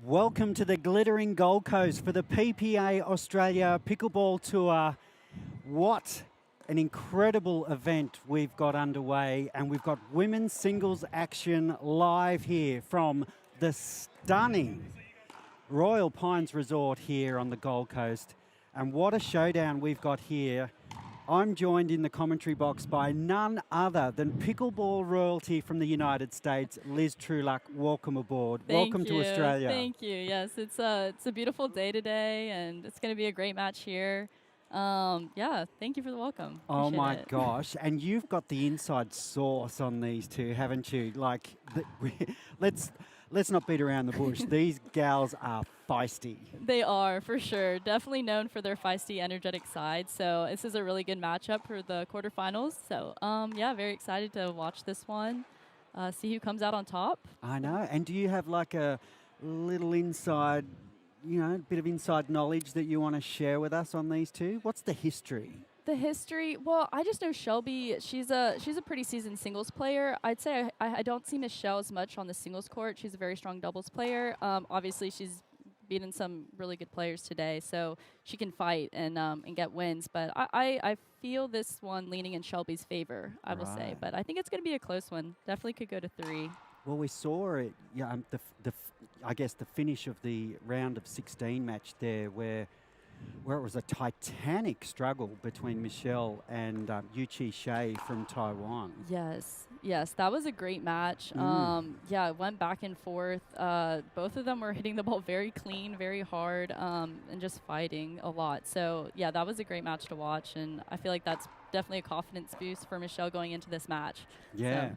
Welcome to the glittering Gold Coast for the PPA Australia Pickleball Tour. What an incredible event we've got underway, and we've got women's singles action live here from the stunning Royal Pines Resort here on the Gold Coast. And what a showdown we've got here. I'm joined in the commentary box by none other than pickleball royalty from the United States, Liz Trueluck. Welcome aboard. Welcome to Australia. Thank you. Yes, it's a beautiful day today, and it's going to be a great match here. Yeah, thank you for the welcome. Oh my Appreciate it. gosh. And you've got the inside sauce on these two, haven't you? Like, let's not beat around the bush. These gals are feisty. They are, for sure. Definitely known for their feisty, energetic side. So this is a really good matchup for the quarterfinals. So, yeah, very excited to watch this one, see who comes out on top. I know. And do you have like a little inside, bit of inside knowledge that you want to share with us on these two? What's the history? The history, well, I just know Shelby. She's a pretty seasoned singles player. I'd say I don't see Michelle as much on the singles court. She's a very strong doubles player. Obviously, she's beaten some really good players today, so she can fight and get wins. But I feel this one leaning in Shelby's favor, I will say. But I think it's going to be a close one. Definitely could go to 3. Well, we saw it. Yeah, I guess the finish of the round of 16 match there, where it was a titanic struggle between Michelle and Yuchi Shea from Taiwan. Yes, that was a great match. Yeah, it went back and forth. Both of them were hitting the ball very clean, very hard, and just fighting a lot. So, yeah, that was a great match to watch, and I feel like that's definitely a confidence boost for Michelle going into this match. Yeah. So.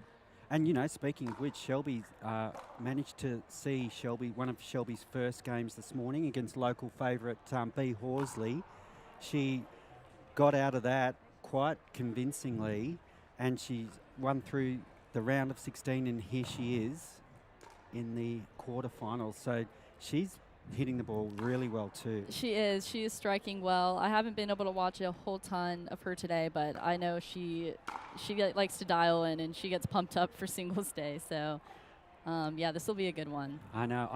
And, speaking of which, Shelby managed to see one of Shelby's first games this morning against local favourite B. Horsley. She got out of that quite convincingly, and she's won through the round of 16, and here she is in the quarterfinals. So she's hitting the ball really well too. She is striking well. I haven't been able to watch a whole ton of her today, but I know she likes to dial in, and she gets pumped up for singles day. So yeah, this will be a good one. I know.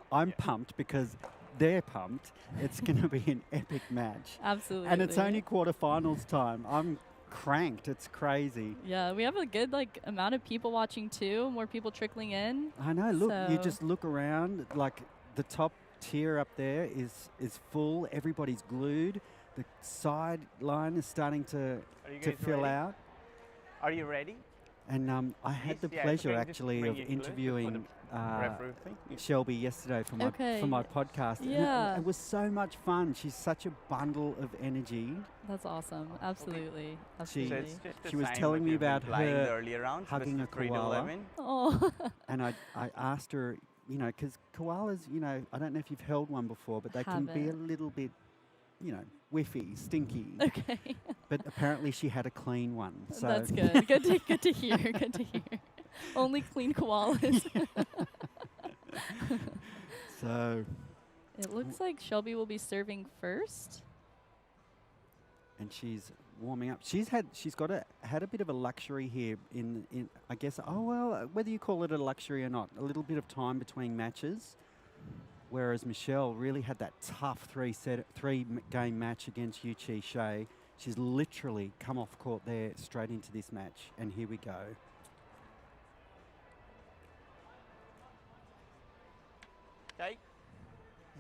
I'm pumped because they're pumped. It's going to be an epic match. Absolutely. And it's only quarterfinals time. I'm cranked. It's crazy. Yeah, we have a good amount of people watching too. More people trickling in. I know. Look, you just look around, like the top tier up there is full. Everybody's glued. The sideline is starting to fill out. Are you ready? And I had the pleasure actually of interviewing Shelby yesterday for my podcast. Yeah. And it was so much fun. She's such a bundle of energy. That's awesome. Absolutely. She was telling me about her hugging a koala. Oh. And I asked her, because koalas, I don't know if you've held one before, but they can be a little bit, whiffy, stinky. Okay. But apparently she had a clean one. So that's good. Good to hear. Good to hear. Only clean koalas. So it looks like Shelby will be serving first. And she's warming up. She's had a bit of a luxury here in I guess, whether you call it a luxury or not, a little bit of time between matches. Whereas Michelle really had that tough three-game match against Yuchi Shea. She's literally come off court there straight into this match. And here we go. Okay.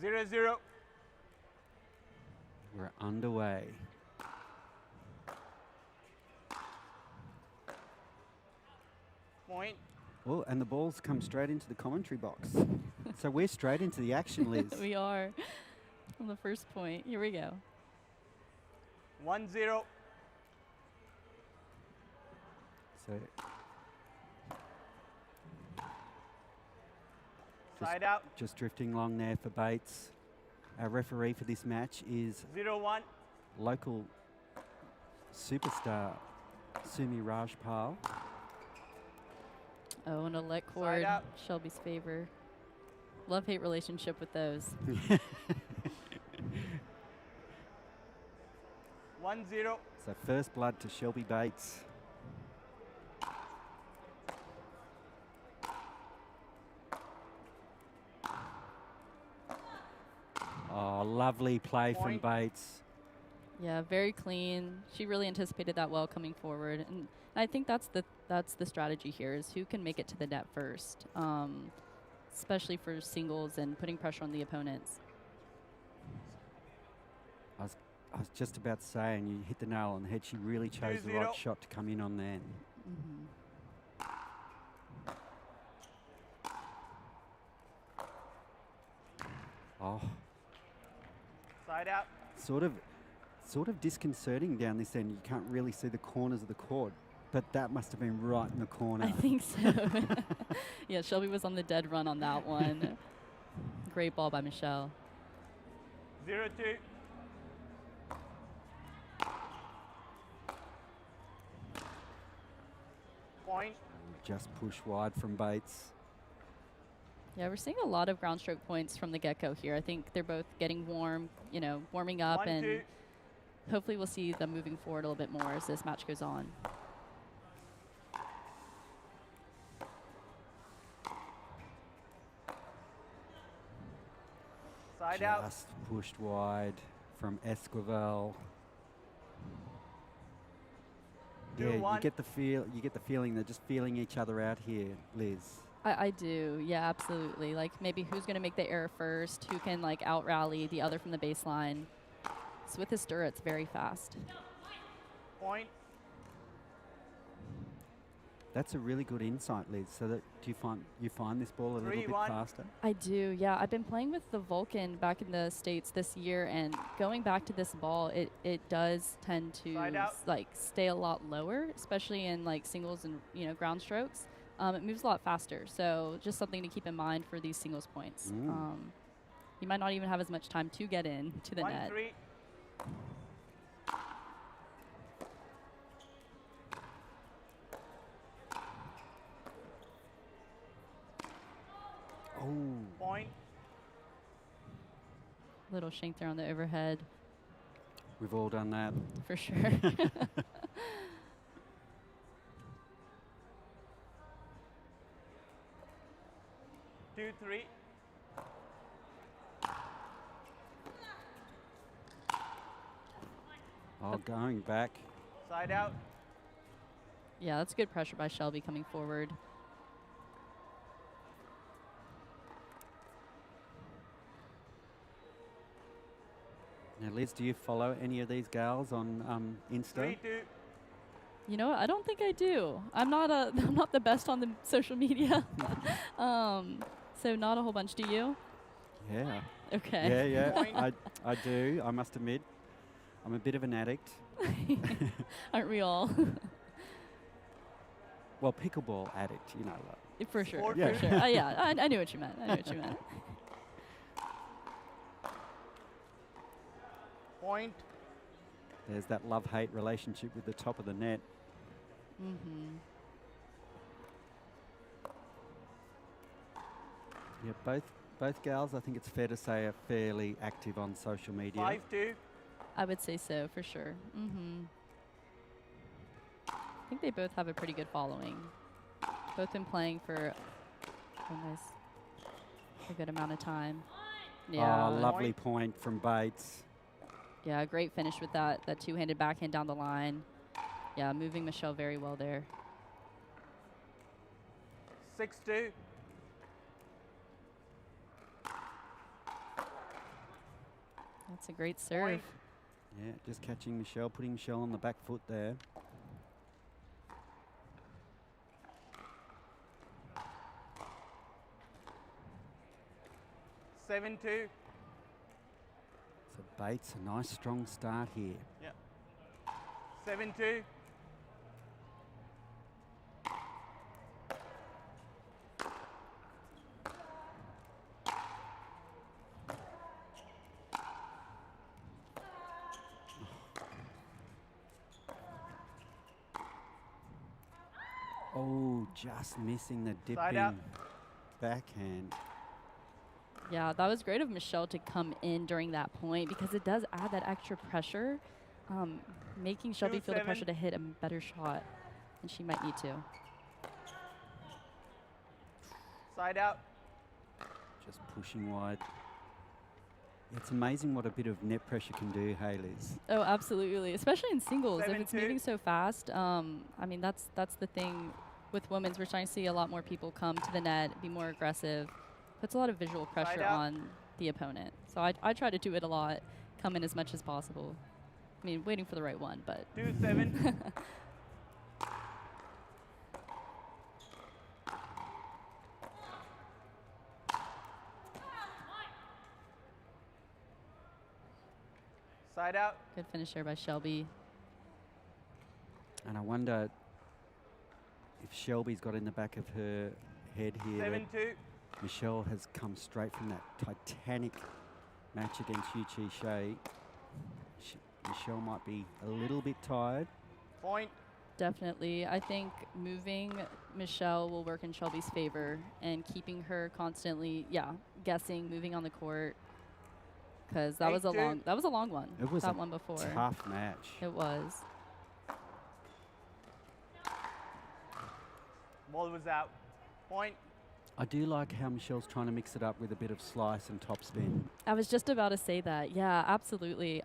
0-0. We're underway. Point. Oh, and the balls come straight into the commentary box. So we're straight into the action, Liz. We are on the first point. Here we go. 1-0. So side out. Just drifting along there for Bates. Our referee for this match is 0-1. Local superstar Sumi Rajpal. Oh, and a let cord, Shelby's favor. Love-hate relationship with those. 1-0. So first blood to Shelby Bates. lovely play from Point. Bates. Yeah, very clean. She really anticipated that well coming forward, and I think that's the strategy here is who can make it to the net first, especially for singles and putting pressure on the opponents. I was just about to say, and you hit the nail on the head. She really chose the 2-0. right shot to come in on there. Oh, Side out. sort of disconcerting down this end. You can't really see the corners of the court, but that must have been right in the corner. I think so. Yeah, Shelby was on the dead run on that one. Great ball by Michelle. 0-2. Point. Just push wide from Bates. Yeah, we're seeing a lot of ground stroke points from the get-go here. I think they're both getting warm, warming up, 1-2. and hopefully we'll see them moving forward a little bit more as this match goes on. Side out. Just pushed wide from Esquivel. Yeah, 2-1. you get the feeling they're just feeling each other out here, Liz. I do, yeah, absolutely. Like maybe who's going to make the error first, who can like out rally the other from the baseline. So with this stir, it's very fast. Point. That's a really good insight, Liz. So that do you find this ball a little bit 3-1. faster? I do, yeah. I've been playing with the Vulcan back in the States this year, and going back to this ball, it does tend to Side out. like stay a lot lower, especially in like singles and ground strokes. It moves a lot faster, so just something to keep in mind for these singles points. You might not even have as much time to get in to the net. 1-3. Oh, Point. Little shank there on the overhead, we've all done that. for sure. 2-3. Oh, going back. Side out. Yeah, that's good pressure by Shelby coming forward. Now, Liz, do you follow any of these gals on Insta? 3-2. You know what? I don't think I do. I'm not the best on the social media. So not a whole bunch. Do you? Yeah. Okay. Yeah. Point. I do. I must admit, I'm a bit of an addict. Aren't we all? Well, pickleball addict, like. For sure. Yeah. For sure. Yeah. I knew what you meant. Point. There's that love-hate relationship with the top of the net. Yeah, both gals, I think it's fair to say, are fairly active on social media. 5-2. I would say so, for sure. I think they both have a pretty good following. Both been playing for a good amount of time. Yeah. Oh, lovely point from Bates. Yeah, great finish with that two-handed backhand down the line. Yeah, moving Michelle very well there. 6-2. That's a great serve. Point. Yeah, just catching Michelle, putting Michelle on the back foot there. Seven two. So Bates, a nice strong start here. Yeah. 7-2. Oh, just missing the Side out. dipping backhand. Yeah, that was great of Michelle to come in during that point because it does add that extra pressure, making Shelby feel the 2-7. pressure to hit a better shot, and she might need to. Side out. Just pushing wide. It's amazing what a bit of net pressure can do, Hayley's. Oh, absolutely. Especially in singles, if it's 7-2. moving so fast. I mean, that's the thing with women's. We're starting to see a lot more people come to the net, be more aggressive. Puts a lot of visual pressure out. on the opponent. So I try to do it a lot, come in as much as possible. I mean, waiting for the right one, but 2-7. Side out. good finish there by Shelby. And I wonder if Shelby's got in the back of her head here that 7-2. Michelle has come straight from that titanic match against Yu Chi Shea. Michelle might be a little bit tired. Point. Definitely. I think moving Michelle will work in Shelby's favor and keeping her constantly, guessing, moving on the court. Because that was a 8-2. long one. It was that a one before. tough match. It was. Ball was out. Point. I do like how Michelle's trying to mix it up with a bit of slice and topspin. I was just about to say that. Yeah, absolutely.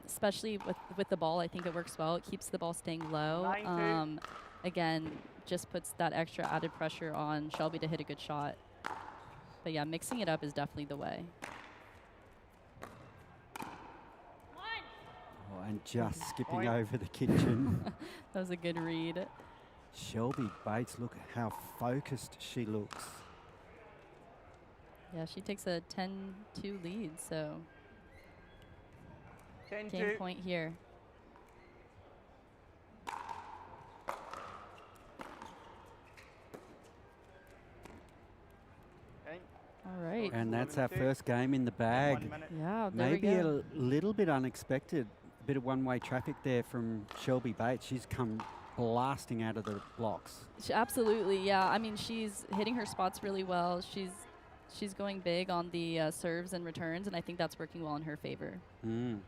Especially with the ball, I think it works well. It keeps the ball staying low. 9-2. Again, just puts that extra added pressure on Shelby to hit a good shot. But yeah, mixing it up is definitely the way. Oh, and just skipping Point. over the kitchen. That was a good read. Shelby Bates, look at how focused she looks. Yeah, she takes a 10-2 lead, so 10-2. game point here. Okay. All right. And that's our 11-2. first game in the 1 bag. minute. Yeah, there Maybe we go. a little bit unexpected. A bit of one-way traffic there from Shelby Bates. She's come blasting out of the blocks. Absolutely, yeah. I mean, she's hitting her spots really well. She's going big on the serves and returns, and I think that's working well in her favor. Mm.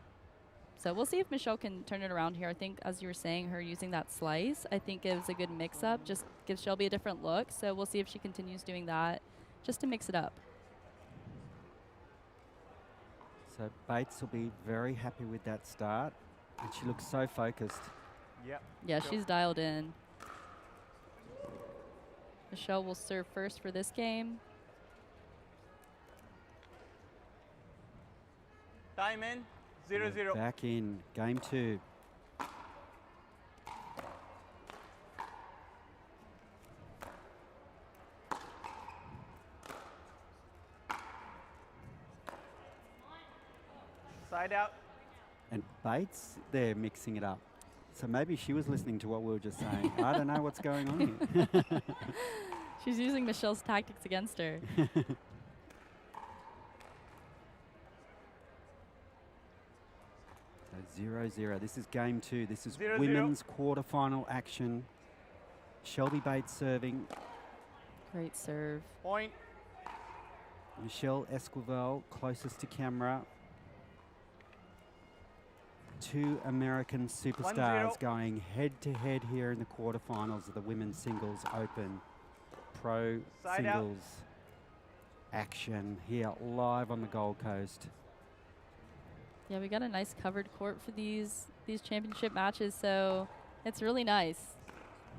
So we'll see if Michelle can turn it around here. I think, as you were saying, her using that slice, I think gives a good mix-up, just gives Shelby a different look. So we'll see if she continues doing that, just to mix it up. So Bates will be very happy with that start. And she looks so focused. Yep. Yeah, Sure. she's dialed in. Michelle will serve first for this game. Time in. 0-0. Back in game 2. Side out. And Bates, they're mixing it up. So maybe she was listening to what we were just saying. I don't know what's going on here. She's using Michelle's tactics against her. So 0-0. This is game 2. This is 0-0. women's quarterfinal action. Shelby Bates serving. Great serve. Point. Michelle Esquivel closest to camera. Two American superstars 1-0. going head-to-head here in the quarterfinals of the Women's Singles Open Pro Side out. Singles action here live on the Gold Coast. Yeah, we got a nice covered court for these championship matches, so it's really nice.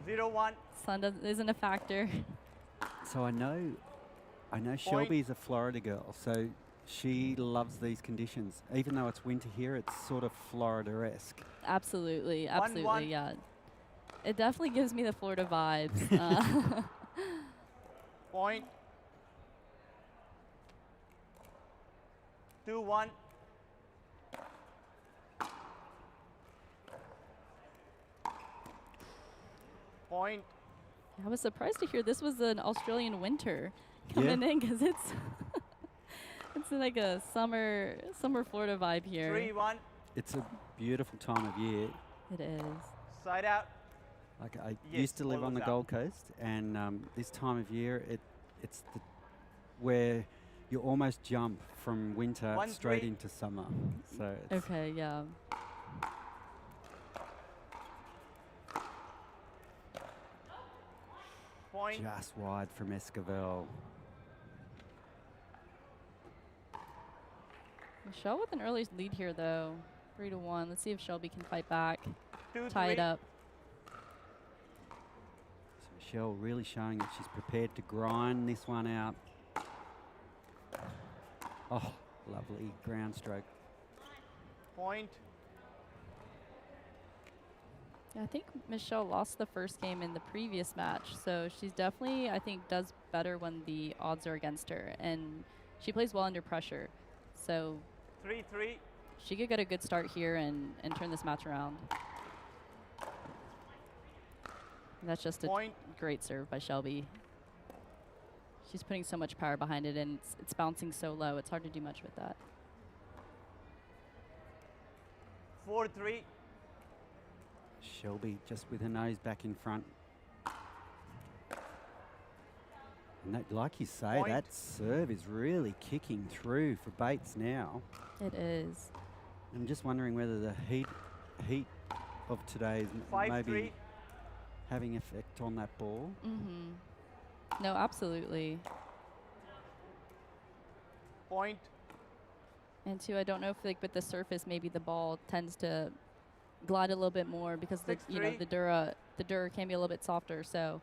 0-1. Sun isn't a factor. So I know Shelby's a Florida girl, so she loves these conditions. Even though it's winter here, it's sort of Florida-esque. Absolutely, 1-1. absolutely, yeah. It definitely gives me the Florida vibes. Point. 2-1. Point. I was surprised to hear this was an Australian winter coming in, because it's it's like a summer Florida vibe here. 3-1. It's a beautiful time of year. It is. Side out. Like I Yes, used to live ball on the was out. Gold Coast, and this time of year, it's where you almost jump from winter 1-3. straight into summer. So it's Okay, yeah. Point. just wide from Esquivel. Michelle with an early lead here, though. 3-1. Let's see if Shelby can fight back. 2-3. Tie it up. So Michelle really showing that she's prepared to grind this one out. Oh, lovely ground stroke. Point. Yeah, I think Michelle lost the first game in the previous match, so she's definitely, I think, does better when the odds are against her, and she plays well under pressure. So 3-3. she could get a good start here and turn this match around. And that's just a Point. great serve by Shelby. She's putting so much power behind it, and it's bouncing so low. It's hard to do much with that. 4-3. Shelby just with her nose back in front. And that, like you say, Point. that serve is really kicking through for Bates now. It is. I'm just wondering whether the heat of today is 5-3. maybe having effect on that ball. Mm-hmm. No, absolutely. Point. And two, I don't know if like with the surface, maybe the ball tends to glide a little bit more because the 6-3. the Dura can be a little bit softer. So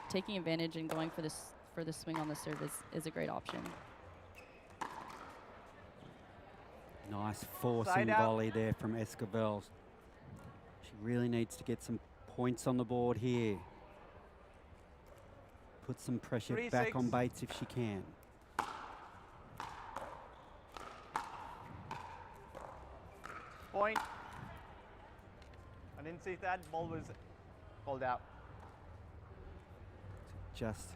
taking advantage and going for the swing on the serve is a great option. Nice forcing Side out. volley there from Esquivel. She really needs to get some points on the board here. Put some pressure back 3-6. on Bates if she can. Point. I didn't see if that ball was called out. Just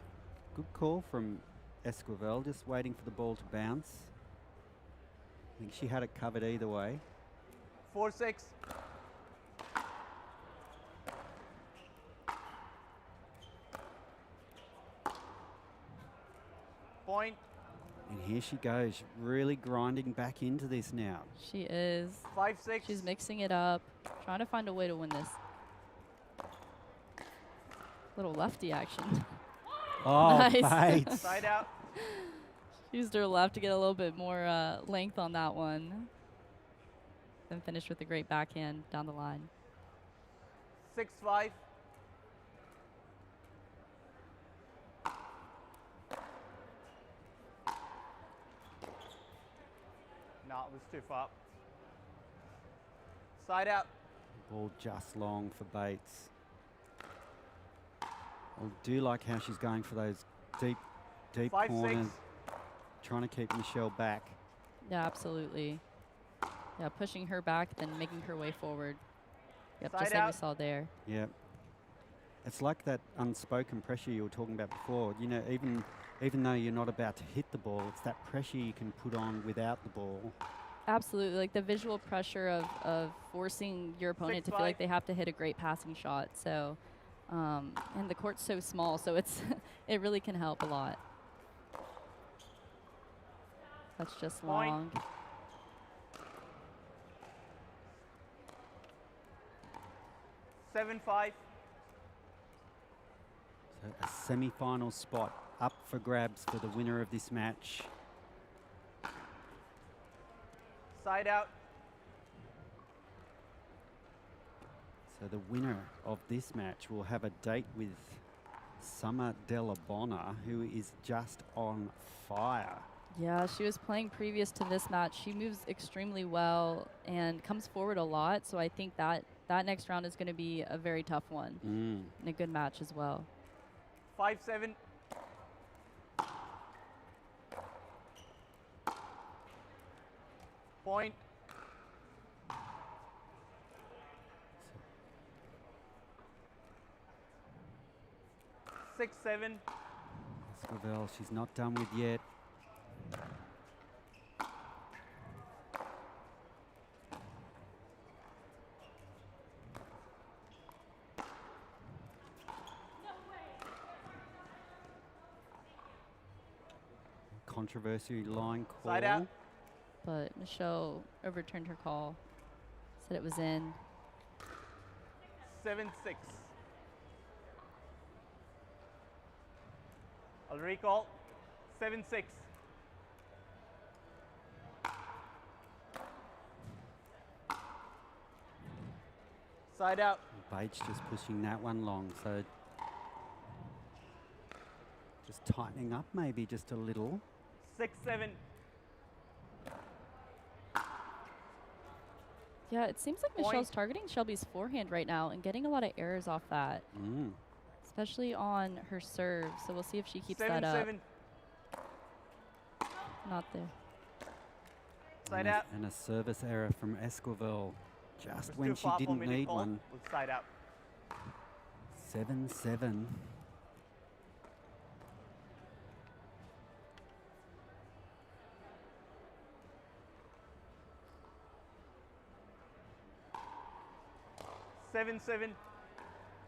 good call from Esquivel, just waiting for the ball to bounce. I think she had it covered either way. 4-6. Point. And here she goes, really grinding back into this now. She is. 5-6. She's mixing it up, trying to find a way to win this. Little lefty action. Oh, Nice. Bates. Side out. Used her left to get a little bit more length on that one. Then finished with a great backhand down the line. 6-5. No, it was too far. Side out. Ball just long for Bates. I do like how she's going for those deep 5-6. corners, trying to keep Michelle back. Yeah, absolutely. Yeah, pushing her back, then making her way forward. Yep, Side just like we out. saw there. Yeah. It's like that unspoken pressure you were talking about before. You know, even though you're not about to hit the ball, it's that pressure you can put on without the ball. Absolutely, like the visual pressure of forcing your opponent to feel 6-5. like they have to hit a great passing shot. So, and the court's so small, so it's it really can help a lot. That's just Point. long. Seven five. So a semi-final spot up for grabs for the winner of this match. Side out. So the winner of this match will have a date with Summer Della Bona, who is just on fire. Yeah, she was playing previous to this match. She moves extremely well and comes forward a lot. So I think that next round is going to be a very tough one and a good match as well. 5-7. Point. Six, 7. Esquivel, she's not done with yet. Controversy line call. Side out. But Michelle overturned her call, said it was in. 7-6. I'll recall. 7-6. Side out. Bates just pushing that one long, so just tightening up maybe just a little. 6-7. Yeah, it seems like Point. Michelle's targeting Shelby's forehand right now and getting a lot of errors off that, especially on her serve. So we'll see if she keeps that up. 7-7. Not there. Side out. And a service error from Esquivel just It's when too she far for didn't me to need call. one. We'll side out. 7-7. Seven.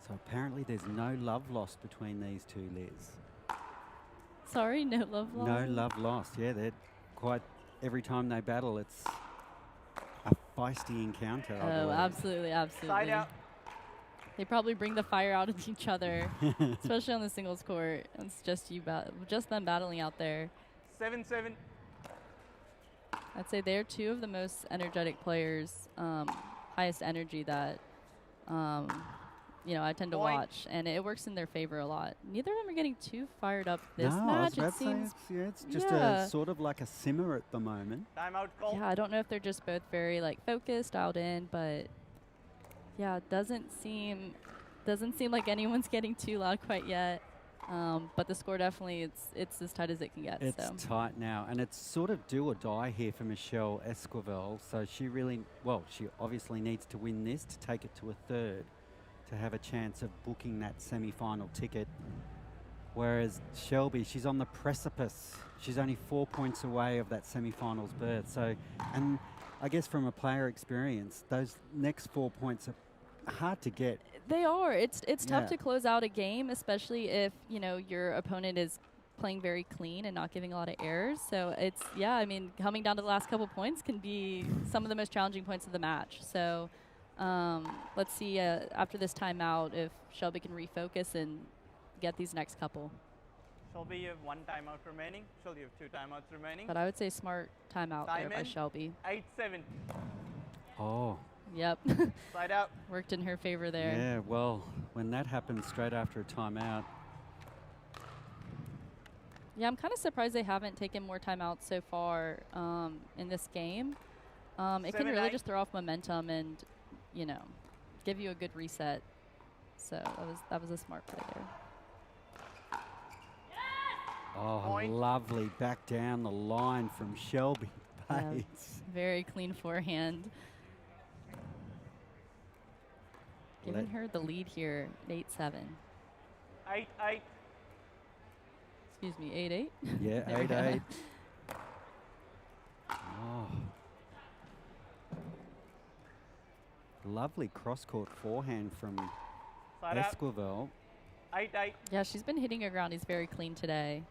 So apparently there's no love lost between these two, Liz. Sorry, no love lost. No love lost. Yeah, they're quite, every time they battle, it's a feisty encounter. I Oh, believe. absolutely, absolutely. Side out. They probably bring the fire out of each other, especially on the singles court. It's just just them battling out there. 7-7. I'd say they're two of the most energetic players, highest energy that I tend to Point. watch, and it works in their favor a lot. Neither of them are getting too fired up this no, I was match. about It to say seems. it's just Yeah. a sort of like a simmer at the moment. Timeout call. Yeah, I don't know if they're just both very focused, out in, but yeah, it doesn't seem like anyone's getting too loud quite yet. But the score definitely it's as tight as it can get. It's so. tight now, and it's sort of do or die here for Michelle Esquivel. So she obviously needs to win this to take it to a third, to have a chance of booking that semi-final ticket. Whereas Shelby, she's on the precipice. She's only 4 points away of that semi-finals berth. So, and I guess from a player experience, those next 4 points are hard to get. They are. It's tough Yeah. to close out a game, especially if your opponent is playing very clean and not giving a lot of errors. So coming down to the last couple points can be some of the most challenging points of the match. So let's see after this timeout if Shelby can refocus and get these next couple. Shelby, you have 1 timeout remaining. Shelby, you have 2 timeouts remaining. But I would say smart timeout there Time by in. Shelby. 8-7. Oh, Yep. Side out. Worked in her favor there. yeah, well, when that happens straight after a timeout, Yeah, I'm kind of surprised they haven't taken more timeouts so far in this game. It can really 7-8. just throw off momentum and, give you a good reset. So that was a smart play there. oh, Point. lovely back down the line from Shelby Yeah. Bates. Very clean forehand. Giving Let- her the lead here, 8-7. 8-8. Excuse me, 8-8. Yeah, There we go. 8-8. Oh. Lovely cross-court forehand from Side out. Esquivel. 8-8. Yeah, she's been hitting her groundies very clean today.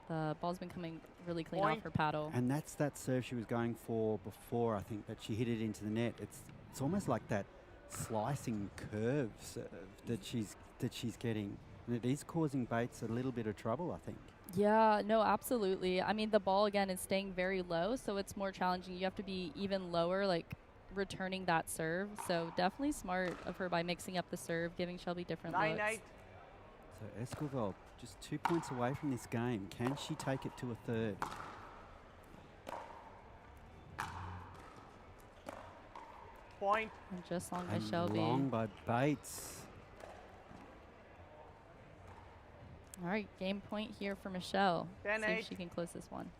The ball's been coming really clean Point. off her paddle. And that's that serve she was going for before, I think, that she hit it into the net. It's almost like that slicing curve serve that she's getting. And it is causing Bates a little bit of trouble, I think. Yeah, no, absolutely. I mean, the ball, again, is staying very low, so it's more challenging. You have to be even lower, returning that serve. So definitely smart of her by mixing up the serve, giving Shelby different 9-8. looks. So Esquivel just 2 points away from this game. Can she take it to a third? Point. And just long by And Shelby. long by Bates. All right, game point here for Michelle. See 10-8. if she can close this one.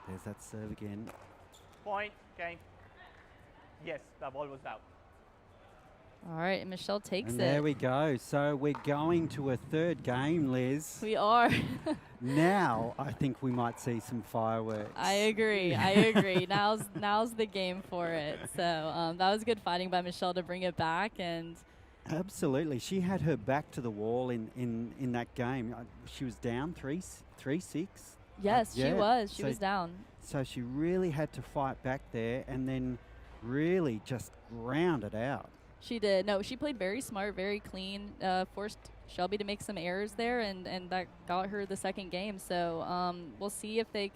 There's that serve again. Point. Okay. Yes, the ball was out. All right, and Michelle takes And it. there we go. So we're going to a third game, Liz. We are. Now I think we might see some fireworks. I agree. I agree. Now's the game for it. So that was good fighting by Michelle to bring it back. And Absolutely. She had her back to the wall in that game. She was down 3-6. yes, she yeah, was. She so- was down. So she really had to fight back there and then really just ground it out. She did. No, she played very smart, very clean. Forced Shelby to make some errors there, and that got her the second game. So we'll see if she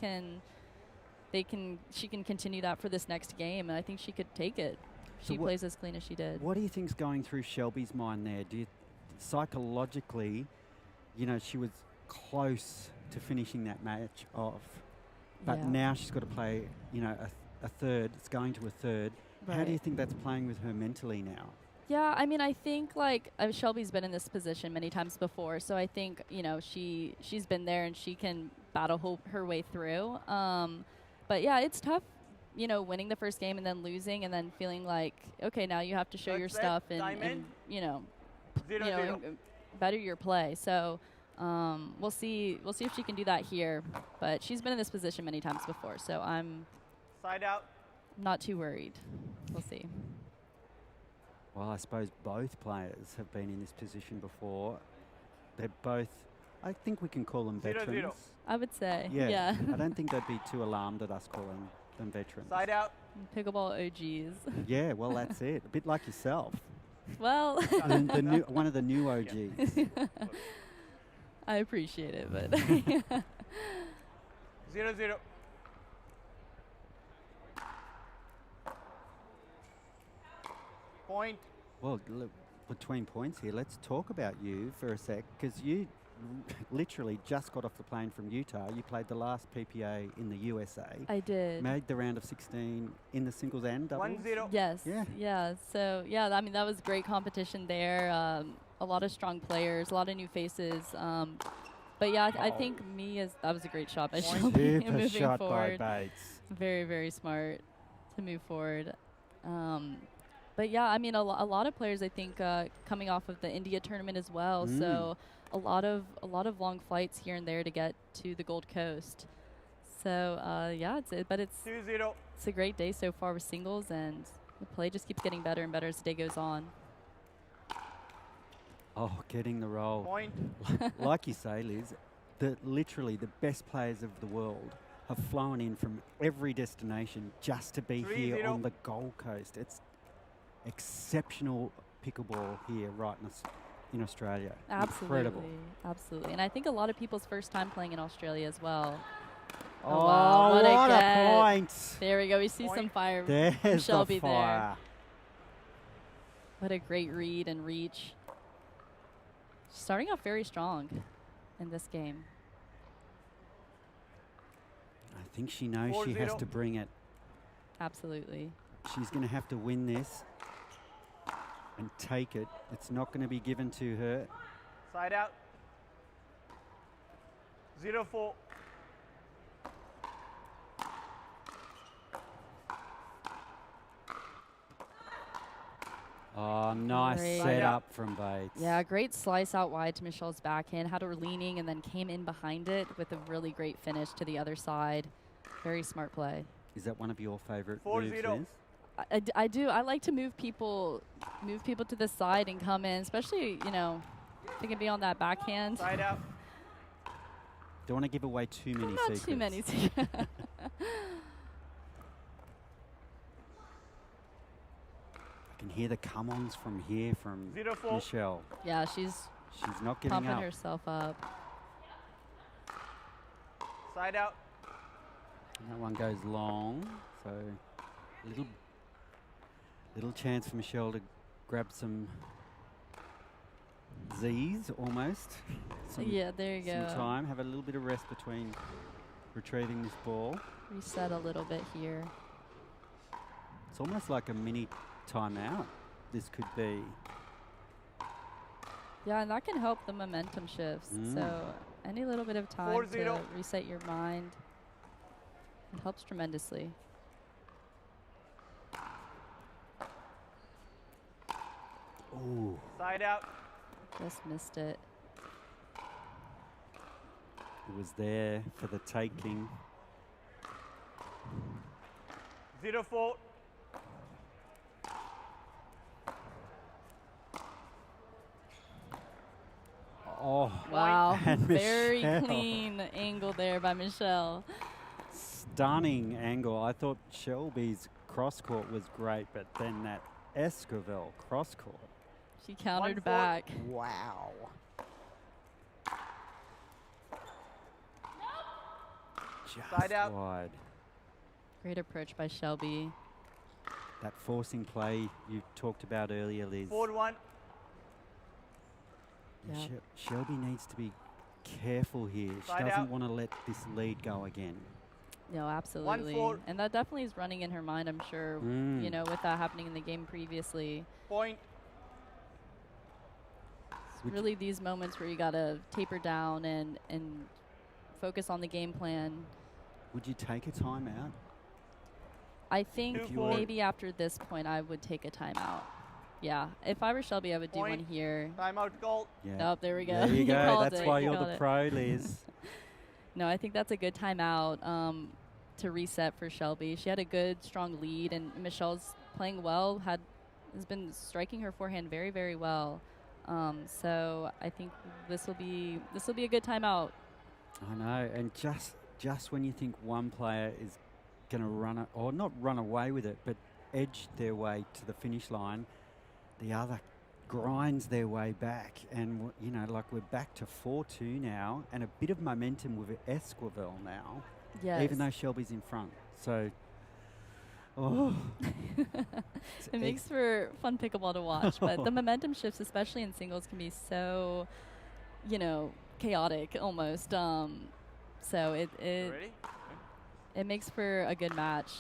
can continue that for this next game. And I think she could take it. So she plays as clean as she did. What do you think's going through Shelby's mind there? Do you psychologically, you know, she was close to finishing that match off, but Yeah. now she's got to play, you know, a third. It's going to a third. How do Right. you think that's playing with her mentally now? Yeah, I mean, I think like Shelby's been in this position many times before, so I think she's been there and she can battle her way through. But yeah, it's tough, winning the first game and then losing and then feeling like, okay, now you have to show Third your set, stuff and diamond. better your play. So we'll see if she can do that here. But she's been in this position many times before, so I'm Side out. not too worried. We'll see. Well, I suppose both players have been in this position before. They're both, I think we can call them 0-0. veterans. I would say, Yeah. yeah. I don't think they'd be too alarmed at us calling them veterans. Side out. Pickleball OGs. Yeah, well, that's it. A bit like yourself. Well, One of the new OGs. I appreciate it, but 0-0. Point. Well, look, between points here, let's talk about you for a sec, because you literally just got off the plane from Utah. You played the last PPA in the USA. I did. Made the round of 16 in the singles and doubles. 1-0. Yes. Yeah. Yeah. So yeah, I mean that was great competition there. A lot of strong players, a lot of new faces. But yeah, I think that was a great shot by Shelby Super moving shot forward. by Bates. Very, very smart to move forward. But yeah, I mean a lot of players I think coming off of the India tournament as well. So a lot of long flights here and there to get to the Gold Coast. So yeah, it's 2-0. a great day so far with singles, and the play just keeps getting better and better as the day goes on. Oh, getting the roll. Point. Like you say, Liz, literally the best players of the world have flown in from every destination just to be here 3-0. on the Gold Coast. It's exceptional pickleball here right in Australia. Absolutely. Incredible. Absolutely. And I think a lot of people's first time playing in Australia as well. Oh, wow, what a get. point. There we go. We see Point. some fire from There's Shelby the fire. there. What a great read and reach. Starting off very strong in this game. I think she knows she has 4-0. to bring it. Absolutely. She's going to have to win this and take it. It's not going to be given to her. Side out. 0-4. Oh, nice Great. setup from Bates. Yeah, great slice out wide to Michelle's backhand. Had her leaning and then came in behind it with a really great finish to the other side. Very smart play. Is that one of your favorite 4-0. moves, Liz? I do. I like to move people to the side and come in, especially, if they can be on that backhand. Side out. Don't want to give away too many Not secrets. too many. I can hear the come-ons from here from 0-4. Michelle. Yeah, she's She's not giving pumping up. herself up. Side out. That one goes long, so little chance for Michelle to grab some Z's almost. Yeah, there you Some go. time, have a little bit of rest between retrieving this ball. Reset a little bit here. It's almost like a mini timeout. This could be. Yeah, and that can help the momentum shifts. So any little bit of time 4-0. to reset your mind, it helps tremendously. Ooh, Side out. Just missed it. it was there for the taking. 0-4. Oh, Wow, And very Michelle. clean angle there by Michelle. stunning angle. I thought Shelby's cross court was great, but then that Esquivel cross court. She countered 1-4. back. Wow. Just Side out. wide. Great approach by Shelby. that forcing play you talked about earlier, Liz. 4-1. And Yeah. Shelby needs to be careful here. She Side doesn't out. want to let this lead go again. No, absolutely. 1-4. And that definitely is running in her mind, I'm sure, you know, with that happening in the game previously. Point. It's really these moments where you got to taper down and focus on the game plan. Would you take a timeout? I think 2-4. maybe after this point I would take a timeout. Yeah, if I were Shelby, I would do one Point. here. Timeout call. Yeah. Oh, there we go. There you go. called That's it. why You you're called the it. pro, Liz. No, I think that's a good timeout to reset for Shelby. She had a good, strong lead, and Michelle's playing well. Has been striking her forehand very, very well. So I think this will be a good timeout. I know, and just when you think one player is going to run, or not run away with it, but edge their way to the finish line, the other grinds their way back. And, you know, like we're back to 4-2 now, and a bit of momentum with Esquivel now, Yes. even though Shelby's in front. So, oh. It makes for fun pickleball to watch, but the momentum shifts, especially in singles, can be so, you know, chaotic almost. So it Ready? makes for a good match.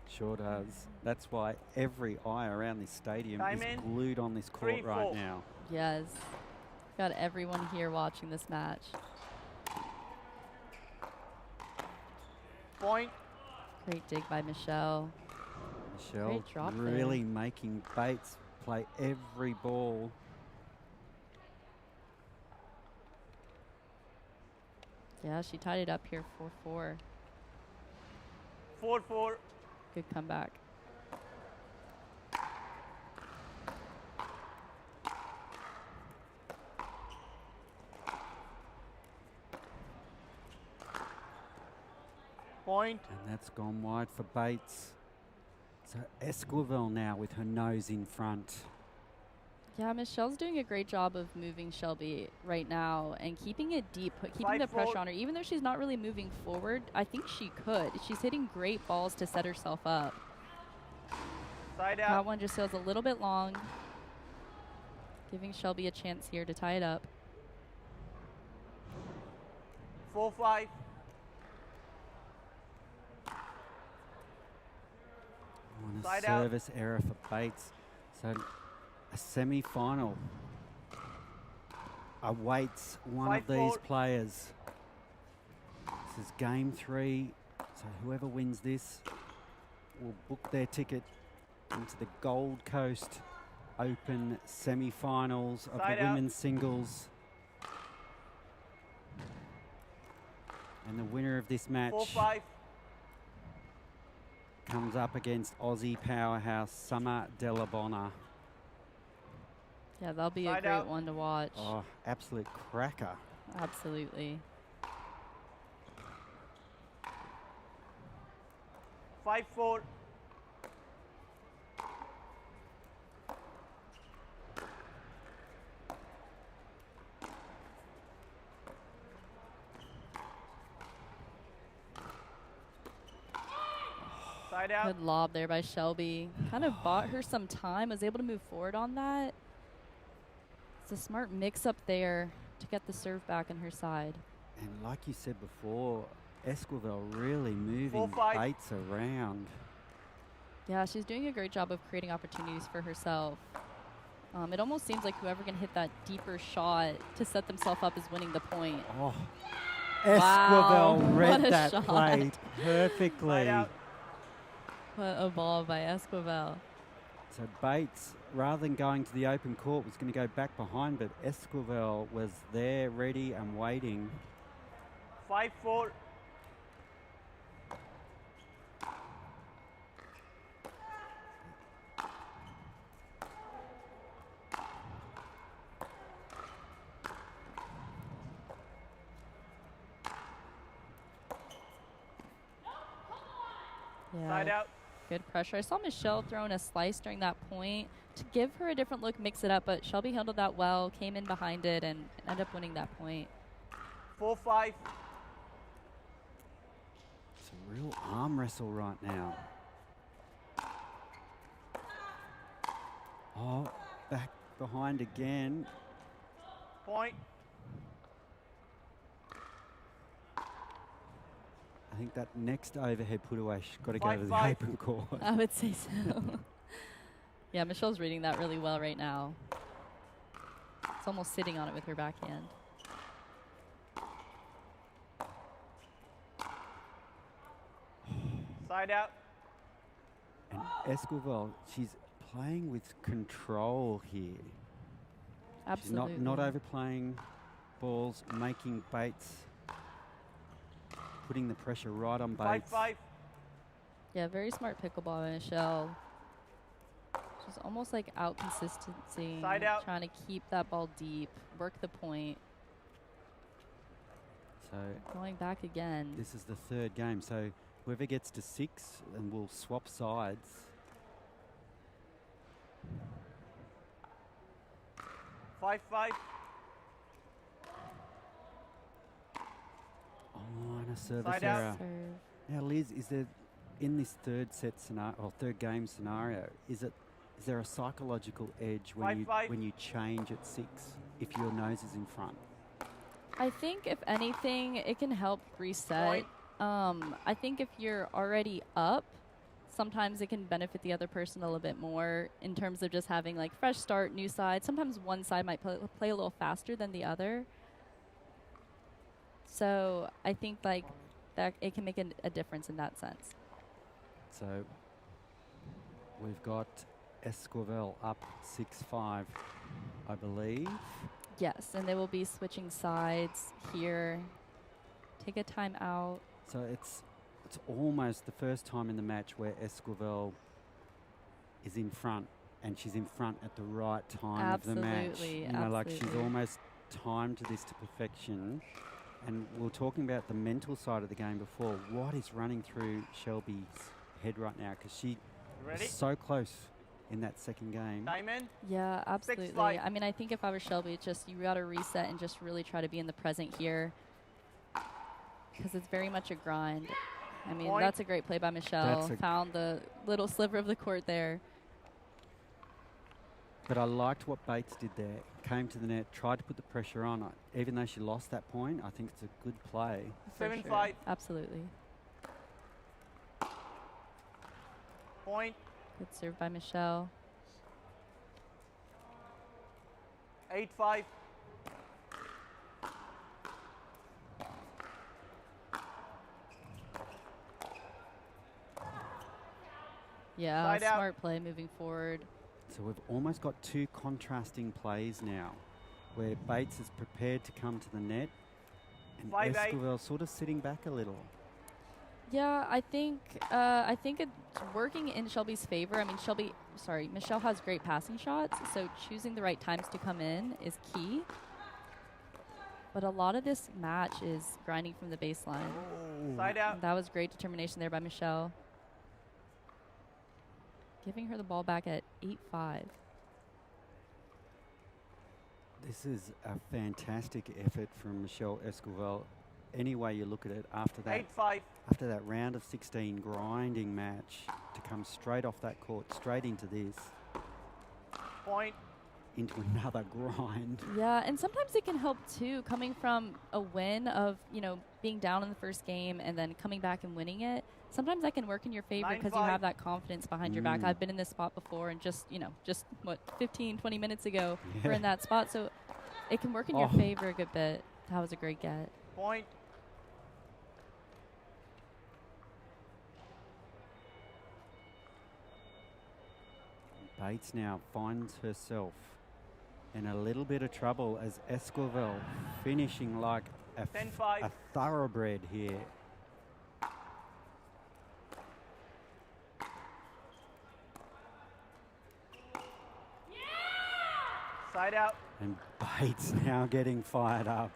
Sure does. That's why every eye around this stadium Time is in. glued on this court 3-4. right now. Yes. Got everyone here watching this match. Point. Great dig by Michelle. Michelle Great drop there. really making Bates play every ball. Yeah, she tied it up here 4-4. 4-4. Good comeback. Point. And that's gone wide for Bates. So Esquivel now with her nose in front. Yeah, Michelle's doing a great job of moving Shelby right now and keeping it deep, keeping the 5-4. pressure on her. Even though she's not really moving forward, I think she could. She's hitting great balls to set herself up. Side That out. one just feels a little bit long, giving Shelby a chance here to tie it up. 4-5. On a Side out. service error for Bates. So a semi-final awaits one of these 5-4. players. This is game 3. So whoever wins this will book their ticket into the Gold Coast Open semi-finals of Side the out. women's singles. And the winner of this match 4-5. comes up against Aussie powerhouse Summer Delabona. Yeah, that'll be a Side great out. one to watch. Oh, absolute cracker. Absolutely. 5-4. Side out. Good lob there by Shelby. Kind of bought her some time, was able to move forward on that. It's a smart mix-up there to get the serve back on her side. And like you said before, Esquivel really moving 4-5. Bates around. Yeah, she's doing a great job of creating opportunities for herself. It almost seems like whoever can hit that deeper shot to set themselves up is winning the point. Oh, Wow, Esquivel what read a that shot. play perfectly. Side out. What a ball by Esquivel. So Bates, rather than going to the open court, was going to go back behind, but Esquivel was there, ready and waiting. 5-4. Side Yeah, out. good pressure. I saw Michelle throwing a slice during that point to give her a different look, mix it up, but Shelby handled that well, came in behind it, and ended up winning that point. 4-5. It's a real arm wrestle right now. Oh, back behind again. Point. I think that next overhead put away, she's got to go to the 5-5. open court. I would say so. Yeah, Michelle's reading that really well right now. It's almost sitting on it with her backhand. Side out. And Esquivel, she's playing with control here. Absolutely. She's not overplaying balls, making Bates, putting the pressure right on Bates. 5-5. Yeah, very smart pickleball by Michelle. She's almost like out consistency, Side out. trying to keep that ball deep, work the point. So Going back again. this is the third game. So whoever gets to 6, and we'll swap sides. Five. Oh, and a service Side out. error. Serve. Now, Liz, is there in this third set scenario or third game scenario? Is there a psychological edge when 5-5. when you change at 6 if your nose is in front? I think if anything, it can help reset. Point. I think if you're already up, sometimes it can benefit the other person a little bit more in terms of just having like fresh start, new side. Sometimes one side might play a little faster than the other. So I think like that it can make a difference in that sense. So we've got Esquivel up 6-5, I believe. Yes, and they will be switching sides here. Take a time out. So it's almost the first time in the match where Esquivel is in front, and she's in front at the right time of the match. Absolutely, You know, like she's absolutely. almost timed this to perfection. And we were talking about the mental side of the game before. What is running through Shelby's head right now? Because she You ready? was so close in that second game. Diamond. Yeah, absolutely. 6-5. I mean, I think if I were Shelby, it's just you got to reset and just really try to be in the present here because it's very much a grind. I mean, Point. that's a great play by Michelle. That's a- Found the little sliver of the court there. But I liked what Bates did there. Came to the net, tried to put the pressure on. Even though she lost that point, I think it's a good play. For 7-5. sure. Absolutely. Point. Good serve by Michelle. 8-5. Yeah, Side out. smart play moving forward. So we've almost got two contrasting plays now, where Bates is prepared to come to the net, and 5-8. Esquivel sort of sitting back a little. Yeah, I think it's working in Shelby's favor. I mean, Michelle has great passing shots, so choosing the right times to come in is key. But a lot of this match is grinding from the baseline. Side out. That was great determination there by Michelle. Giving her the ball back at 8-5. This is a fantastic effort from Michelle Esquivel. Any way you look at it, after 8-5. that round of 16 grinding match, to come straight off that court, straight into this, Point. into another grind. Yeah, and sometimes it can help too, coming from a win of, being down in the first game and then coming back and winning it. Sometimes that can work in your favor because you 9-5. have that confidence behind your back. Mm. I've been in this spot before and just 15, 20 minutes ago, we're Yeah. in that spot. So it can work in your Oh. favor a good bit. That was a great get. Point. Bates now finds herself in a little bit of trouble as Esquivel finishing like a 10-5. thoroughbred here. Side out. And Bates now getting fired up.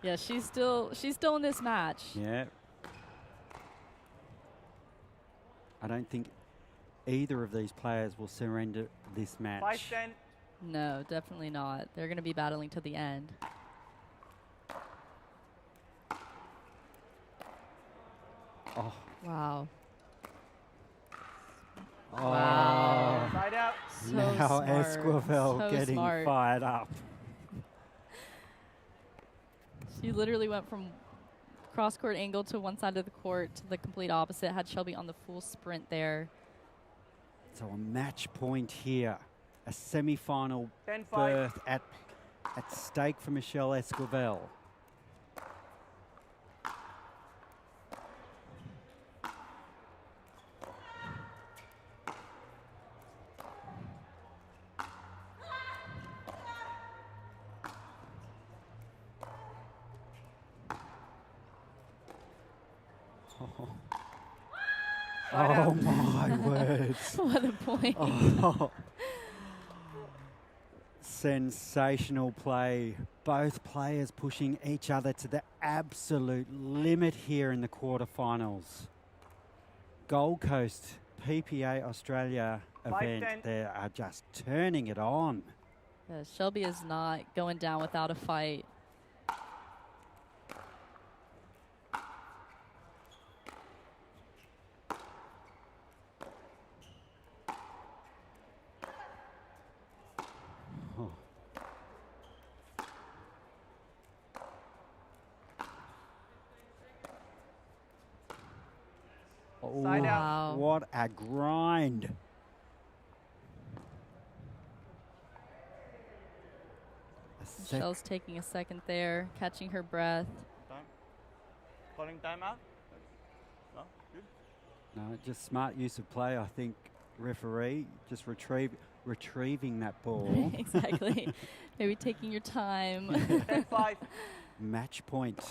Yeah, she's still in this match. Yeah. I don't think either of these players will surrender this match. 5-10. No, definitely not. They're going to be battling to the end. Oh. Wow. Oh. Wow. Side out. So now smart. Esquivel So getting smart. fired up. She literally went from cross-court angle to one side of the court to the complete opposite, had Shelby on the full sprint there. So a match point here. A semi-final 10-5. berth at stake for Michelle Esquivel. Oh my words. What a point. Oh. Sensational play. Both players pushing each other to the absolute limit here in the quarterfinals. Gold Coast PPA Australia event, 5-10. they are just turning it on. Yeah, Shelby is not going down without a fight. Side Ooh, out. Wow. what a grind. Michelle's taking a second there, catching her breath. Time. Calling timeout. No, good. No, just smart use of play, I think, referee. Just retrieving that ball. Exactly. Maybe taking your time. 10-5. Match point.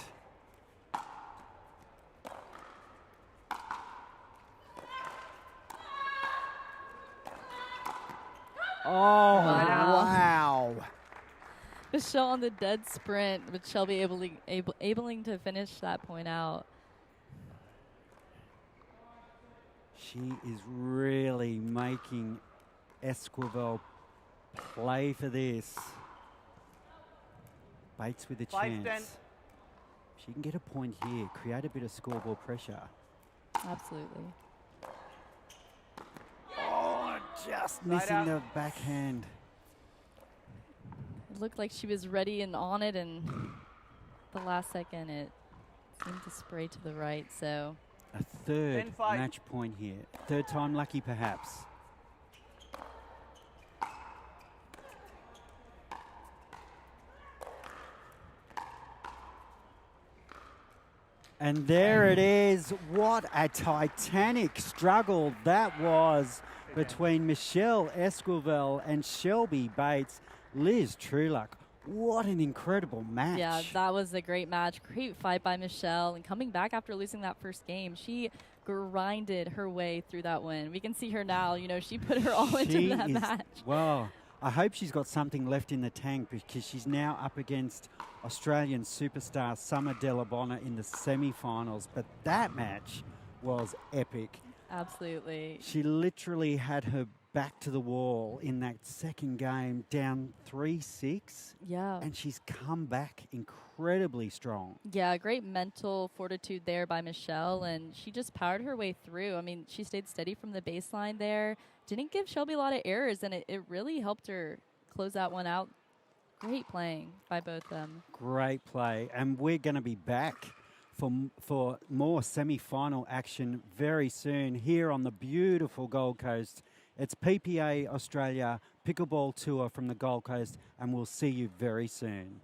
Oh, wow. Michelle on the dead sprint, but Shelby abling to finish that point out. She is really making Esquivel play for this. Bates with a 5-10. chance. She can get a point here, create a bit of scoreboard pressure. Absolutely. Oh, just missing out. the backhand. It looked like she was ready and on it, and the last second it seemed to spray to the right. So A third 10-5. match point here. Third time lucky, perhaps. And there it is. What a titanic struggle that was between Michelle Esquivel and Shelby Bates. Liz Trueluck, what an incredible match. yeah, that was a great match. Great fight by Michelle, and coming back after losing that first game, she grinded her way through that win. We can see her now. You know, she put her all into that match. Well, I hope she's got something left in the tank, because she's now up against Australian superstar Summer Delabonna in the semi-finals. But that match was epic. Absolutely. She literally had her back to the wall in that second game, down 3-6. Yeah. And she's come back incredibly strong. Yeah, great mental fortitude there by Michelle, and she just powered her way through. I mean, she stayed steady from the baseline there, didn't give Shelby a lot of errors, and it really helped her close that one out. Great playing by both of them. Great play. And we're going to be back for more semi-final action very soon here on the beautiful Gold Coast. It's PPA Australia Pickleball Tour from the Gold Coast, and we'll see you very soon.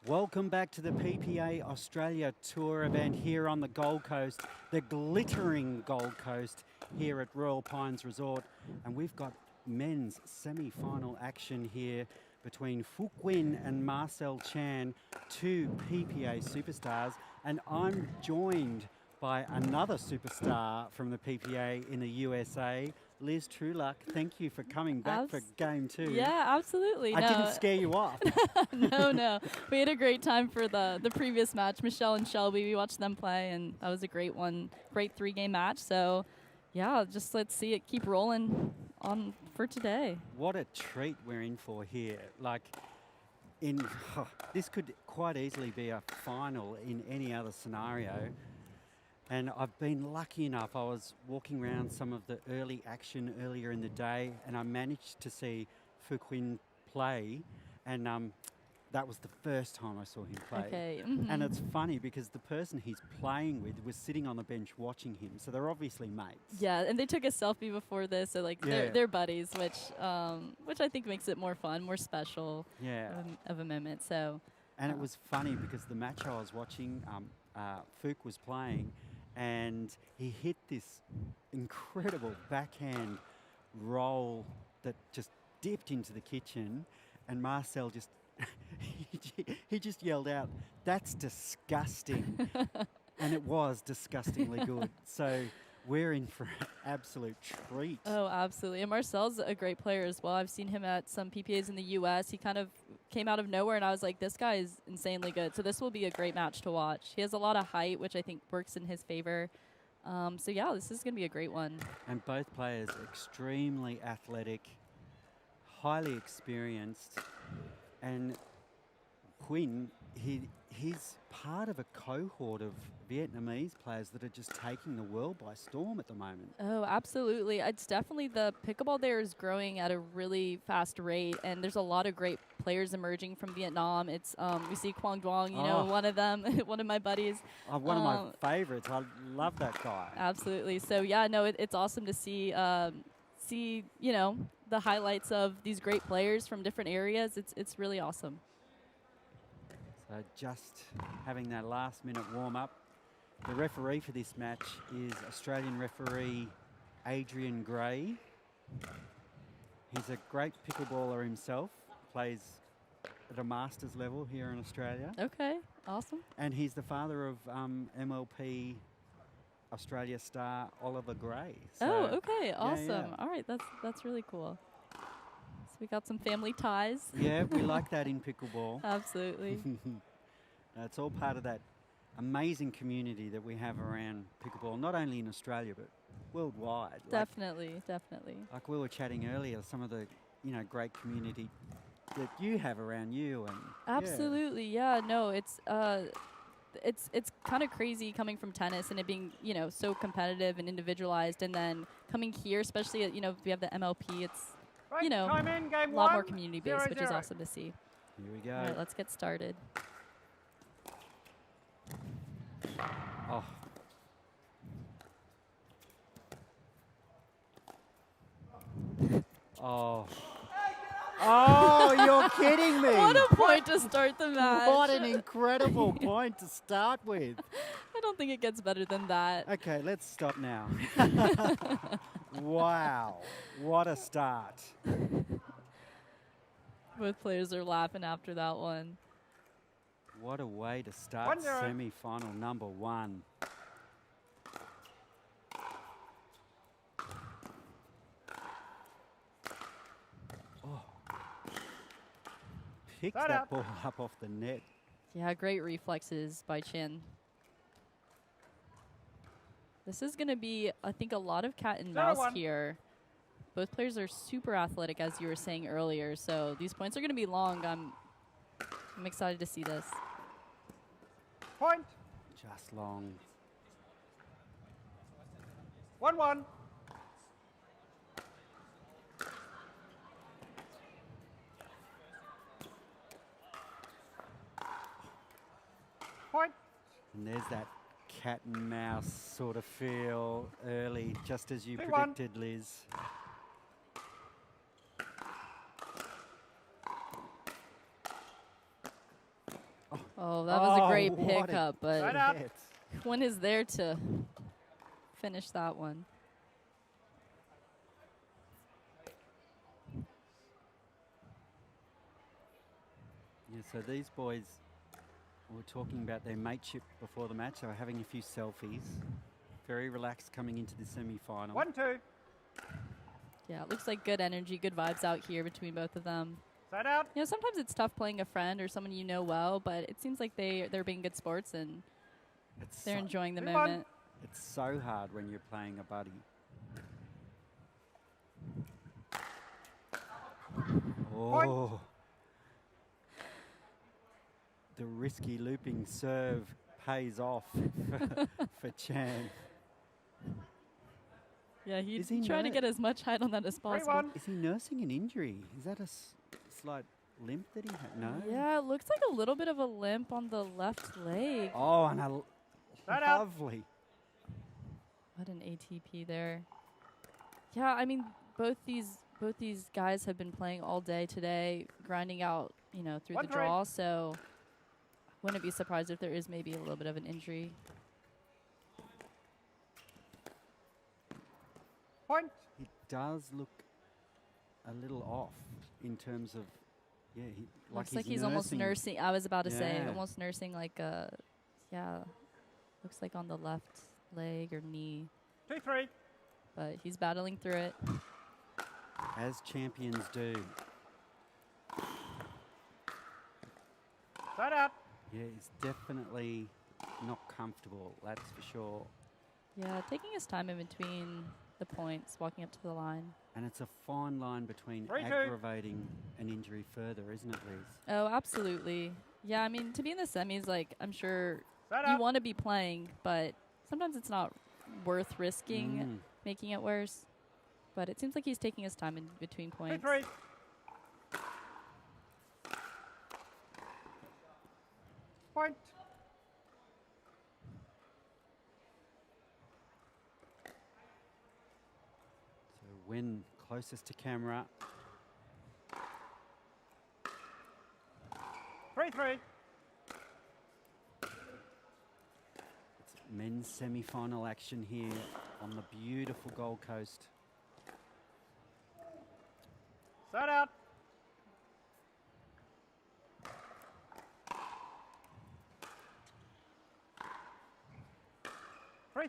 Welcome back to the PPA Australia Tour event here on the Gold Coast, the glittering Gold Coast here at Royal Pines Resort. And we've got men's semi-final action here between Phuc Nguyen and Marcel Chan, two PPA superstars. And I'm joined by another superstar from the PPA in the USA, Liz Trueluck. Thank you for coming back for game 2. Yeah, absolutely. I didn't scare you off. No. We had a great time for the previous match. Michelle and Shelby, we watched them play, and that was a great one. Great 3-game match. So, yeah, just let's see it keep rolling on for today. What a treat we're in for here. Like, this could quite easily be a final in any other scenario. And I've been lucky enough, I was walking around some of the early action earlier in the day, and I managed to see Phuc Nguyen play, and that was the first time I saw him play. Okay. And it's funny because the person he's playing with was sitting on the bench watching him, so they're obviously mates. Yeah, and they took a selfie before this, so like they're buddies, which I think makes it more fun, more special. Yeah. Of a moment. So. And it was funny because the match I was watching, Phuc was playing, and he hit this incredible backhand roll that just dipped into the kitchen, and Marcel just he just yelled out, "That's disgusting." And it was disgustingly good. So we're in for an absolute treat. Oh, absolutely. And Marcel's a great player as well. I've seen him at some PPAs in the U.S. He kind of came out of nowhere, and I was like, this guy is insanely good. So this will be a great match to watch. He has a lot of height, which I think works in his favor. So, yeah, this is going to be a great one. And both players extremely athletic, highly experienced. And Nguyen, he's part of a cohort of Vietnamese players that are just taking the world by storm at the moment. Oh, absolutely. It's definitely the pickleball there is growing at a really fast rate, and there's a lot of great players emerging from Vietnam. It's we see Quang Duong, you know, one of them, one of my buddies. One of my favorites. I love that guy. Absolutely. So yeah, no, it's awesome to see you know, the highlights of these great players from different areas. It's really awesome. So just having that last minute warm up. The referee for this match is Australian referee Adrian Gray. He's a great pickleballer himself, plays at a master's level here in Australia. Okay, awesome. And he's the father of MLP Australia star Oliver Gray. So okay, awesome. Yeah. All right, that's really cool. So we got some family ties. Yeah, we like that in pickleball. Absolutely. It's all part of that amazing community that we have around pickleball, not only in Australia but worldwide. Definitely. Like we were chatting earlier, some of the great community that you have around you, and absolutely, yeah. No, it's kind of crazy coming from tennis and it being so competitive and individualized, and then coming here, especially if we have the MLP, it's Right, time in, game a lot 1, more community based, which is 0-0. awesome to see. Here we go. All right, let's get started. Oh. Oh. Oh, you're kidding me. What a point to start the match. What an incredible point to start with. I don't think it gets better than that. Okay, let's stop now. Wow, what a start. Both players are laughing after that one. What a way to start 1-0. semi-final number 1. Oh. Picks Start that up. ball up off the net. Yeah, great reflexes by Chin. This is going to be, I think, a lot of cat and mouse 0-1. here. Both players are super athletic, as you were saying earlier, so these points are going to be long. I'm excited to see this. Point. Just long. 1-1. Point. And there's that cat and mouse sort of feel early, just as you 2-1. predicted, Liz. Oh. Oh, that was a great what a pickup, but Right up. hit. Quinn is there to finish that one. Yeah, so these boys were talking about their mateship before the match. They were having a few selfies. Very relaxed coming into the semi-final. 1-2. Yeah, it looks like good energy, good vibes out here between both of them. Side out. You know, sometimes it's tough playing a friend or someone you know well, but it seems like they're being good sports and It's they're so, enjoying the 2-1. moment. it's so hard when you're playing a buddy. Oh. The risky looping serve pays off for Chan. Yeah, he's Is he trying to ner- get as much height on that as possible. 3-1. Is he nursing an injury? Is that a slight limp that he had? No? Yeah, it looks like a little bit of a limp on the left leg. Oh, and a Side out. lovely. What an ATP there. Yeah, I mean, both these guys have been playing all day today, grinding out, you know, through the 1-3. draw. So, wouldn't be surprised if there is maybe a little bit of an injury. Point. He does look a little off in terms of, yeah, Looks like he's almost nursing. I was about to say, Yeah. almost nursing like a, yeah, looks like on the left leg or knee. 2-3. But he's battling through it. As champions do. Side out. Yeah, he's definitely not comfortable, that's for sure. Yeah, taking his time in between the points, walking up to the line. And it's a fine line between 3-2. aggravating an injury further, isn't it, Liz? Oh, absolutely. Yeah, I mean, to be in the semis, like, I'm sure Side you out. want to be playing, but sometimes it's not worth risking making it worse. But it seems like he's taking his time in between points. 2-3. Point. So when closest to camera, 3-3. it's men's semi-final action here on the beautiful Gold Coast. Side out.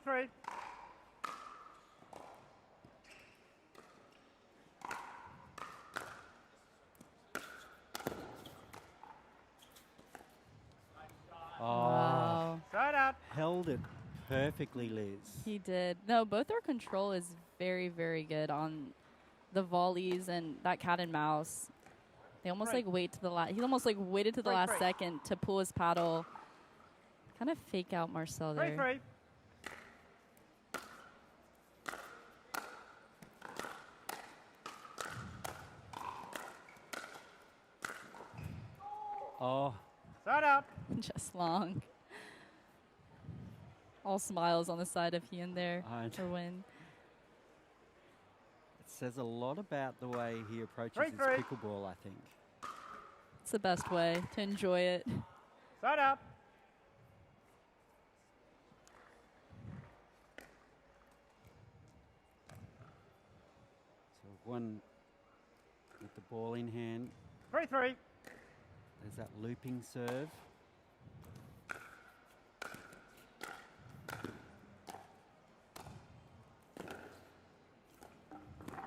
Three. Oh, Wow. Side out. held it perfectly, Liz. He did. No, both their control is very, very good on the volleys and that cat and mouse. They almost Right. like wait to the last. He almost like waited to the Right, last right. second to pull his paddle. Kind of fake out Marcel there. 3-3. Oh, Side out. Just long. All smiles on the side of Hien there I for win. it says a lot about the way he approaches 3-3. his pickleball, I think. It's the best way to enjoy it. Side out. So one with the ball in hand. 3-3. There's that looping serve.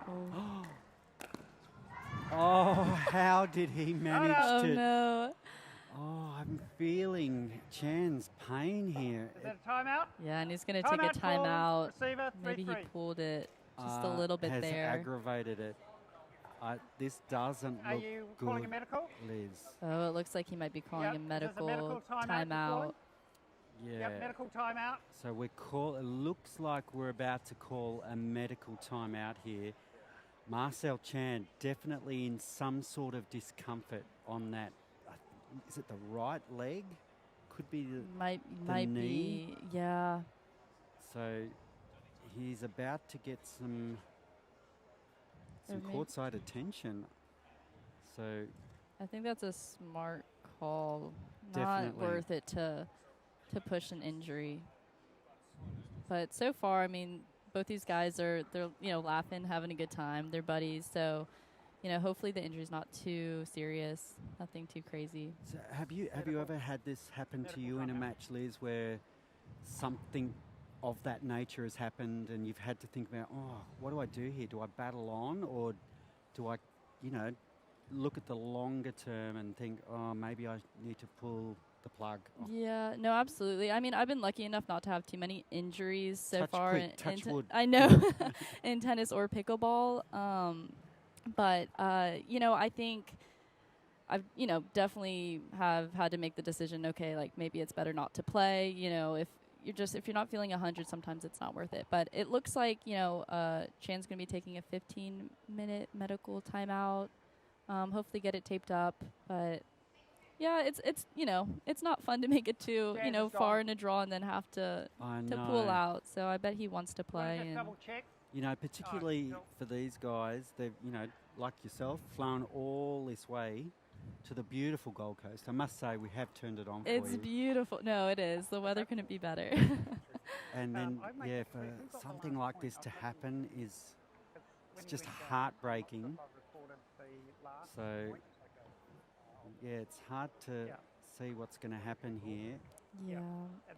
Oh, Oh, how did he manage oh to... no. Oh, I'm feeling Chan's pain here. Is that a timeout? Yeah, and he's going to take a Timeout called. timeout. Receiver. Maybe he 3-3. pulled it just a little bit has there. aggravated it. This doesn't Are look you good, calling a medical? Liz. Oh, it looks like he might be calling Yep, a there's a medical, medical timeout timeout. before. Yeah. Yep, medical timeout. So it looks like we're about to call a medical timeout here. Marcel Chan definitely in some sort of discomfort on that. Is it the right leg? Could be the Might knee? be, yeah. So he's about to get some Or may- courtside attention. So I think that's a smart call. Definitely. Not worth it to push an injury. But so far, I mean, both these guys they're laughing, having a good time. They're buddies, so hopefully the injury's not too serious, nothing too crazy. So have you ever had this happen to you in a match, Liz, where something of that nature has happened and you've had to think about, oh, what do I do here? Do I battle on, or do I, look at the longer term and think, oh, maybe I need to pull the plug off? Yeah, no, absolutely. I mean, I've been lucky enough not to have too many injuries so far. Touch wood. I know, in tennis or pickleball. But I think I've definitely have had to make the decision. Okay, like maybe it's better not to play. If you're not feeling 100, sometimes it's not worth it. But it looks like Chan's gonna be taking a 15-minute medical timeout. Hopefully get it taped up. But yeah, it's not fun to make it too far in a draw and then have to pull out. So I bet he wants to play. And double check. Particularly for these guys, they've, like yourself, flown all this way to the beautiful Gold Coast. I must say, we have turned it on for you. It's beautiful. No, it is. The weather couldn't be better. And then, for something like this to happen it's just heartbreaking. So, it's hard to see what's going to happen here. Yeah.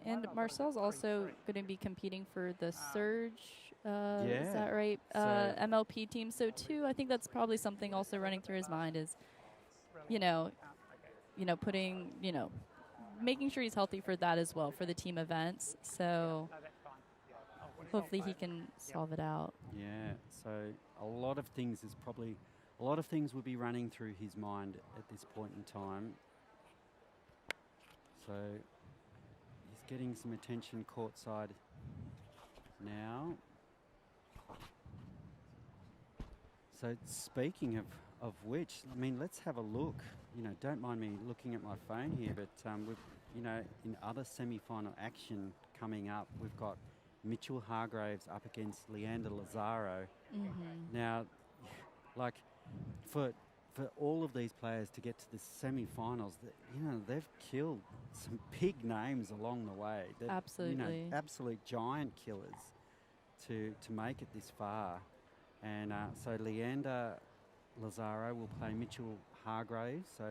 And Marcel's also going to be competing for the Surge. Is that right? MLP team. So too, I think that's probably something also running through his mind is, putting, making sure he's healthy for that as well, for the team events. So hopefully he can solve it out. Yeah. So a lot of things will be running through his mind at this point in time. So he's getting some attention courtside now. So speaking of which, I mean, let's have a look. Don't mind me looking at my phone here, but we've, in other semi-final action coming up, we've got Mitchell Hargraves up against Leander Lazaro. Mm-hmm. Now, like, for all of these players to get to the semi-finals, they've killed some big names along the way. Absolutely. Absolute giant killers to make it this far. And so Leander Lazaro will play Mitchell Hargraves. So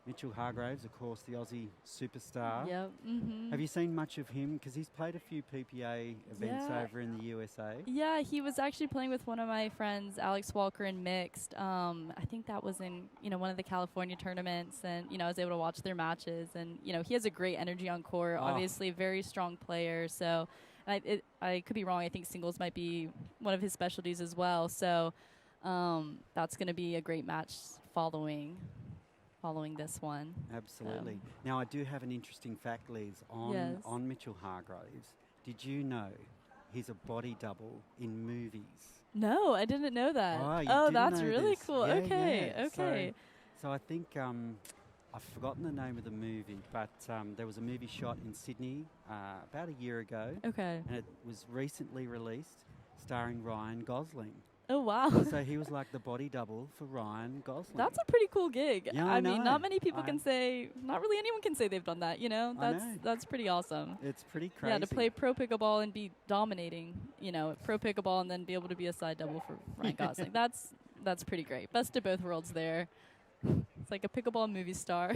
Mitchell Hargraves, of course, the Aussie superstar. Yep. Mm-hmm. Have you seen much of him? Because he's played a few PPA events over in the USA. Yeah, he was actually playing with one of my friends, Alex Walker, in mixed. I think that was in one of the California tournaments, and I was able to watch their matches. And he has a great energy on court. Obviously, a very strong player. So. I could be wrong. I think singles might be one of his specialties as well. So that's going to be a great match following this one. Absolutely. Now, I do have an interesting fact, Liz, on Mitchell Hargraves. Did you know he's a body double in movies? No, I didn't know that. Oh, that's know really this. cool. Yeah, Okay. yeah. Okay. So I think I've forgotten the name of the movie, but there was a movie shot in Sydney about a year ago. Okay. And it was recently released, starring Ryan Gosling. Oh, wow. So he was like the body double for Ryan Gosling. That's a pretty cool gig. Yeah, I mean, not many people can say, not really anyone can say they've done that, That's pretty awesome. It's pretty crazy. Yeah, to play pro pickleball and be dominating, pro pickleball and then be able to be a side double for Ryan Gosling. That's pretty great. Best of both worlds there. It's like a pickleball movie star.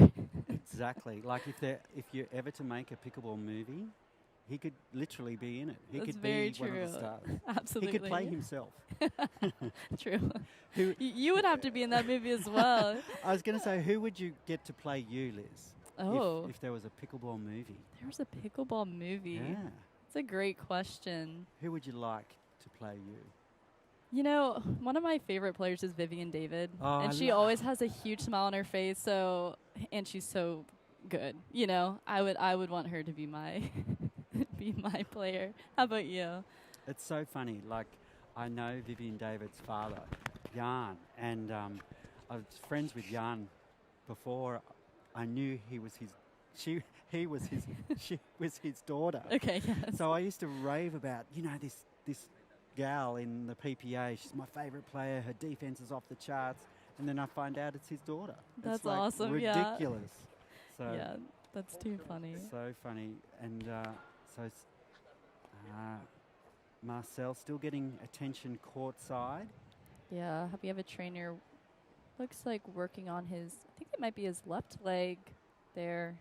Exactly. Like if you're ever to make a pickleball movie, he could literally be in it. He That's could very be true. one of the stars. Absolutely. He could play himself. True. You would have to be in that movie as well. I was going to say, who would you get to play you, Liz? Oh. If there was a pickleball movie. There was a pickleball movie. Yeah. It's a great question. Who would you like to play you? One of my favorite players is Vivian David. Oh, and she always has a huge smile on her face, and she's so good. I would want her to be my be my player. How about you? It's so funny. Like, I know Vivian David's father, Jan, and I was friends with Jan before I knew he was his daughter. Okay, yes. So I used to rave about, this gal in the PPA. She's my favourite player. Her defence is off the charts. And then I find out it's his daughter. That's it's like awesome, ridiculous. So Yeah, that's too funny. so funny. And Marcel still getting attention courtside. Yeah, we have a trainer, looks like working on his, I think it might be his left leg there.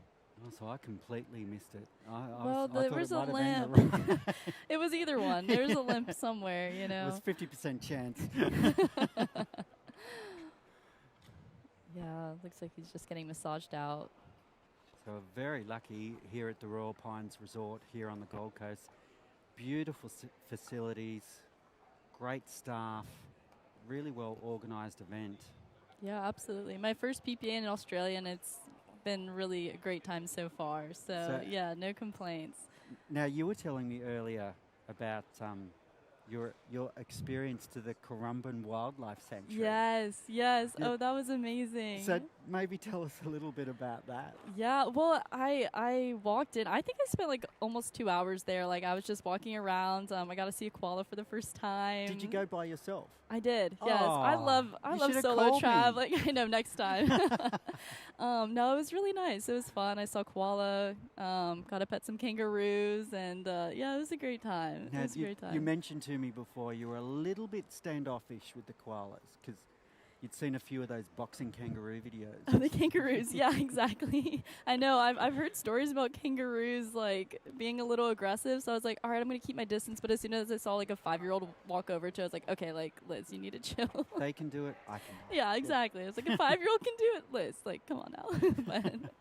Oh, so I completely missed it. Well, I there thought was it a might have been limp. the right. It was either one. There's a limp somewhere, you It know. was 50% chance. Yeah, looks like he's just getting massaged out. So very lucky here at the Royal Pines Resort here on the Gold Coast. Beautiful facilities, great staff, really well organised event. Yeah, absolutely. My first PPA in Australia, and it's been really a great time so far. So yeah, no complaints. Now, you were telling me earlier about your experience to the Currumbin Wildlife Sanctuary. Yes. Yeah. Oh, that was amazing. So maybe tell us a little bit about that. Yeah, well, I walked in. I think I spent like almost 2 hours there. Like I was just walking around. I got to see a koala for the first time. Did you go by yourself? I did. Yes, I love should've solo called traveling. I know, next time. No, it was really nice. It was fun. I saw koala. Got to pet some kangaroos, and yeah, it was a great time. Now, It was a great time. You mentioned to me before you were a little bit standoffish with the koalas because you'd seen a few of those boxing kangaroo videos. Oh, the kangaroos. Yeah, exactly. I know. I've heard stories about kangaroos like being a little aggressive. So I was like, all right, I'm going to keep my distance. But as soon as I saw like a 5-year-old walk over to it, I was like, okay, like Liz, you need to chill. They can do it. I can. Yeah, exactly. It's like a 5-year-old can do it, Liz. Like, come on now. But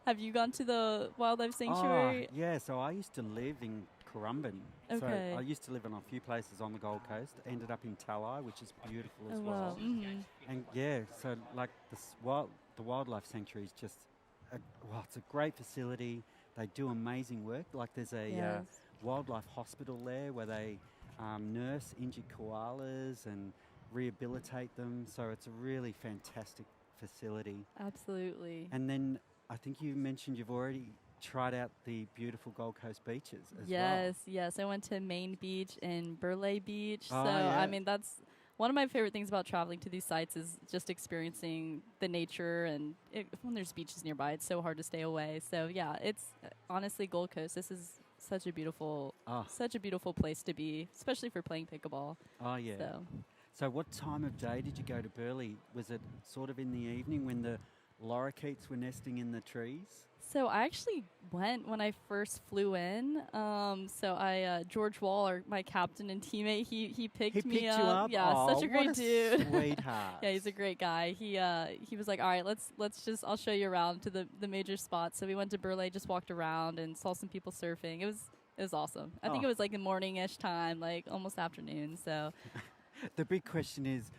have you gone to the wildlife sanctuary? Yeah, so I used to live in Currumbin. Okay. So I used to live in a few places on the Gold Coast. Ended up in Talai, which is beautiful as Oh, well. wow. Mm-hmm. And yeah, so like the wildlife sanctuary is just, it's a great facility. They do amazing work. Like there's a Yes. wildlife hospital there where they nurse injured koalas and rehabilitate them. So it's a really fantastic facility. Absolutely. And then I think you mentioned you've already tried out the beautiful Gold Coast beaches as Yes. I went to Main Beach and Burleigh Beach. Oh, So, yeah. I mean, that's one of my favorite things about traveling to these sites is just experiencing the nature. And when there's beaches nearby, it's so hard to stay away. So, yeah, it's honestly Gold Coast. This is such a beautiful place to be, especially for playing pickleball. Oh, yeah. So what time of day did you go to Burleigh? Was it sort of in the evening when the lorikeets were nesting in the trees? So I actually went when I first flew in. George Wall, my captain and teammate, he picked me up. You up? Yeah, oh, such a great dude. Sweetheart. Yeah, he's a great guy. He was like, all right, I'll show you around to the major spots. So we went to Burleigh, just walked around and saw some people surfing. It was awesome. I think it was like a morning-ish time, like almost afternoon. So the big question is,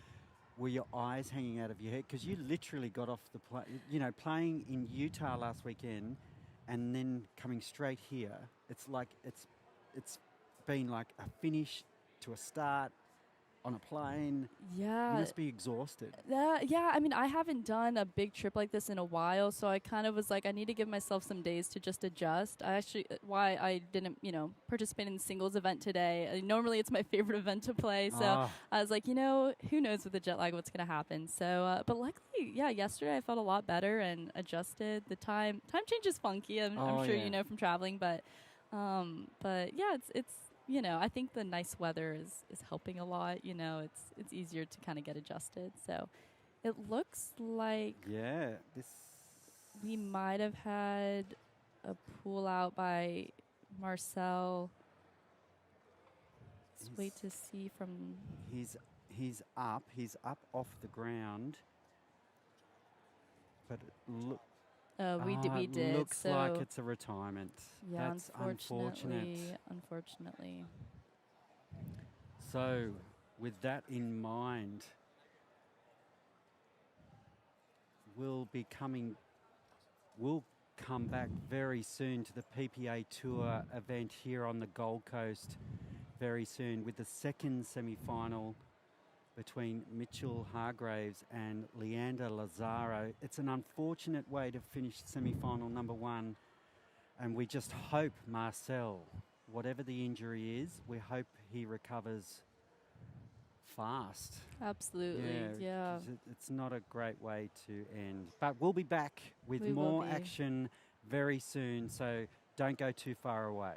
were your eyes hanging out of your head? Because you literally got off the plane, playing in Utah last weekend and then coming straight here. It's like it's been like a finish to a start on a plane. yeah. You must be exhausted. I mean, I haven't done a big trip like this in a while, so I kind of was like, I need to give myself some days to just adjust. Why I didn't, participate in the singles event today. Normally, it's my favorite event to play, so I was like, who knows with the jet lag what's going to happen. So, but luckily, yesterday I felt a lot better and adjusted. The time change is funky. I'm sure you know from traveling, but yeah, it's. I think the nice weather is helping a lot. It's easier to kind of get adjusted. So it looks like we might have had a pull out by Marcel. Let's wait to see from. He's up off the ground, but look. We did. Looks so like it's a retirement. Yeah, That's unfortunate. Unfortunately. So, with that in mind, we'll come back very soon to the PPA Tour event here on the Gold Coast very soon with the second semi-final between Mitchell Hargraves and Leander Lazaro. It's an unfortunate way to finish semi-final number one, and we just hope Marcel, whatever the injury is, we hope he recovers fast. Absolutely. Yeah. 'Cause it's not a great way to end. But we'll be back with We will more be. action very soon, so don't go too far away.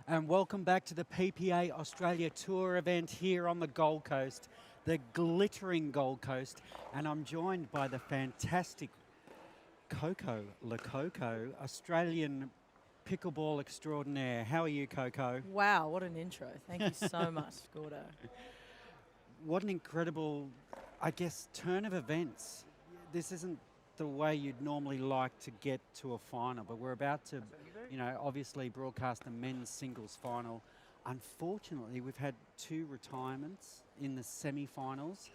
And welcome back to the PPA Australia Tour event here on the Gold Coast, the glittering Gold Coast. And I'm joined by the fantastic Coco Lococo, Australian pickleball extraordinaire. How are you, Coco? Wow, what an intro. Thank you so much, Gordo. What an incredible, I guess, turn of events. This isn't the way you'd normally like to get to a final, but we're about to, you know, obviously broadcast the men's singles final. Unfortunately, we've had 2 retirements in the semi-finals.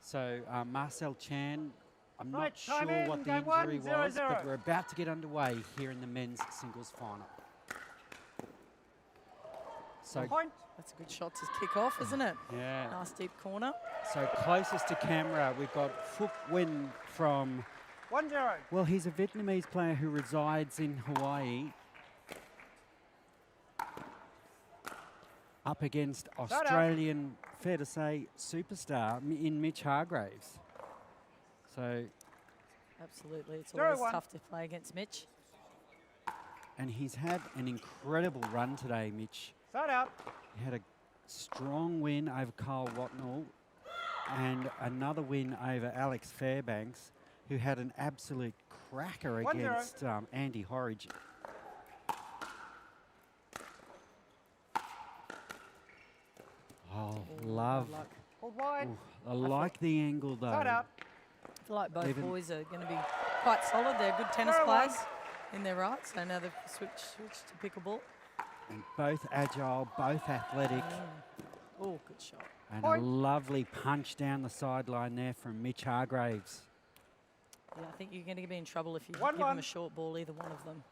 So Marcel Chan, I'm not sure what the injury was, but we're about to get underway here in the men's singles final. So Point. That's a good shot to kick off, isn't it? yeah. Nice deep corner. So closest to camera, we've got Phuc Nguyen from, 1-0. well, he's a Vietnamese player who resides in Hawaii. Up against Australian, fair to say, superstar in Mitch Hargraves. So, Absolutely. It's 0-1. always tough to play against Mitch. and he's had an incredible run today, Mitch. Start out. He had a strong win over Kyle Watnell and another win over Alex Fairbanks, who had an absolute cracker 1-0. against Andy Horridge. Oh, love. Good luck. Hold wide. Ooh, I like the angle though. Start out. I feel like both Even- boys are going to be quite solid. They're good tennis 0-1. players in their rights. So now they've switched to pickleball. And both agile, both athletic. Oh, good shot. And Point. a lovely punch down the sideline there from Mitch Hargraves. Yeah, I think you're going to be in trouble if you 1-1. give them a short ball, either one of them.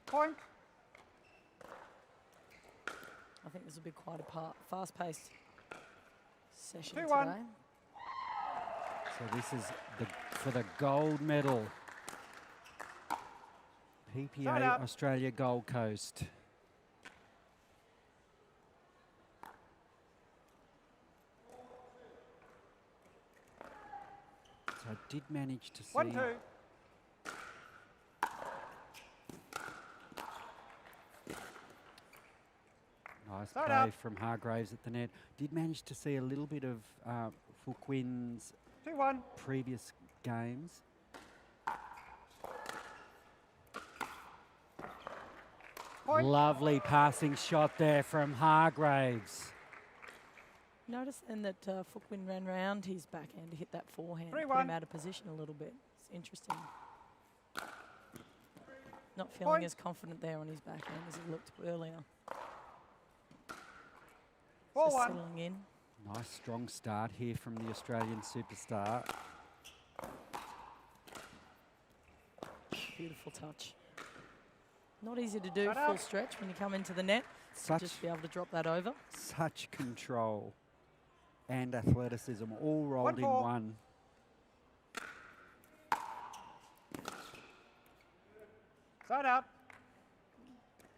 Point. I think this will be quite a fast-paced session 2-1. today. So this is for the gold medal. Side PPA up. Australia Gold Coast. So I did manage to see 1-2. nice Side play up. from Hargraves at the net. Did manage to see a little bit of Phuc Nguyen's 2-1. previous games. Point. Lovely passing shot there from Hargraves. Notice then that Phuc Nguyen ran round his backhand to hit that forehand, put 3-1. him out of position a little bit. It's interesting. Not feeling Point. as confident there on his backhand as he looked earlier. Just 4-1. settling in. Nice strong start here from the Australian superstar. Beautiful touch. Not easy to do Shut full up. stretch when you come into the net. Such, Just be able to drop that over. such control and athleticism all rolled in 1-4. one. Start out.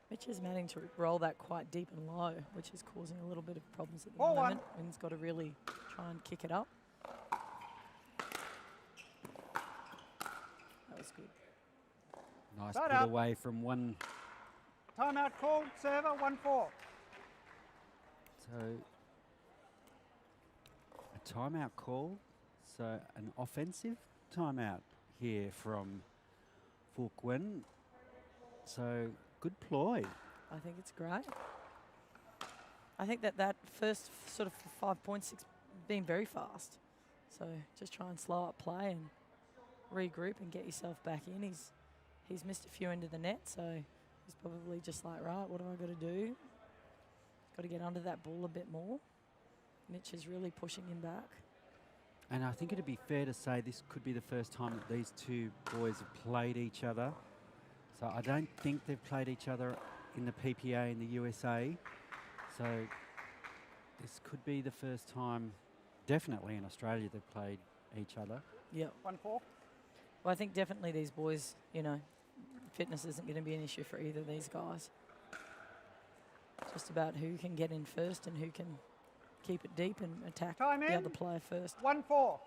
Mitch is managing to roll that quite deep and low, which is causing a little bit of problems at the 4-1. moment. And he's got to really try and kick it up. That was good. Nice Start put up. away from one. Timeout called. Server 1-4. So a timeout call. So an offensive timeout here from Phuc Nguyen. So good ploy. I think it's great. I think that first sort of 5 points been very fast. So just try and slow up play and regroup and get yourself back in. He's missed a few into the net, so he's probably just like, right, what do I got to do? Got to get under that ball a bit more. Mitch is really pushing him back. And I think it'd be fair to say this could be the first time that these two boys have played each other. So I don't think they've played each other in the PPA in the USA. So this could be the first time, definitely in Australia, they've played each other. Yep. 1-4. Well, I think definitely these boys, you know, fitness isn't going to be an issue for either of these guys. Just about who can get in first and who can keep it deep and attack Time the in. other player first. 1-4.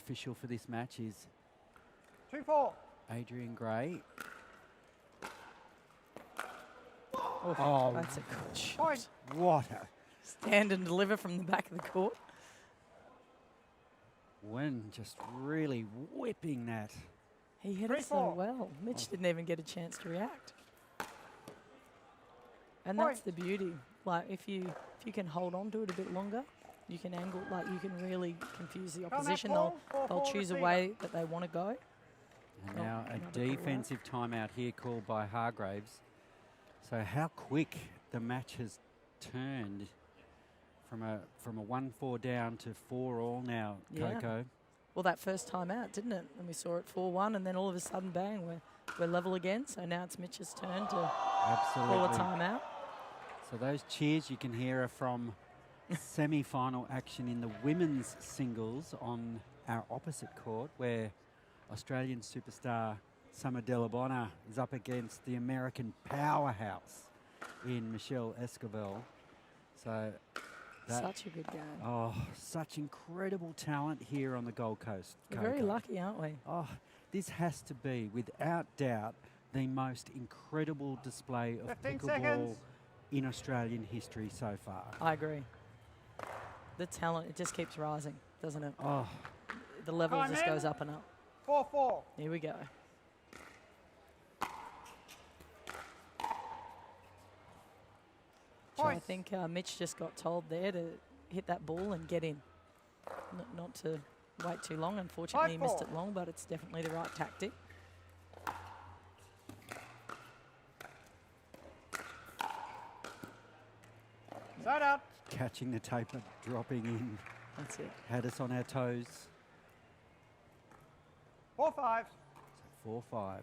official for this match is 2-4. Adrian Gray. Oof, Oh, that's a good shot. Point. what a Stand and deliver from the back of the court. win, just really whipping that. He hit it so 3-4. well. Mitch didn't even get a chance to react. And Point. that's the beauty. Like if you can hold on to it a bit longer, you can angle, like you can really confuse the opposition. They'll choose a way that they want to go. And Oh, now a another call out. defensive timeout here called by Hargraves. So how quick the match has turned from a 1-4 down to 4-all now, Yeah. Coco. Well, that first time out, didn't it? And we saw it 4-1, and then all of a sudden, bang, we're level again. So now it's Mitch's turn to call a Absolutely. timeout. So those cheers you can hear are from semi-final action in the women's singles on our opposite court, where Australian superstar Summer Delabona is up against the American powerhouse in Michelle Esquivel. So that, Such a good game. oh, such incredible talent here on the Gold Coast. We're very Coco. lucky, aren't we? Oh, this has to be, without doubt, the most incredible display of 15 pickleball seconds. in Australian history so far. I agree. The talent, it just keeps rising, doesn't it? Oh, The level Time just in. goes up and up. 4-4. Here we go. So I Point. think Mitch just got told there to hit that ball and get in. Not to wait too long. Unfortunately, he missed 5-4. it long, but it's definitely the right tactic. Side out. catching the taper, dropping in, That's it. had us on our toes. 4-5. So 4-5.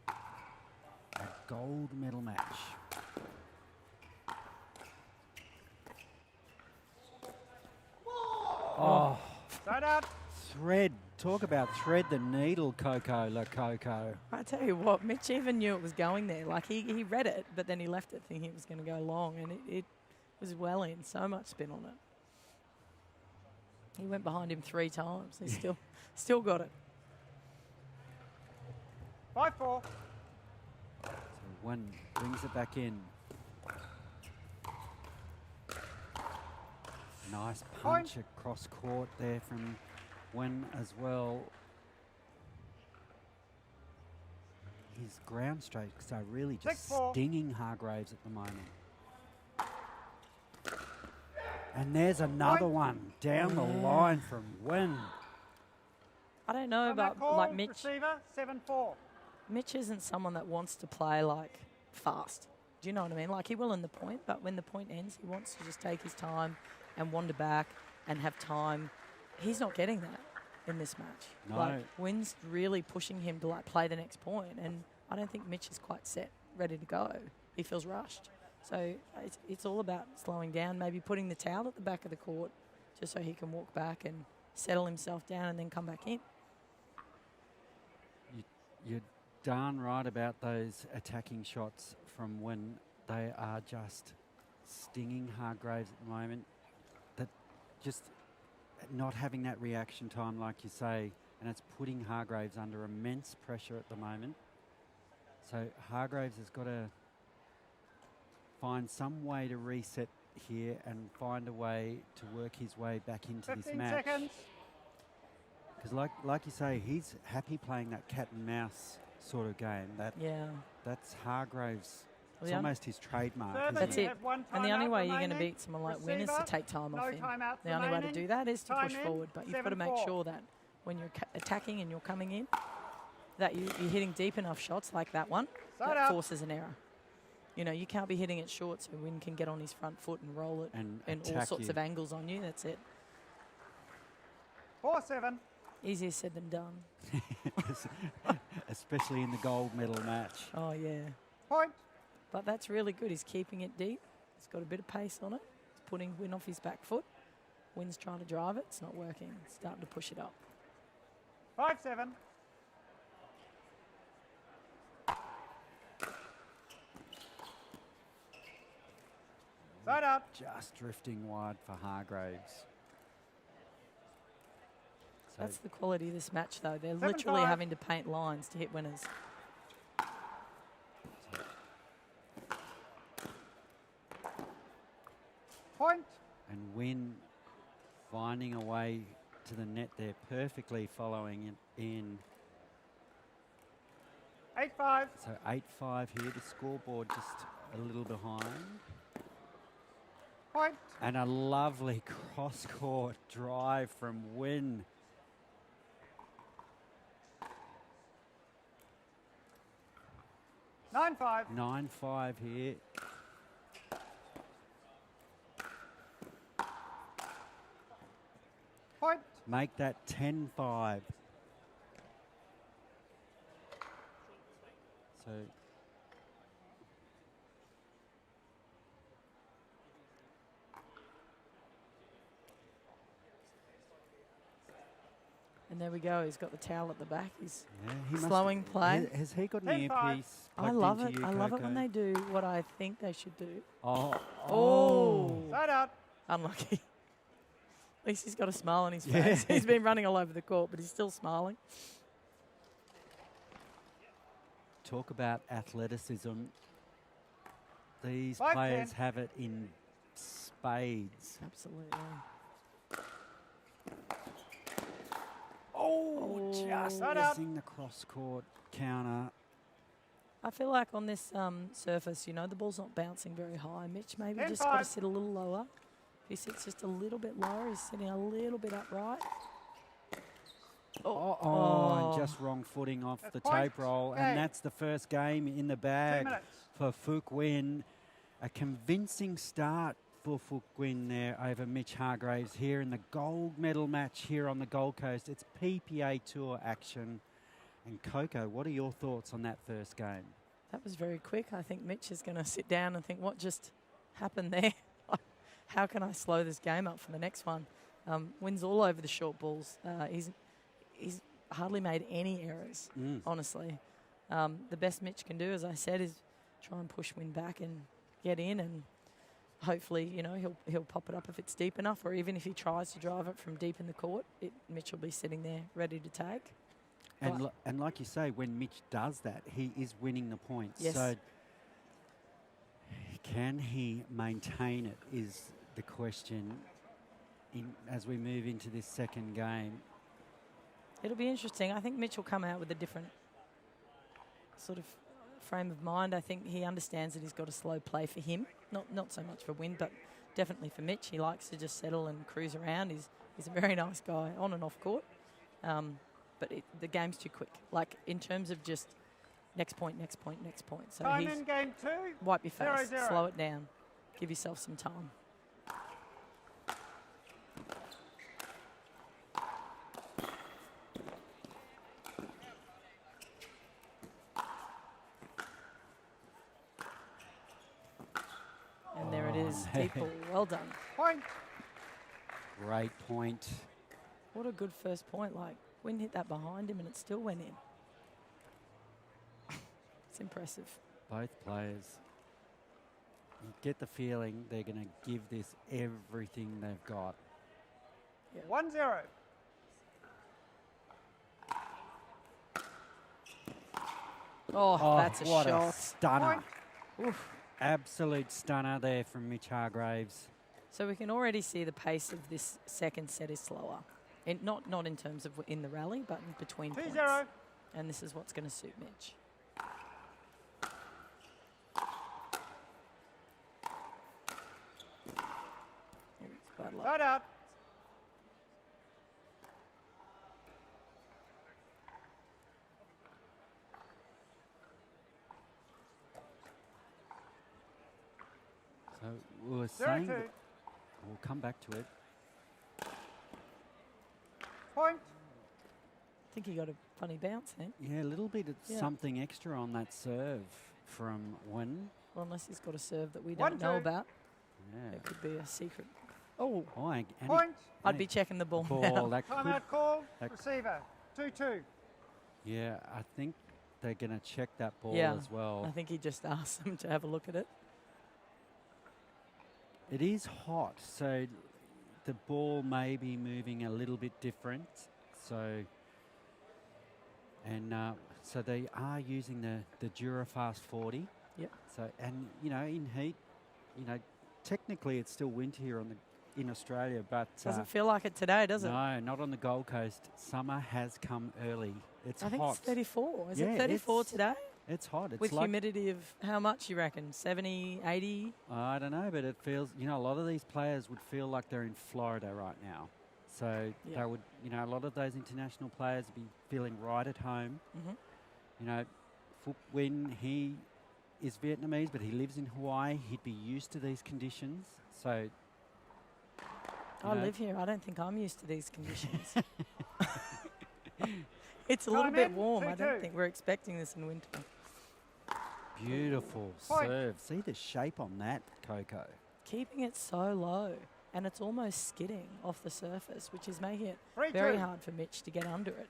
A gold medal match. Oh, Side out. thread. Talk about thread the needle, Coco La Coco. I tell you what, Mitch even knew it was going there. Like he read it, but then he left it thinking it was going to go long, and it was well in. So much spin on it. He went behind him 3 times. He still got it. 5-4. So one brings it back in. Nice punch across court there from Wen as well. His ground strokes are really just 6-4. stinging Hargraves at the moment. And there's another one down the line from Wen. I don't know On that about call, like Mitch. receiver, 7-4. Mitch isn't someone that wants to play like fast. Do you know what I mean? Like he will in the point, but when the point ends, he wants to just take his time and wander back and have time. He's not getting that in this match. No. Like Wynn's really pushing him to like play the next point, and I don't think Mitch is quite set, ready to go. He feels rushed. So it's all about slowing down, maybe putting the towel at the back of the court just so he can walk back and settle himself down and then come back in. You're darn right about those attacking shots from Wen. They are just stinging Hargraves at the moment. That just not having that reaction time, like you say, and it's putting Hargraves under immense pressure at the moment. So Hargraves has got to find some way to reset here and find a way to work his way back into this 15 match. seconds. Because like you say, he's happy playing that cat and mouse sort of game. Yeah. That's Hargraves. Well, It's the almost his trademark. Further, isn't That's you it? it. have one And the only timeout way you're going to remaining. beat someone like Wynn is to Receiver, take time no off him. timeouts The only way to remaining. do that is to Time push in, forward, but you've got to make 7-4. sure that when you're attacking and you're coming in, that you're hitting deep enough shots like that one Side that out. forces an error. You know, you can't be hitting it short so Wynn can get on his front foot and roll it And in all attack sorts you. of angles on you. That's it. 4-7. Easier said than done. Especially in the gold medal match. Oh, yeah. Point. But that's really good. He's keeping it deep. He's got a bit of pace on it. He's putting Wynn off his back foot. Wynn's trying to drive it. It's not working. It's starting to push it up. 5-7. Side out. Just drifting wide for Hargraves. That's the quality of this match, though. They're literally 7-5. having to paint lines to hit winners. Point. And Wynn finding a way to the net there, perfectly following it in. 8-5. So 8-5 here, the scoreboard just a little behind. Point. And a lovely cross-court drive from Wynn. Nine 5. 9-5 here. Point. Make that 10-5. So And there we go. He's got the towel at the back. He's yeah, he must- slowing play. Has he got an 10-5. earpiece? I plugged love into it. you, I love it when Coco? they do what I think they should do. Oh. Oh. Side out. Unlucky. At least he's got a smile on his Yeah. face. He's been running all over the court, but he's still smiling. Talk about athleticism. These 5-10. players have it in spades. Absolutely. Oh, just Right up. missing the cross-court counter. I feel like on this surface, you know, the ball's not bouncing very high. Mitch maybe just got to 10-5. sit a little lower. If he sits just a little bit lower, he's sitting a little bit upright. And just wrong footing off That's the point. tape roll. Game. And that's the first game in the 2 bag minutes. for Fook Win. A convincing start for Fook Win there over Mitch Hargraves here in the gold medal match here on the Gold Coast. It's PPA Tour action. And Coco, what are your thoughts on that first game? That was very quick. I think Mitch is going to sit down and think, what just happened there? How can I slow this game up for the next one? Wins all over the short balls. He's hardly made any errors, honestly. The best Mitch can do, as I said, is try and push Win back and get in, and hopefully, you know, he'll pop it up if it's deep enough, or even if he tries to drive it from deep in the court, Mitch will be sitting there ready to take. And, and like you say, when Mitch does that, he is winning the points. Yes. So can he maintain it is the question as we move into this second game. It'll be interesting. I think Mitch will come out with a different sort of frame of mind. I think he understands that he's got a slow play for him. Not so much for Win, but definitely for Mitch. He likes to just settle and cruise around. He's a very nice guy on and off court. But the game's too quick. Like, in terms of just next point, next point, next point. So Time he's in game 2. wipe your face, 0-0. slow it down, give yourself some time. And there it is, deep ball. Well done. Point. Great point. What a good first point. Like, Win hit that behind him and it still went in. It's impressive. Both players, you get the feeling they're going to give this everything they've got. 1-0. Oh, that's a what shot. a stunner. Point. Oof. Absolute stunner there from Mitch Hargraves. So we can already see the pace of this second set is slower. Not in terms of in the rally, but in between points. 2-0. And this is what's going to suit Mitch. Ooh, bad luck. Side out. So we were saying 0-2. that we'll come back to it. Point. I think he got a funny bounce then. Yeah, a little bit of Yeah. something extra on that serve from Win. Well, unless he's got a serve that we don't 1-2. know about. Yeah. It could be a secret. Oh, Oh, and Point. I'd be checking the ball now. ball. That could, Timeout call. that- Receiver. 2-2. yeah, I think they're going to check that ball Yeah. as well. I think he just asked them to have a look at it. It is hot, so the ball may be moving a little bit different. So, and so they are using the Joola Fast 40. Yep. So, and you know, in heat, you know, technically it's still winter here in Australia, but Doesn't feel like it today, does it? no, not on the Gold Coast. Summer has come early. It's I think hot. it's 34. Is Yeah, it 34 today? It's hot. It's With like, humidity of how much you reckon? 70, 80? I don't know, but it feels, you know, a lot of these players would feel like they're in Florida right now. So Yeah. they would, you know, a lot of those international players would be feeling right at home. Mm-hmm. You know, Phuc Nguyen, he is Vietnamese, but he lives in Hawaii. He'd be used to these conditions. So, I live here. I don't think I'm used to these conditions. It's a little Time bit in, warm. I 2-2. don't think we're expecting this in winter. beautiful Point. serve. See the shape on that, Coco. Keeping it so low, and it's almost skidding off the surface, which is making it 3-2. very hard for Mitch to get under it.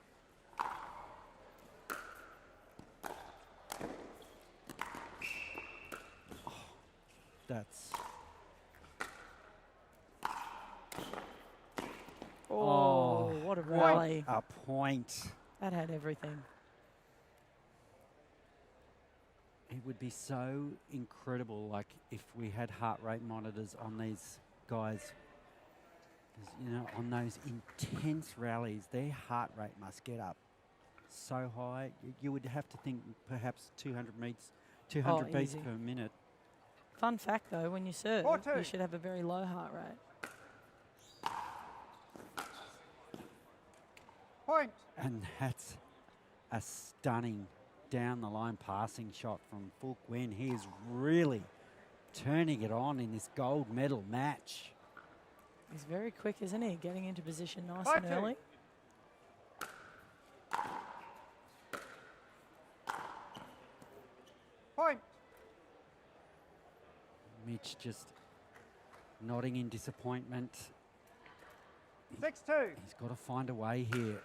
That's Oh, what a rally. a point. That had everything. It would be so incredible, like if we had heart rate monitors on these guys. 'Cause, you know, on those intense rallies, their heart rate must get up so high. You would have to think perhaps 200 beats easy. per minute. Fun fact, though, when you serve, 4-2. you should have a very low heart rate. Point. And that's a stunning down the line passing shot from Phuc Nguyen. He is really turning it on in this gold medal match. He's very quick, isn't he? Getting into position nice 5-2. and early. Point. Mitch just nodding in disappointment. 6-2. He's got to find a way here.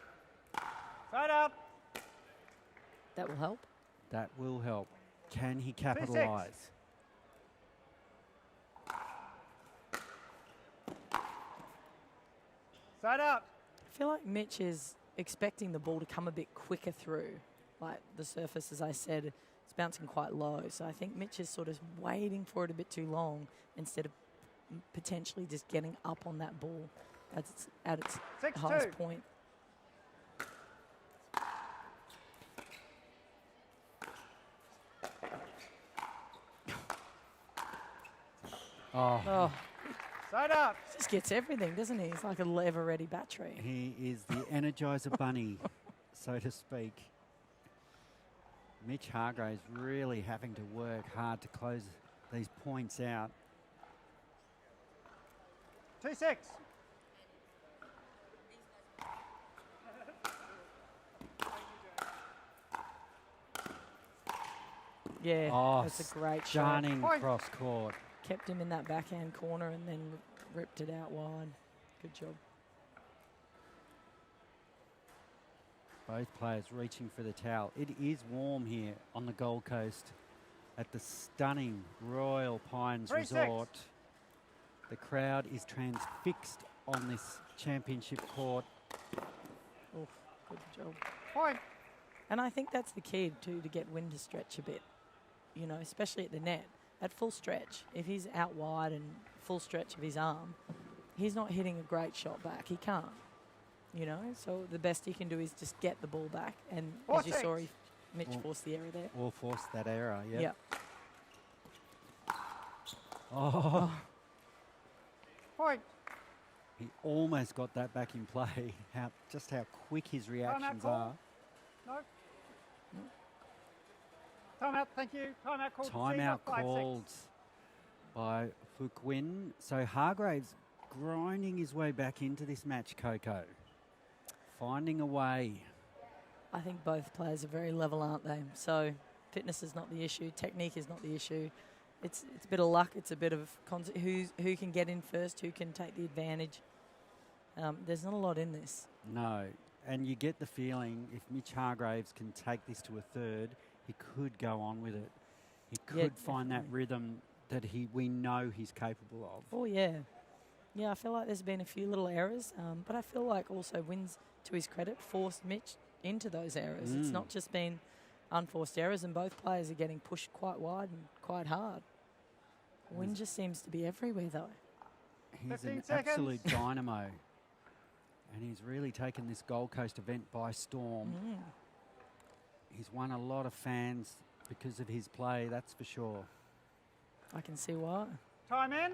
Side out. That will help. That will help. Can he capitalise? Side out. I feel like Mitch is expecting the ball to come a bit quicker through. Like the surface, as I said, it's bouncing quite low. So I think Mitch is sort of waiting for it a bit too long instead of potentially just getting up on that ball at its 6-2. highest point. Oh, Oh, Side out. just gets everything, doesn't he? He's like a ever-ready battery. he is the Energizer Bunny, so to speak. Mitch Hargraves really having to work hard to close these points out. 2-6. Yeah, Oh, that's a great shot. stunning Point. cross court. Kept him in that backhand corner and then ripped it out wide. Good job. Both players reaching for the towel. It is warm here on the Gold Coast at the stunning Royal Pines 3-6. Resort. The crowd is transfixed on this championship court. Oof, good job. Point. And I think that's the key too, to get wind to stretch a bit, you know, especially at the net. At full stretch, if he's out wide and full stretch of his arm, he's not hitting a great shot back. He can't, you know. So the best he can do is just get the ball back. And as you saw, Mitch Well- forced the error there. Or force that error, yeah. Yeah. Oh, Point. he almost got that back in play. Just how quick his reactions call. are. No. Time out. Thank you. Time out called. Timeout 5-6. called by Phuc Nguyen. So Hargraves grinding his way back into this match, Coco. Finding a way. I think both players are very level, aren't they? So fitness is not the issue. Technique is not the issue. It's a bit of luck. It's a bit of who can get in first, who can take the advantage. There's not a lot in this. No. And you get the feeling if Mitch Hargraves can take this to a third, he could go on with it. He could Yeah, find that definitely. rhythm that we know he's capable of. Oh, yeah. Yeah, I feel like there's been a few little errors, but I feel like also Wynn's, to his credit, forced Mitch into those errors. It's not just been unforced errors, and both players are getting pushed quite wide and quite hard. Wynn just seems to be everywhere, though. He's 15 an seconds. absolute dynamo. And he's really taken this Gold Coast event by storm. He's won a lot of fans because of his play, that's for sure. I can see why. Time in.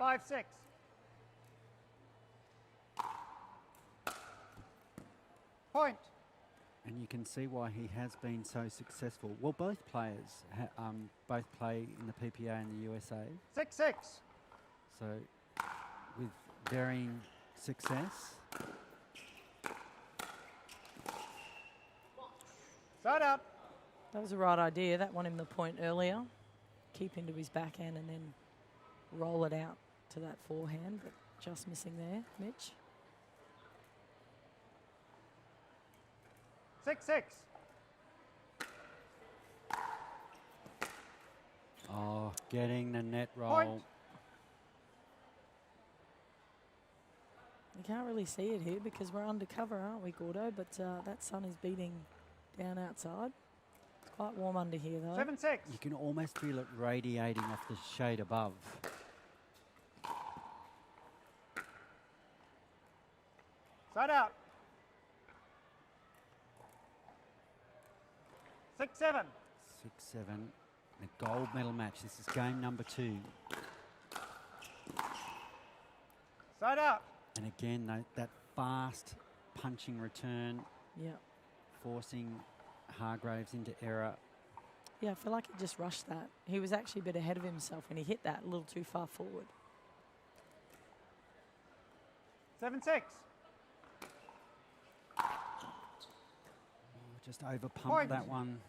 5-6. Point. And you can see why he has been so successful. Well, both players both play in the PPA in the USA. 6-6. So with varying success. Side out. That was the right idea. That won him the point earlier. Keep into his backhand and then roll it out to that forehand, but just missing there, Mitch. 6-6. Oh, getting the net roll. Point. You can't really see it here because we're undercover, aren't we, Gordo? But that sun is beating down outside. It's quite warm under here, though. 7-6. You can almost feel it radiating off the shade above. Side out. 6-7. 6-7. The gold medal match. This is game number 2. Side out. And again, that fast punching return, Yeah. forcing Hargraves into error. Yeah, I feel like he just rushed that. He was actually a bit ahead of himself when he hit that a little too far forward. 7-6. Just over pumped Point. that one.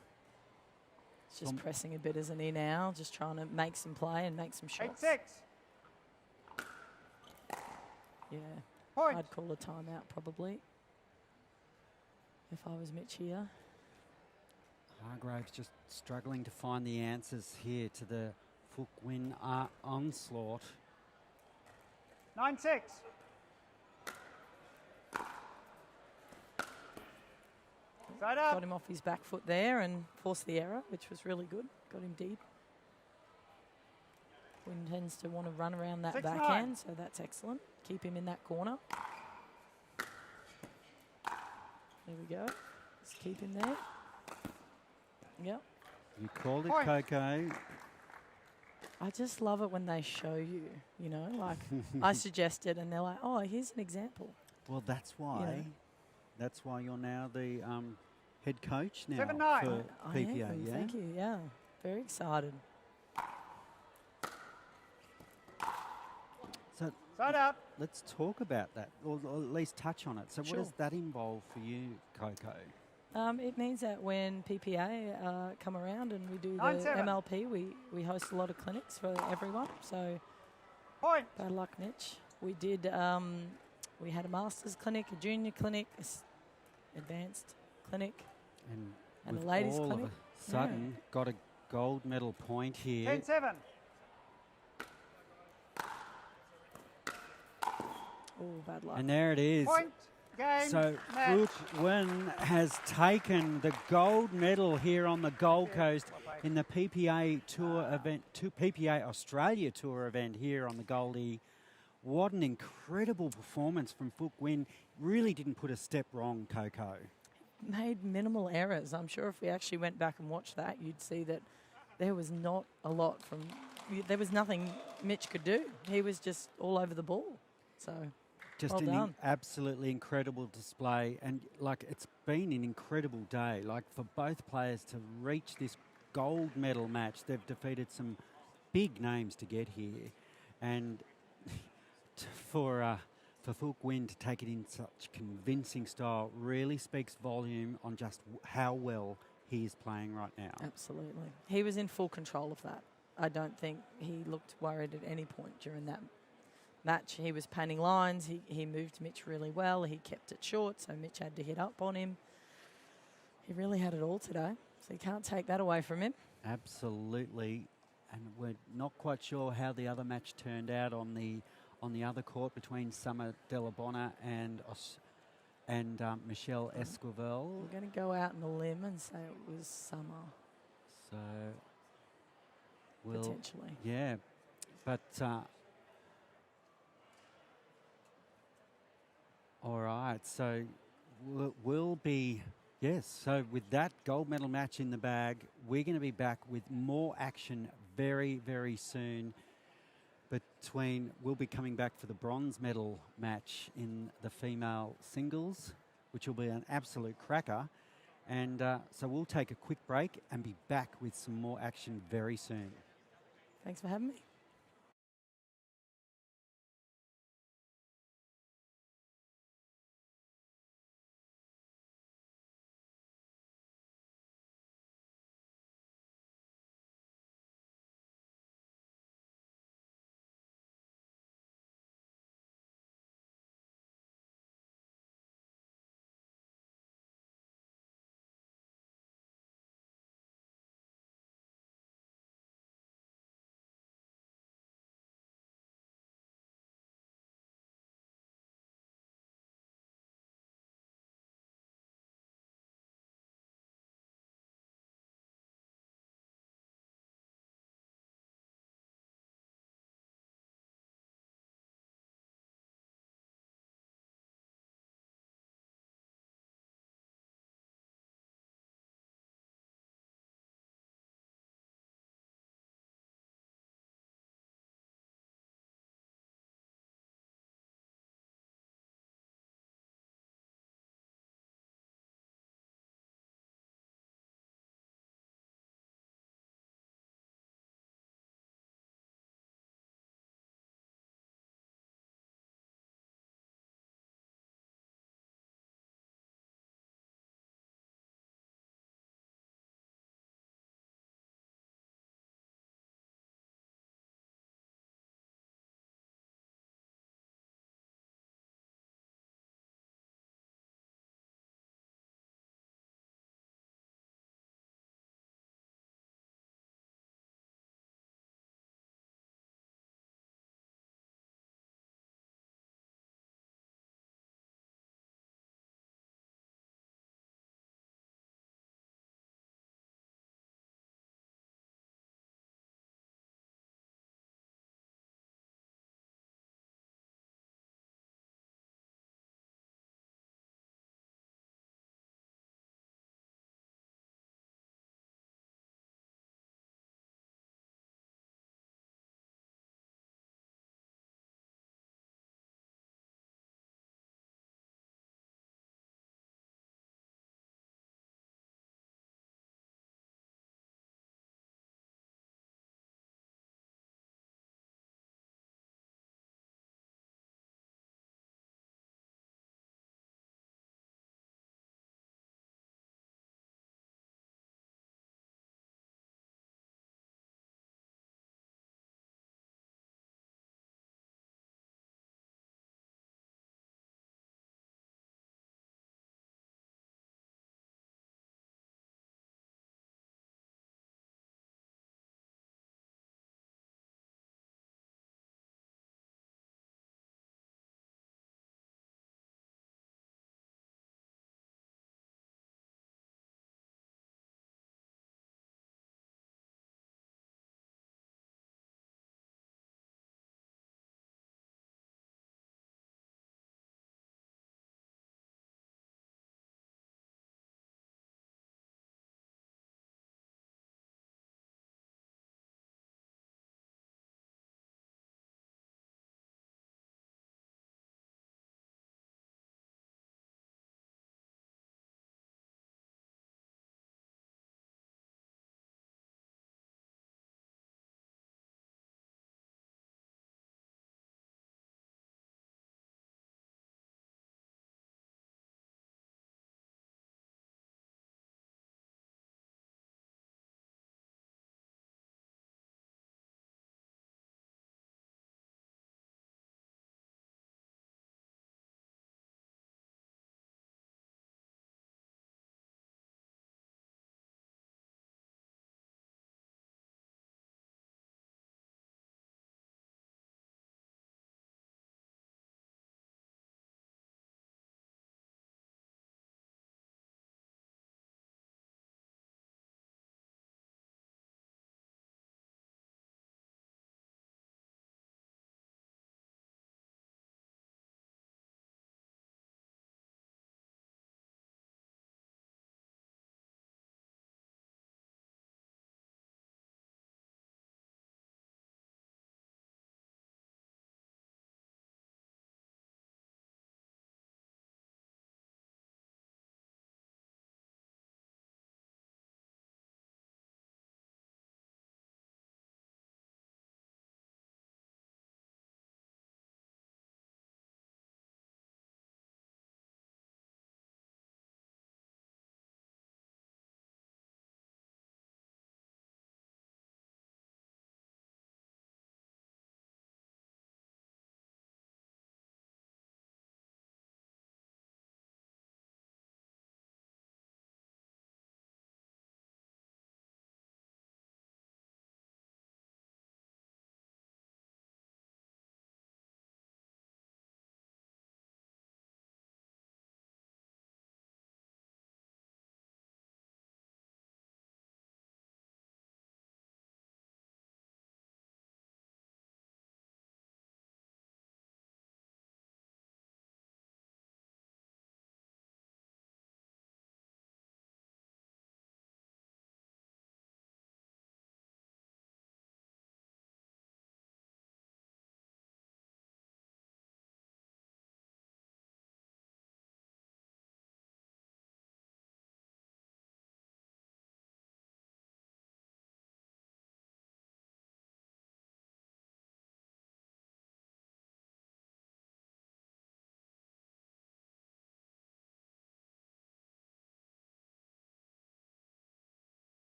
He's just pressing a bit, isn't he, now? Just trying to make some play and make some shots. 8-6. Yeah. Point. I'd call a timeout probably if I was Mitch here. Hargraves just struggling to find the answers here to the Fook Win onslaught. 9-6. Side out. Got him off his back foot there and forced the error, which was really good. Got him deep. Wynn tends to want to run around that 6-9. backhand, so that's excellent. Keep him in that corner. There we go. Just keep him there. Yep. You called it, Point. Coco. I just love it when they show you, you know, like I suggested and they're like, oh, here's an example. Well, that's why. know. That's why you're now the head coach now 7-9. for I PPA. am, Yeah. thank you. Yeah, very excited. So Side out. let's talk about that, or at least touch on it. So Sure. what does that involve for you, Coco? It means that when PPA come around and we do the 9-7. MLP, we host a lot of clinics for everyone. So Point. bad luck, Mitch. We did. We had a masters clinic, a junior clinic, advanced clinic, and we've a ladies all clinic. of a sudden got a gold medal point here. 10-7. Oh, bad luck. And there it is. Point. Game. So match. Fook Win has taken the gold medal here on the Gold Coast in the PPA Tour event, PPA Australia Tour event here on the Goldie. What an incredible performance from Fook Win. Really didn't put a step wrong, Coco. Made minimal errors. I'm sure if we actually went back and watched that, you'd see that there was not a lot from. There was nothing Mitch could do. He was just all over the ball. So. Just Well an done. absolutely incredible display, and like it's been an incredible day. Like for both players to reach this gold medal match, they've defeated some big names to get here, and for Fook Win to take it in such convincing style really speaks volume on just how well he is playing right now. Absolutely. He was in full control of that. I don't think he looked worried at any point during that match. He was panning lines. He moved Mitch really well. He kept it short, so Mitch had to hit up on him. He really had it all today, so you can't take that away from him. Absolutely, and we're not quite sure how the other match turned out on the on the other court between Summer Delabonna and Michelle Esquivel. We're going to go out on a limb and say it was Summer, So we'll, potentially. yeah, but all right. So we'll be, yes. So with that gold medal match in the bag, we're going to be back with more action very, very soon. We'll be coming back for the bronze medal match in the female singles, which will be an absolute cracker. And so we'll take a quick break and be back with some more action very soon. Thanks for having me.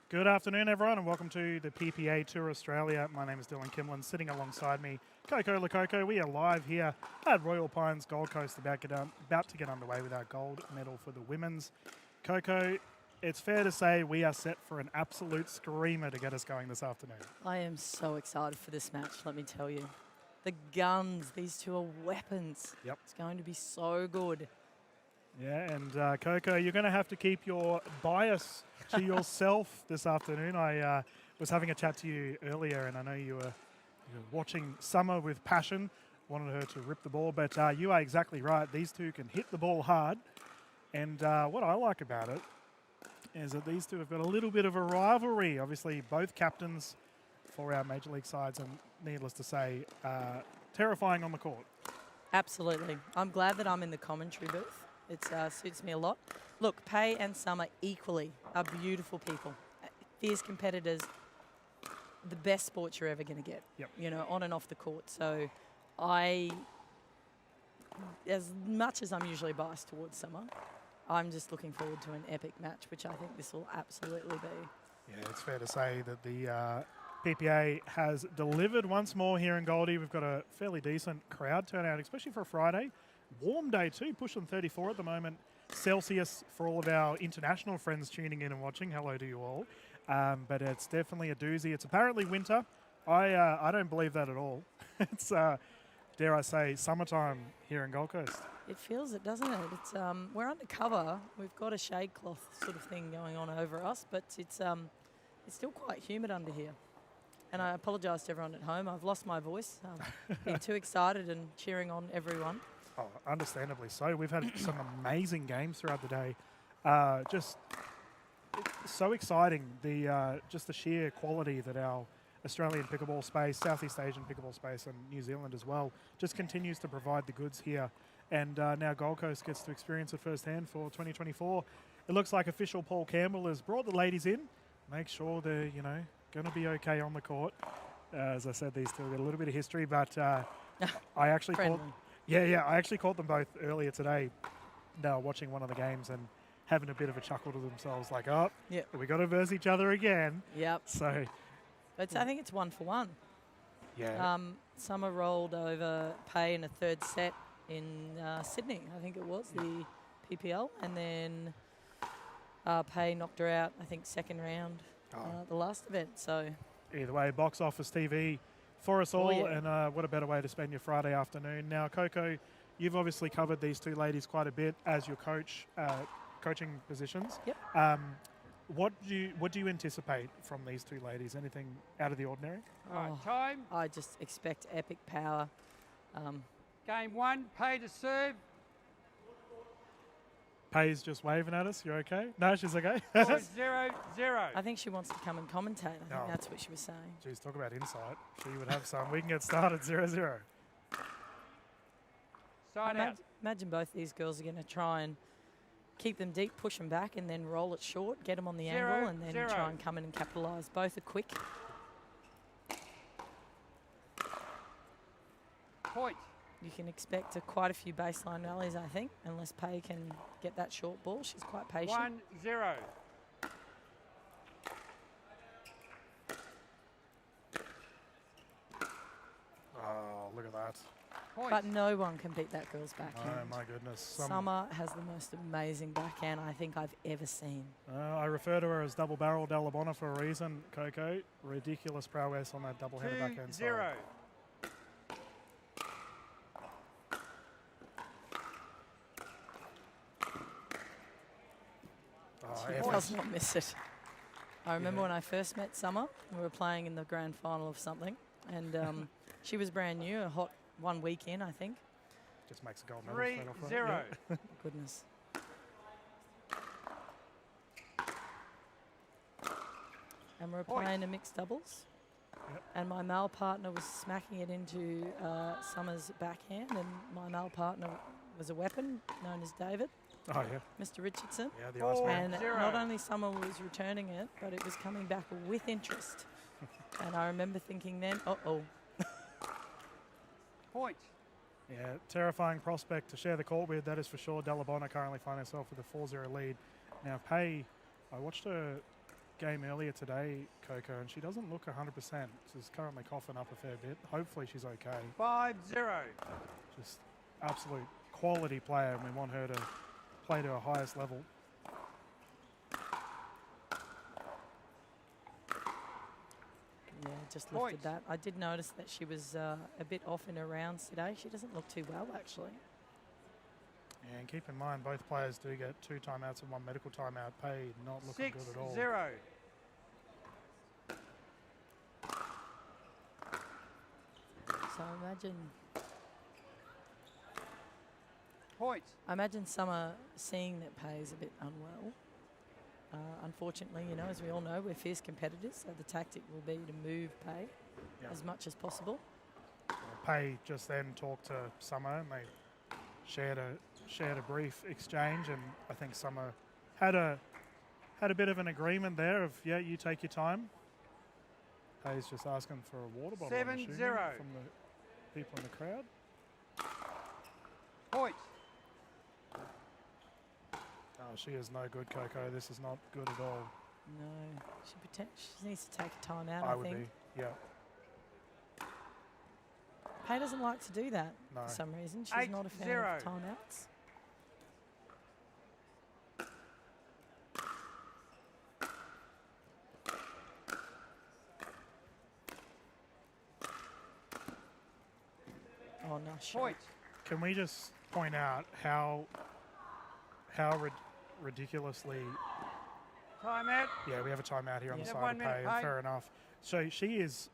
Good afternoon, everyone, and welcome to the PPA Tour Australia. My name is Dylan Kimlin. Sitting alongside me, Coco Lococo. We are live here at Royal Pines, Gold Coast, about to get underway with our gold medal for the women's. Coco, it's fair to say we are set for an absolute screamer to get us going this afternoon. I am so excited for this match, let me tell you. The guns, these two are weapons. Yep. It's going to be so good. Yeah, and Coco, you're going to have to keep your bias to yourself this afternoon. I was having a chat to you earlier, and I know you were watching Summer with passion, wanted her to rip the ball, but you are exactly right. These two can hit the ball hard, and what I like about it is that these two have got a little bit of a rivalry. Obviously, both captains for our Major League sides, and needless to say, terrifying on the court. Absolutely. I'm glad that I'm in the commentary booth. It suits me a lot. Look, Pay and Summer equally are beautiful people. Fierce competitors, the best sports you're ever going to get, Yep. On and off the court. So as much as I'm usually biased towards Summer, I'm just looking forward to an epic match, which I think this will absolutely be. Yeah, it's fair to say that the PPA has delivered once more here in Goldie. We've got a fairly decent crowd turnout, especially for a Friday. Warm day too, pushing 34 at the moment. Celsius for all of our international friends tuning in and watching. Hello to you all. But it's definitely a doozy. It's apparently winter. I don't believe that at all. It's, dare I say, summertime here in Gold Coast. It feels it, doesn't it? It's we're undercover. We've got a shade cloth sort of thing going on over us, but it's still quite humid under here. And I apologise to everyone at home. I've lost my voice. Been too excited and cheering on everyone. Oh, understandably so. We've had some amazing games throughout the day. Just so exciting. Just the sheer quality that our Australian pickleball space, Southeast Asian pickleball space, and New Zealand as well, just continues to provide the goods here. And now Gold Coast gets to experience it firsthand for 2024. It looks like official Paul Campbell has brought the ladies in. Make sure they're, going to be okay on the court. As I said, these two have got a little bit of history, but I actually caught... Yeah, I actually caught them both earlier today. They were watching one of the games and having a bit of a chuckle to themselves, like, we got to verse each other again. Yep. So, but I think it's 1-for-1. Yeah. Summer rolled over Pay in a third set in Sydney, I think it was, the PPL, and then Pay knocked her out, I think, second round, the last event. So either way, box office TV for us all, and what a better way to spend your Friday afternoon. Now, Coco, you've obviously covered these two ladies quite a bit as your coach, coaching positions. Yep. What do you anticipate from these two ladies? Anything out of the ordinary? All right, time. I just expect epic power. Game one, Pay to serve. Pay's just waving at us. You're okay? No, she's okay. 0-0. I think she wants to come and commentate. I think that's what she was saying. Geez, talk about insight. She would have some. We can get started 0-0. Side out. Imagine both these girls are going to try and keep them deep, push them back, and then roll it short, get them on the angle, and then try and come in and capitalise. Both are quick. Point. You can expect quite a few baseline rallies, I think, unless Pay can get that short ball. She's quite patient. 1-0. Oh, look at that. Point. But no one can beat that girl's backhand. Oh, my goodness. Summer has the most amazing backhand I think I've ever seen. I refer to her as double-barrel Dallabonna for a reason, Coco. Ridiculous prowess on that double-headed backhand side. 2-0. She does not miss it. I remember when I first met Summer, we were playing in the grand final of something, and she was brand new, a hot 1 week in, I think. Just makes a gold medal straight off. 3-0. Yeah. Goodness. And we're playing a mixed doubles. Yep. And my male partner was smacking it into Summer's backhand, and my male partner was a weapon known as David. Oh, yeah. Mr. Richardson. Yeah, the Iceman. And not only Summer was returning it, but it was coming back with interest. And I remember thinking then, uh-oh. Point. Yeah, terrifying prospect to share the court with, that is for sure. Dallabonna currently finds herself with a 4-0 lead. Now, Pay, I watched her game earlier today, Coco, and she doesn't look 100%. She's currently coughing up a fair bit. Hopefully she's okay. 5-0. Just absolute quality player, and we want her to play to her highest level. Yeah, just lifted Points. that. I did notice that she was a bit off in her rounds today. She doesn't look too well, actually. And keep in mind, both players do get 2 timeouts and 1 medical timeout paid. Not looking good at all. 6-0. So Points. I imagine Summer seeing that Pay is a bit unwell. Unfortunately, you know, as we all know, we're fierce competitors, so the tactic will be to move Pay as much as possible. Pay just then talked to Summer, and they shared a brief exchange, and I think Summer had a bit of an agreement there of, yeah, you take your time. Pay's just asking for a water bottle, I'm assuming, 7-0. from the people in the crowd. Points. Oh, she is no good, Coco. This is not good at all. No, she needs to take a time out, I I would think. be, yeah. Pay doesn't like to do that No. for some reason. She's not a fan 8-0. of timeouts. Oh, nice shot. Points. Can we just point out how ridiculously... Timeout. Yeah, we have a timeout here on the Yeah, side 1 of minute Pay, pay. fair enough. So she is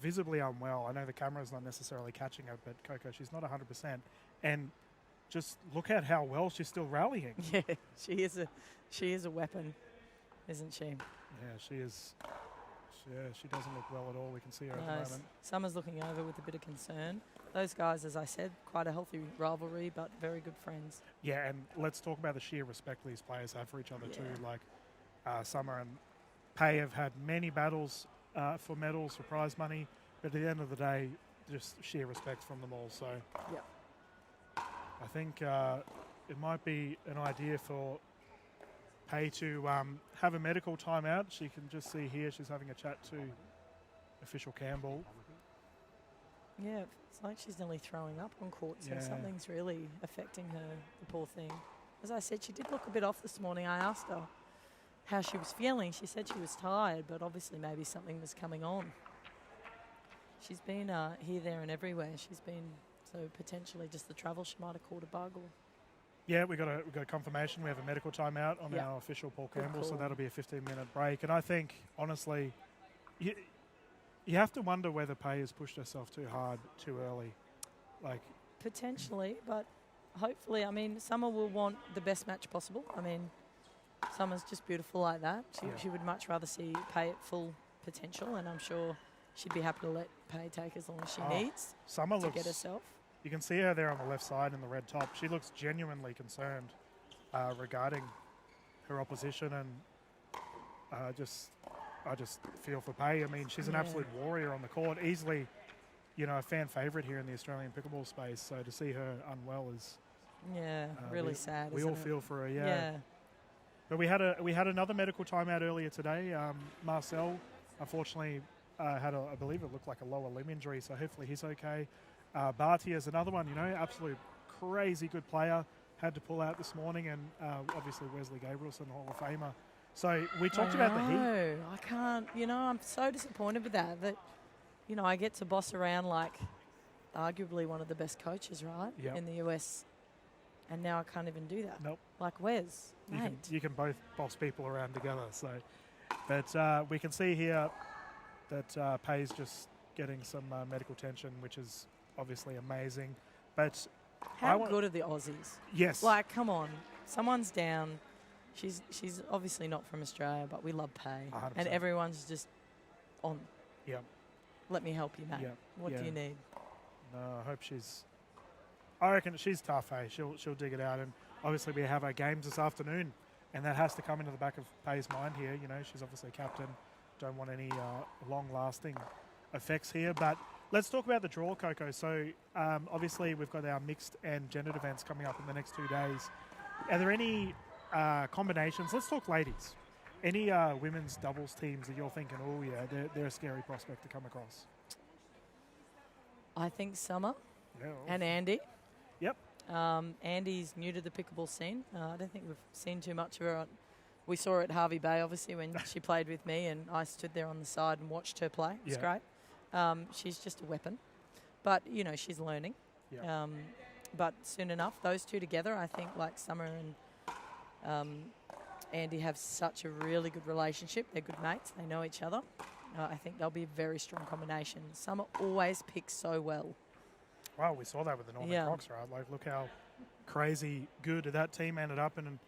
visibly unwell. I know the camera's not necessarily catching her, but Coco, she's not 100%. And just look at how well she's still rallying. Yeah, she is a weapon, isn't she? Yeah, she is. She doesn't look well at all. We can see her at No, the moment. Summer's looking over with a bit of concern. Those guys, as I said, quite a healthy rivalry, but very good friends. Yeah, and let's talk about the sheer respect these players have for each other too. Yeah. Like Summer and Pay have had many battles for medals, for prize money, but at the end of the day, just sheer respect from them all. So Yep. I think it might be an idea for Pay to have a medical timeout. She can just see here she's having a chat to official Campbell. Yeah, it's like she's nearly throwing up on court, so Yeah. something's really affecting her, the poor thing. As I said, she did look a bit off this morning. I asked her how she was feeling. She said she was tired, but obviously maybe something was coming on. She's been here, there and everywhere. She's been, so potentially just the travel, she might have caught a bug. Or Yeah, we got a confirmation. We have a medical timeout on Yeah. our official Paul Good Campbell, so call. that'll be a 15-minute break. And I think, honestly, you have to wonder whether Pay has pushed herself too hard, too early. Like, potentially, but hopefully, I mean, Summer will want the best match possible. I mean, Summer's just beautiful like that. She would much rather see Pay at full potential, and I'm sure she'd be happy to let Pay take as long as she needs Summer to looks... get herself. You can see her there on the left side in the red top. She looks genuinely concerned regarding her opposition, and I just feel for Pay. I mean, she's an Yeah. absolute warrior on the court, easily, you know, a fan favourite here in the Australian pickleball space. So to see her unwell is Yeah, really sad. We isn't all it? feel for her, Yeah. But we had another medical timeout earlier today. Marcel, unfortunately, had I believe it looked like a lower limb injury, so hopefully he's okay. Barty is another one, you know, absolute crazy good player. Had to pull out this morning, and obviously Wesley Gabrielson, Hall of Famer. So we talked about the heat. No, I can't. You know, I'm so disappointed with that. That, you know, I get to boss around like arguably one of the best coaches, right, Yep. in the US, and now I can't even do that. Nope. Like Wes, mate. You can both boss people around together. So, but we can see here that Pay's just getting some medical attention, which is obviously amazing. But How good are the Aussies? yes, Like, come on, someone's down. She's obviously not from Australia, but we love Pay, 100%. and everyone's just on. Yep. Let me help you, mate. Yep. What do you need? No, I hope I reckon she's tough, hey. She'll dig it out, and obviously we have our games this afternoon, and that has to come into the back of Pay's mind here. You know, she's obviously captain. Don't want any long-lasting effects here, but let's talk about the draw, Coco. So obviously we've got our mixed and gendered events coming up in the next 2 days. Are there any combinations? Let's talk ladies. Any women's doubles teams that you're thinking, oh yeah, they're a scary prospect to come across? I think Summer Yeah. and Andy. Yep. Andy's new to the pickleball scene. I don't think we've seen too much of her. We saw her at Harvey Bay, obviously, when she played with me, and I stood there on the side and watched her play. It's great. She's just a weapon. But, you know, she's learning. Yeah. But soon enough, those two together, I think, like Summer and Andy have such a really good relationship. They're good mates. They know each other. I think they'll be a very strong combination. Summer always picks so well. Wow, we saw that with the Northern Crocs, right? Like, look how crazy good that team ended up. And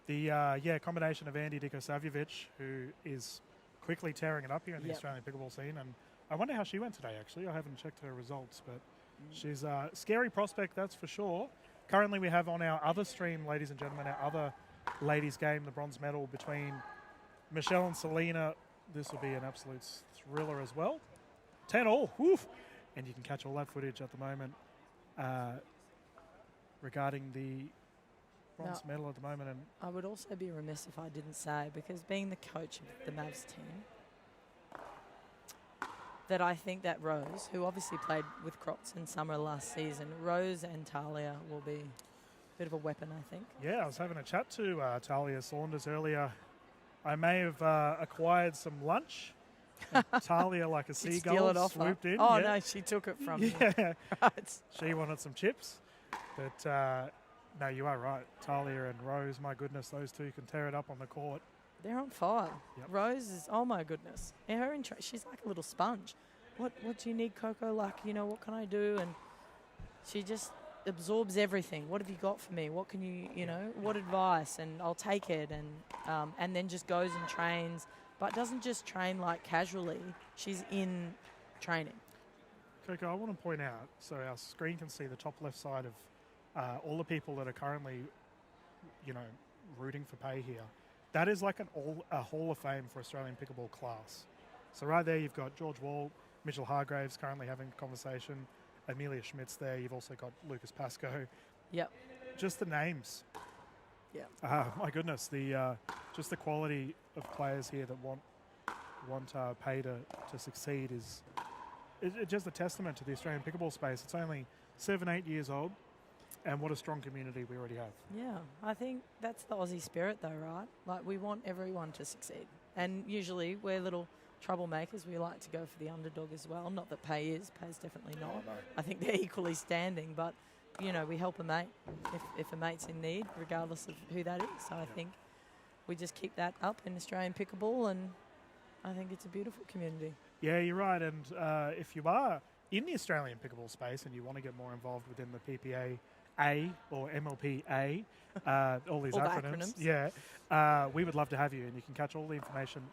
the combination of Andy Dikosavjevic, who is quickly tearing it up here in the Australian pickleball scene. And I wonder how she went today, actually. I haven't checked her results, but she's a scary prospect, that's for sure. Currently, we have on our other stream, ladies and gentlemen, our other ladies' game, the bronze medal between Michelle and Selena. This will be an absolute thriller as well. 10-all, woof! And you can catch all that footage at the moment regarding the bronze medal at the moment. And I would also be remiss if I didn't say, because being the coach of the Mavs team, that I think that Rose, who obviously played with Crocs in summer last season, Rose and Talia will be a bit of a weapon, I think. yeah, I was having a chat to Talia Saunders earlier. I may have acquired some lunch. Talia, like a seagull, swooped in. Oh, no, she took it from me. Yeah. Right. She wanted some chips. But, no, you are right. Talia and Rose, my goodness, those two can tear it up on the court. They're on fire. Yep. Rose is, oh my goodness. Yeah, her she's like a little sponge. What do you need, Coco? Like, you know, what can I do? And she just absorbs everything. What have you got for me? What can you know, what advice? And I'll take it. And then just goes and trains, but doesn't just train like casually. She's in training. Coco, I want to point out, so our screen can see the top left side of all the people that are currently, you know, rooting for pay here. That is like a Hall of Fame for Australian pickleball class. So right there you've got George Wall, Mitchell Hargraves currently having a conversation, Amelia Schmitz there. You've also got Lucas Pascoe. Yep. Just the names. Yeah. My goodness, just the quality of players here that want pay to succeed is just a testament to the Australian pickleball space. It's only 7-8 years old, and what a strong community we already have. Yeah, I think that's the Aussie spirit though, right? Like, we want everyone to succeed. And usually we're little troublemakers. We like to go for the underdog as well. Not that Pay's definitely not. Oh, no. I think they're equally standing, but, you know, we help a mate if a mate's in need, regardless of who that is. So I think we just keep that up in Australian pickleball, and I think it's a beautiful community. Yeah, you're right. And if you are in the Australian pickleball space and you want to get more involved within the PPA A or MLPA, all these All the acronyms. acronyms. Yeah, we would love to have you, and you can catch all the information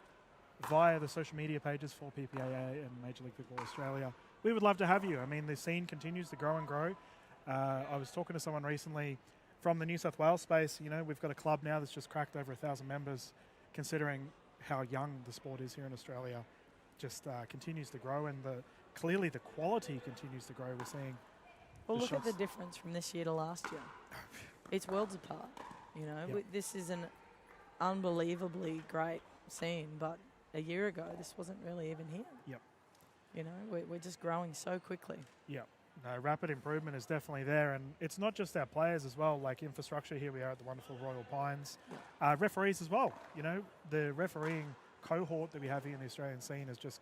via the social media pages for PPAA and Major League Pickleball Australia. We would love to have you. I mean, the scene continues to grow and grow. I was talking to someone recently from the New South Wales space. You know, we've got a club now that's just cracked over 1,000 members, considering how young the sport is here in Australia. Just continues to grow, and clearly the quality continues to grow. We're seeing. Well, look at the difference from this year to last year. It's worlds apart. You know, this is an unbelievably great scene, but a year ago this wasn't really even here. Yep. You know, we're just growing so quickly. Yep. No, rapid improvement is definitely there, and it's not just our players as well. Like infrastructure, here we are at the wonderful Royal Pines. Referees as well. You know, the refereeing cohort that we have here in the Australian scene has just,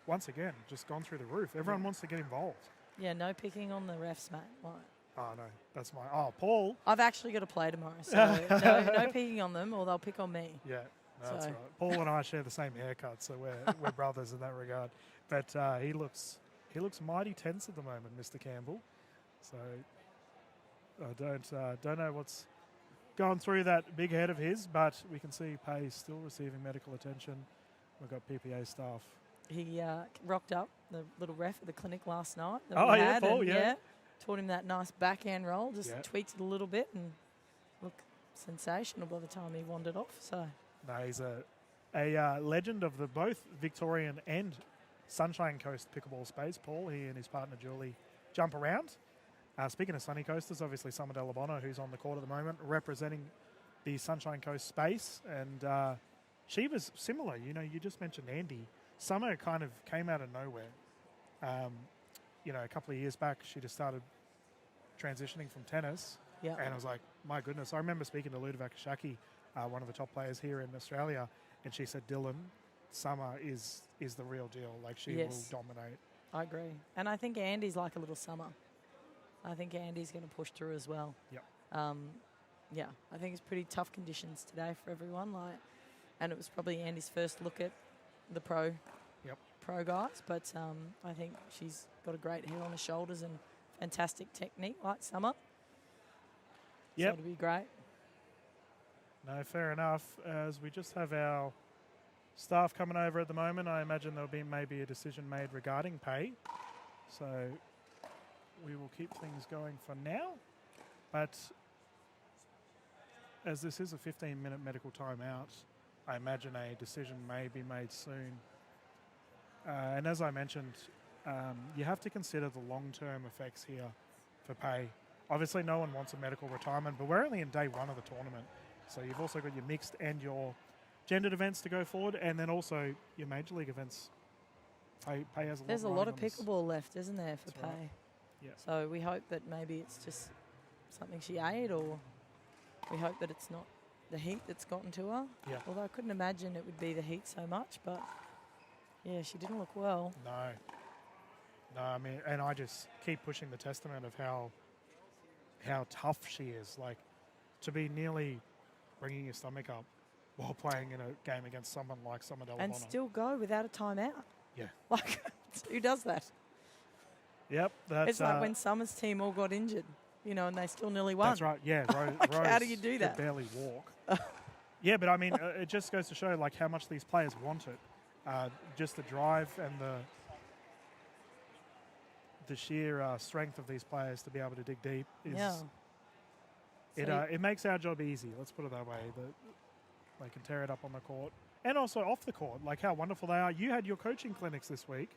once again, just gone through the roof. Everyone wants to get involved. Yeah, no picking on the refs, mate. Right. Oh, no, that's my... Oh, Paul. I've actually got to play tomorrow, so no picking on them, or they'll pick on me. Yeah, no, that's right. Paul and I share the same haircut, so we're brothers in that regard. But he looks mighty tense at the moment, Mr. Campbell. So I don't know what's going through that big head of his, but we can see Pay still receiving medical attention. We've got PPA staff. He rocked up, the little ref at the clinic last night. That Oh, we yeah, had, Paul, and, yeah. taught him that nice backhand roll, just Yeah. tweaked it a little bit and looked sensational by the time he wandered off. So No, he's a legend of the both Victorian and Sunshine Coast pickleball space. Paul, he and his partner Julie jump around. Speaking of Sunny Coasters, obviously Summer Delabona, who's on the court at the moment, representing the Sunshine Coast space. And she was similar. You know, you just mentioned Andy. Summer kind of came out of nowhere. You know, a couple of years back, she just started transitioning from tennis. Yeah. And I was like, my goodness. I remember speaking to Ludovic Shaki, one of the top players here in Australia, and she said, Dylan, Summer is the real deal. Like, she will dominate. I agree. And I think Andy's like a little Summer. I think Andy's going to push through as well. Yep. Yeah, I think it's pretty tough conditions today for everyone. And it was probably Andy's first look at the pro guys. But I think she's got a great head on her shoulders and fantastic technique like Summer. Yep. So it'll be great. No, fair enough. As we just have our staff coming over at the moment, I imagine there'll be maybe a decision made regarding pay. So we will keep things going for now. But as this is a 15-minute medical timeout, I imagine a decision may be made soon. And as I mentioned, you have to consider the long-term effects here for pay. Obviously, no one wants a medical retirement, but we're only in day one of the tournament. So you've also got your mixed and your gendered events to go forward, and then also your major league events. Pay has a lot. There's a lot of pickleball left, isn't there, for That's pay? right. Yeah. So we hope that maybe it's just something she ate, or we hope that it's not the heat that's gotten to her. Yeah. Although I couldn't imagine it would be the heat so much, but yeah, she didn't look well. No, I mean, and I just keep pushing the testament of how tough she is. Like, to be nearly bringing your stomach up while playing in a game against someone like Summer Delavanna. And still go without a timeout. Yeah. Like, who does that? Yep. That's, It's like when Summer's team all got injured, you know, and they still nearly won. That's right, yeah. Like, Rose how do you do could that? barely walk. Yeah, but I mean, it just goes to show like how much these players want it. Just the drive and the sheer strength of these players to be able to dig deep is it makes our job easy. Let's put it that way. They can tear it up on the court and also off the court. Like how wonderful they are. You had your coaching clinics this week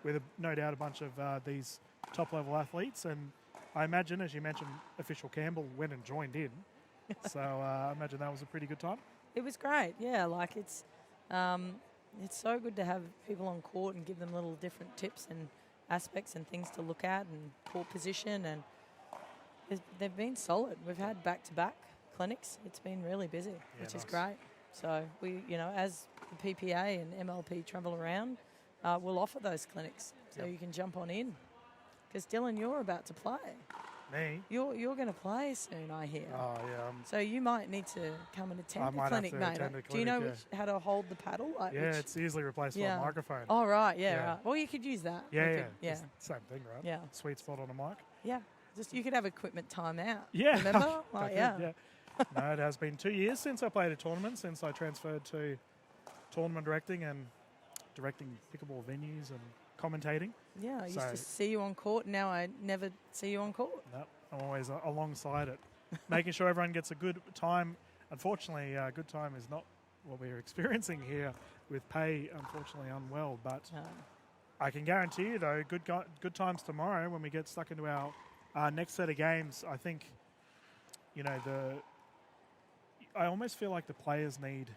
with no doubt a bunch of these top level athletes, and I imagine, as you mentioned, Official Campbell went and joined in. So I imagine that was a pretty good time. It was great, yeah. Like it's so good to have people on court and give them little different tips and aspects and things to look at and court position, and they've been solid. We've had back-to-back clinics. It's been really busy, which is great. So we, you know, as the PPA and MLP travel around, we'll offer those clinics so you can jump on in. Because Dylan, you're about to play. Me? You're going to play soon, I hear. Oh, yeah. So you might need to come and attend the clinic, mate. Do you know how to hold the paddle? Like it's easily replaced by a microphone. Oh, right, right. Well, you could use that. Yeah. Same thing, right? Yeah. Sweet spot on a mic. Yeah. Just you could have equipment time out. Yeah. Remember? Like, No, it has been 2 years since I played a tournament, since I transferred to tournament directing and directing pickleball venues and commentating. Yeah, I used to see you on court. Now I never see you on court. No, I'm always alongside it, making sure everyone gets a good time. Unfortunately, good time is not what we're experiencing here with Pay, unfortunately, unwell. But I can guarantee you, though, good times tomorrow when we get stuck into our next set of games. I think, you know, I almost feel like the players need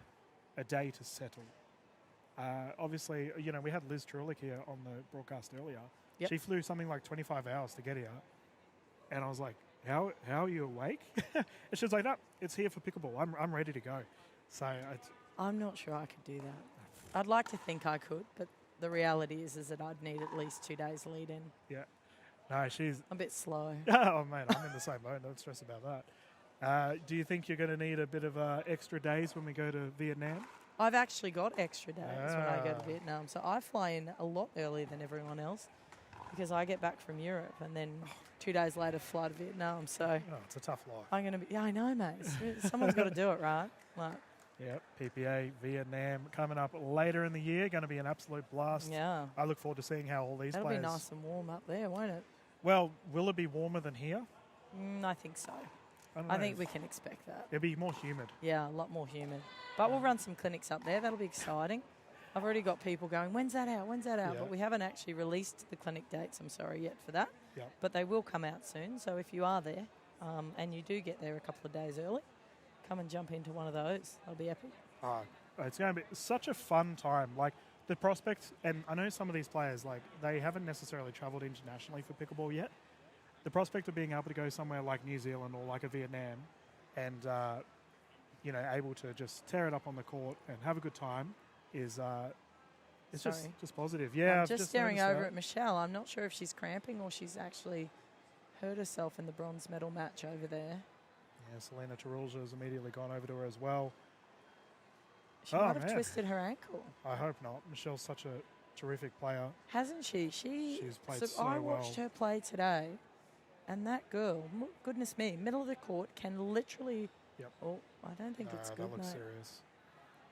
a day to settle. Obviously, you know, we had Liz Trulick here on the broadcast earlier. Yep. She flew something like 25 hours to get here. And I was like, how are you awake? And she was like, no, it's here for pickleball. I'm ready to go. So I'm not sure I could do that. I'd like to think I could, but the reality is that I'd need at least 2 days lead in. Yeah. No, she's a bit slow. Oh, man, I'm in the same boat. Don't stress about that. Do you think you're going to need a bit of extra days when we go to Vietnam? I've actually got extra days when I go to Vietnam. So I fly in a lot earlier than everyone else because I get back from Europe and then 2 days later fly to Vietnam. So it's a tough life. I'm going to be, yeah, I know, mate. Someone's got to do it, right? Like, yep, PPA, Vietnam coming up later in the year. Going to be an absolute blast. Yeah. I look forward to seeing how all these That'll players... be nice and warm up there, won't it? Well, will it be warmer than here? I think so. I think we can expect that. It'll be more humid. Yeah, a lot more humid. But we'll run some clinics up there. That'll be exciting. I've already got people going, when's that out? When's that out? Yeah. But we haven't actually released the clinic dates, I'm sorry, yet for that. Yeah. But they will come out soon. So if you are there and you do get there a couple of days early, come and jump into one of those. That'll be epic. It's going to be such a fun time. Like the prospect, and I know some of these players, like they haven't necessarily travelled internationally for pickleball yet. The prospect of being able to go somewhere like New Zealand or like a Vietnam, and you know, able to just tear it up on the court and have a good time is it's Sorry. just positive. Yeah, I'm I've just staring noticed over that. at Michelle. I'm not sure if she's cramping or she's actually hurt herself in the bronze medal match over there. Yeah, Selena Tarulja has immediately gone over to her as well. She Oh, might have man. twisted her ankle. I hope not. Michelle's such a terrific player. Hasn't she? She's played so I well. watched her play today, and that girl, goodness me, middle of the court, can literally. Yep. Oh, I don't think it's That good, looks mate. serious.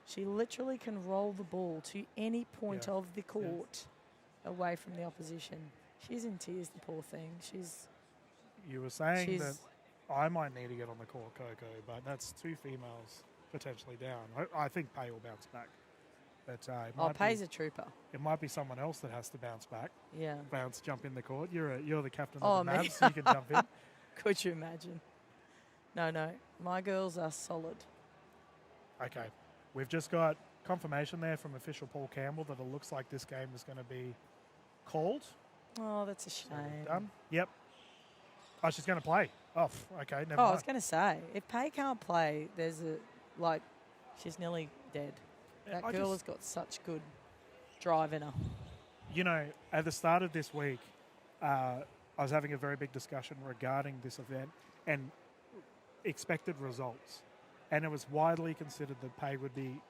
She literally can roll the ball to any point Yeah. of the court away from the opposition. She's in tears, the poor thing. You were saying She's that I might need to get on the court, Coco, but that's 2 females potentially down. I think Pay will bounce back. But it might Pay's be, a trooper. it might be someone else that has to bounce back. Yeah. Jump in the court. You're the captain Oh, of the me. Mavs, so you can jump in. Could you imagine? No. My girls are solid. Okay. We've just got confirmation there from official Paul Campbell that it looks like this game is going to be called. Oh, that's a So we're shame. done. Yep. Oh, she's going to play. Oh, okay. Never Oh, I mind. was going to say, if Pay can't play, she's nearly dead. That I girl just- has got such good drive in her. You know, at the start of this week, I was having a very big discussion regarding this event and expected results. And it was widely considered that Pay would be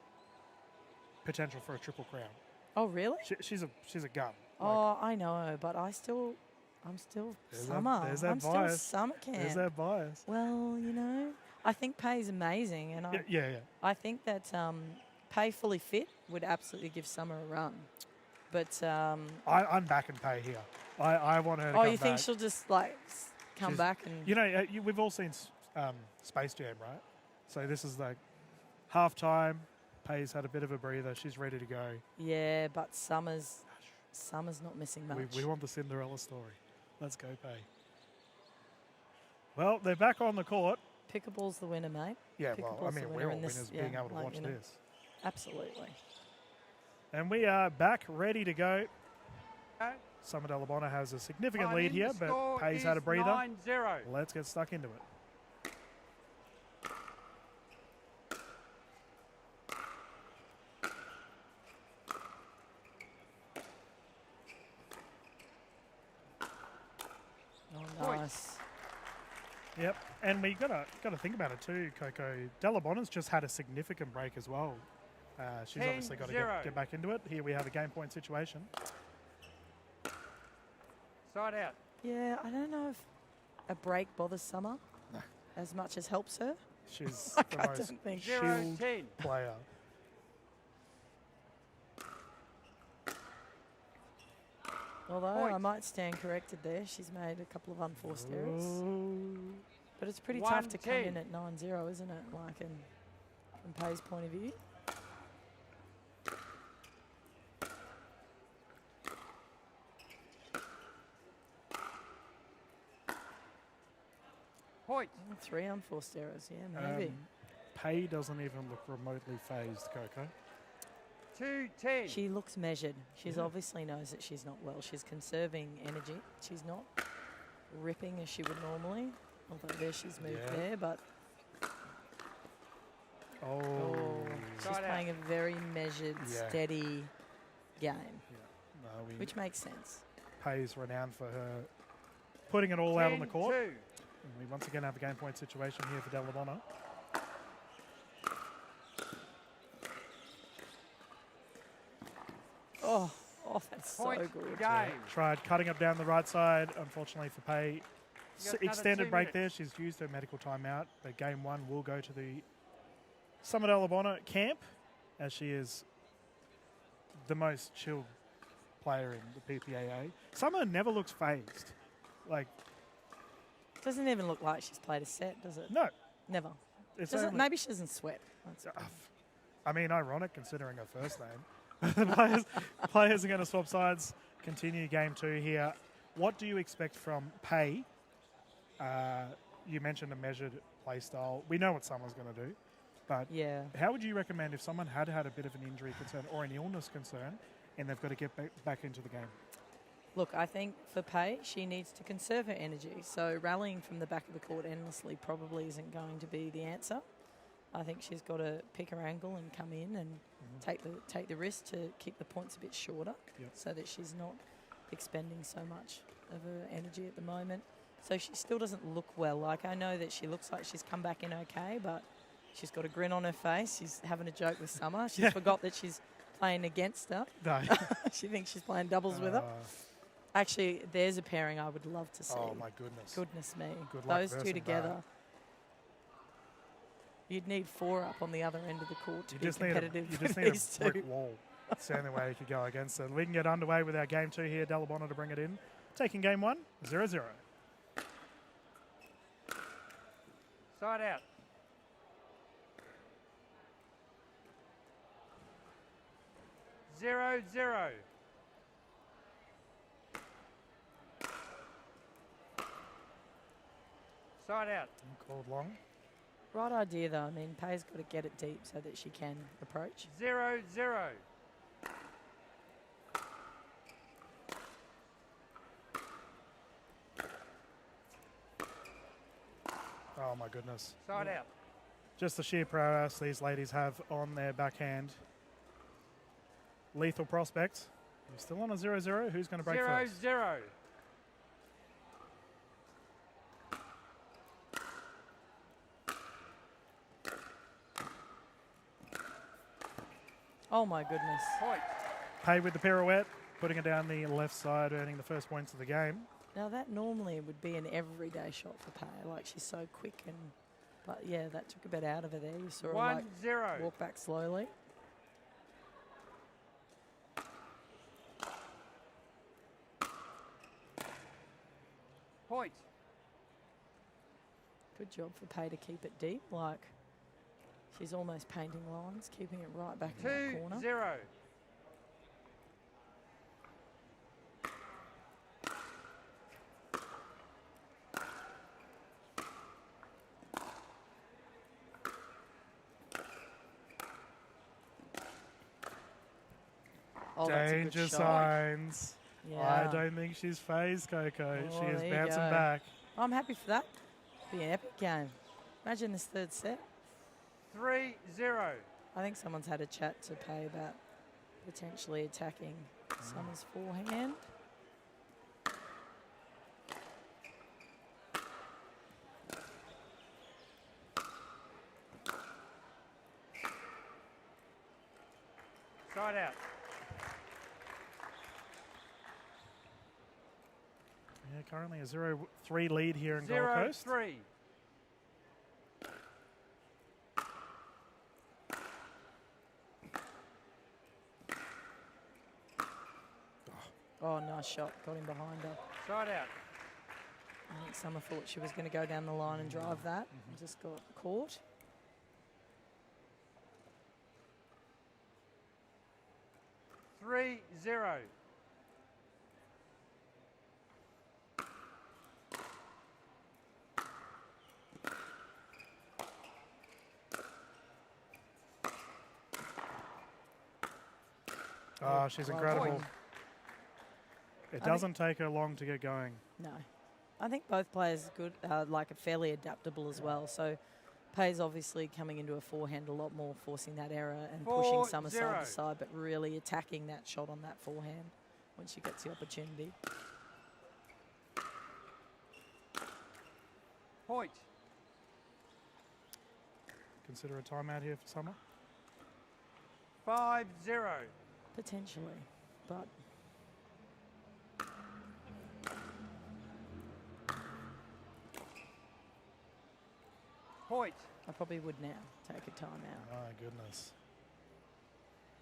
potential for a triple crown. Oh, really? She's a gun. Oh, I know, but I'm still There's summer. that- there's that I'm still bias. summer camp. There's that bias. Well, you know, I think Pay's amazing, and Yeah. I think that Pay fully fit would absolutely give Summer a run. But I'm backing Pay here. I want her to come you think back. she'll just come She's- back and? You know, we've all seen Space Jam, right? So this is like halftime. Pay's had a bit of a breather. She's ready to go. Yeah, but Summer's not missing much. We want the Cinderella story. Let's go, Pay. Well, they're back on the court. Pickleball's the winner, mate. Yeah, well, I Pickleball's mean, the we're winner all in this, winners being able to watch you know, this. Absolutely. And we are back, ready to go. Okay. Summit Alabama has a significant Time lead in, here, the but score Pay's had a is breather. 9-0. Let's get stuck into it. Oh, Point. nice. Yep, and we gotta think about it too, Coco. Delabona's just had a significant break as well. She's obviously got to 10-0. get back into it. Here we have a game point situation. Side out. Yeah, I don't know if a break bothers Summer No. as much as helps her. She's Like, the I most don't think- chilled 0-10. player. Although Point. I might stand corrected there. She's made a couple of unforced errors. Ooh. But it's pretty tough to come 1-10. in at 9-0, isn't it? Like, from Pay's point of view. Point. 3 unforced errors, yeah, maybe. Pay doesn't even look remotely phased, Coco. 2-10. She looks measured. She's Yeah. obviously knows that she's not well. She's conserving energy. She's not ripping as she would normally. Although there she's moved Yeah. there, but Oh. she's Side out. playing a very measured, Yeah. steady game, No, which makes sense. Pay's renowned for her putting it all out on the court. 10-2. And we once again have a game point situation here for Delabona. Oh, that's Point. so good. Game. Tried cutting up down the right side, unfortunately for Pay. You got another Extended 2 break there. minutes. She's used her medical timeout, but game 1 will go to the Summit Alabama camp, as she is the most chilled player in the PPAA. Summer never looks phased. Like, Doesn't even look like she's played a set, does it? no. Never. It's Doesn't, only- maybe she doesn't sweat. That's I mean, ironic considering her first name. The players are going to swap sides, continue game 2 here. What do you expect from Pay? You mentioned a measured play style. We know what Summer's going to do. But Yeah. how would you recommend if someone had had a bit of an injury concern or an illness concern and they've got to get back into the game? Look, I think for Pay, she needs to conserve her energy. So rallying from the back of the court endlessly probably isn't going to be the answer. I think she's got to pick her angle and come in and take the risk to keep the points a bit shorter, so that she's not expending so much of her energy at the moment. So she still doesn't look well. Like, I know that she looks like she's come back in okay, but she's got a grin on her face. She's having a joke with Summer. She's forgot that she's playing against her. No. She thinks she's playing doubles with her. Actually, there's a pairing I would love to see. Oh, my goodness. Goodness me. Good luck Those two versing together. that. You'd need 4 up on the other end of the court to You be just need competitive. you just with need these a two. brick wall. That's the only way you could go against it. We can get underway with our game 2 here. Delabona to bring it in. Taking game 1, 0-0. Side out. Zero, zero. Side out. Called long. Right idea, though. I mean, Pay's got to get it deep so that she can approach. 0-0. Oh, my goodness. Side out. Just the sheer prowess these ladies have on their backhand. Lethal prospect. We're still on a 0-0. Who's going to break first? 0-0. Oh, my goodness. Point. Pay with the pirouette, putting it down the left side, earning the first points of the game. Now, that normally would be an everyday shot for Pay. Like, she's so quick and... But, yeah, that took a bit out of her there. You saw her, like, 1-0. walk back slowly. Point. Good job for Pay to keep it deep. Like, she's almost painting lines, keeping it right back in that corner. 2-0. Oh, that's a good Danger shot. signs. Yeah. I don't think she's phased, Coco. Oh, She is there you bouncing go. back. I'm happy for that. Be an epic game. Imagine this third set. 3-0. I think someone's had a chat to Pay about potentially attacking Summer's forehand. Side out. Yeah, currently a 0-3 lead here in Gold Coast. 0-3. Oh, nice shot. Got him behind her. Side out. I think Summer thought she was going to go down the line and drive that. Just got caught. Three, 0. Oh, she's incredible. Point. It doesn't take her long to get going. No. I think both players are good, like are fairly adaptable as well. So Pay's obviously coming into a forehand a lot more, forcing that error and pushing 4-0. Summer side to side, but really attacking that shot on that forehand when she gets the opportunity. Point. Consider a timeout here for Summer. 5-0. Potentially, but Point. I probably would now take a timeout. My goodness.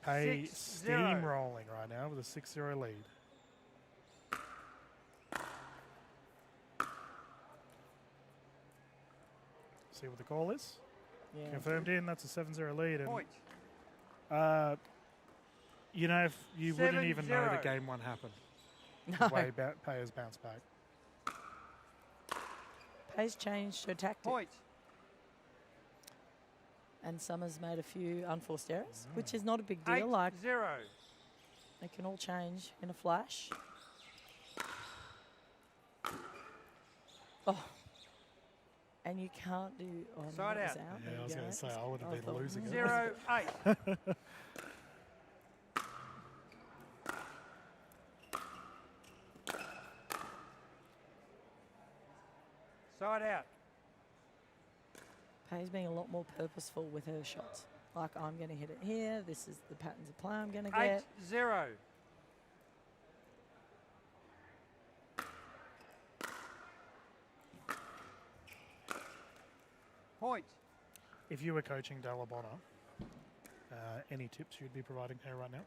Pay 6-0. steamrolling right now with a 6-0 lead. See what the call is. Yeah. Confirmed in, that's a 7-0 lead. And, Point. you know, if you wouldn't even know 7-0. that game one happened. No. The way Payers bounce back. Pay's changed her tactic. Point. And Summers made a few unforced errors, which is not a big deal. Like 8-0. they can all change in a flash. Oh. And you can't do... Oh, no, Side that was out. out. Yeah, There I you was going go. to say, I would have I been thought, losing it. 0-8. Side out. Pay's being a lot more purposeful with her shots. Like, I'm going to hit it here. This is the patterns of play I'm going to get. 8-0. Point. If you were coaching Della Bonner, any tips you'd be providing her right now?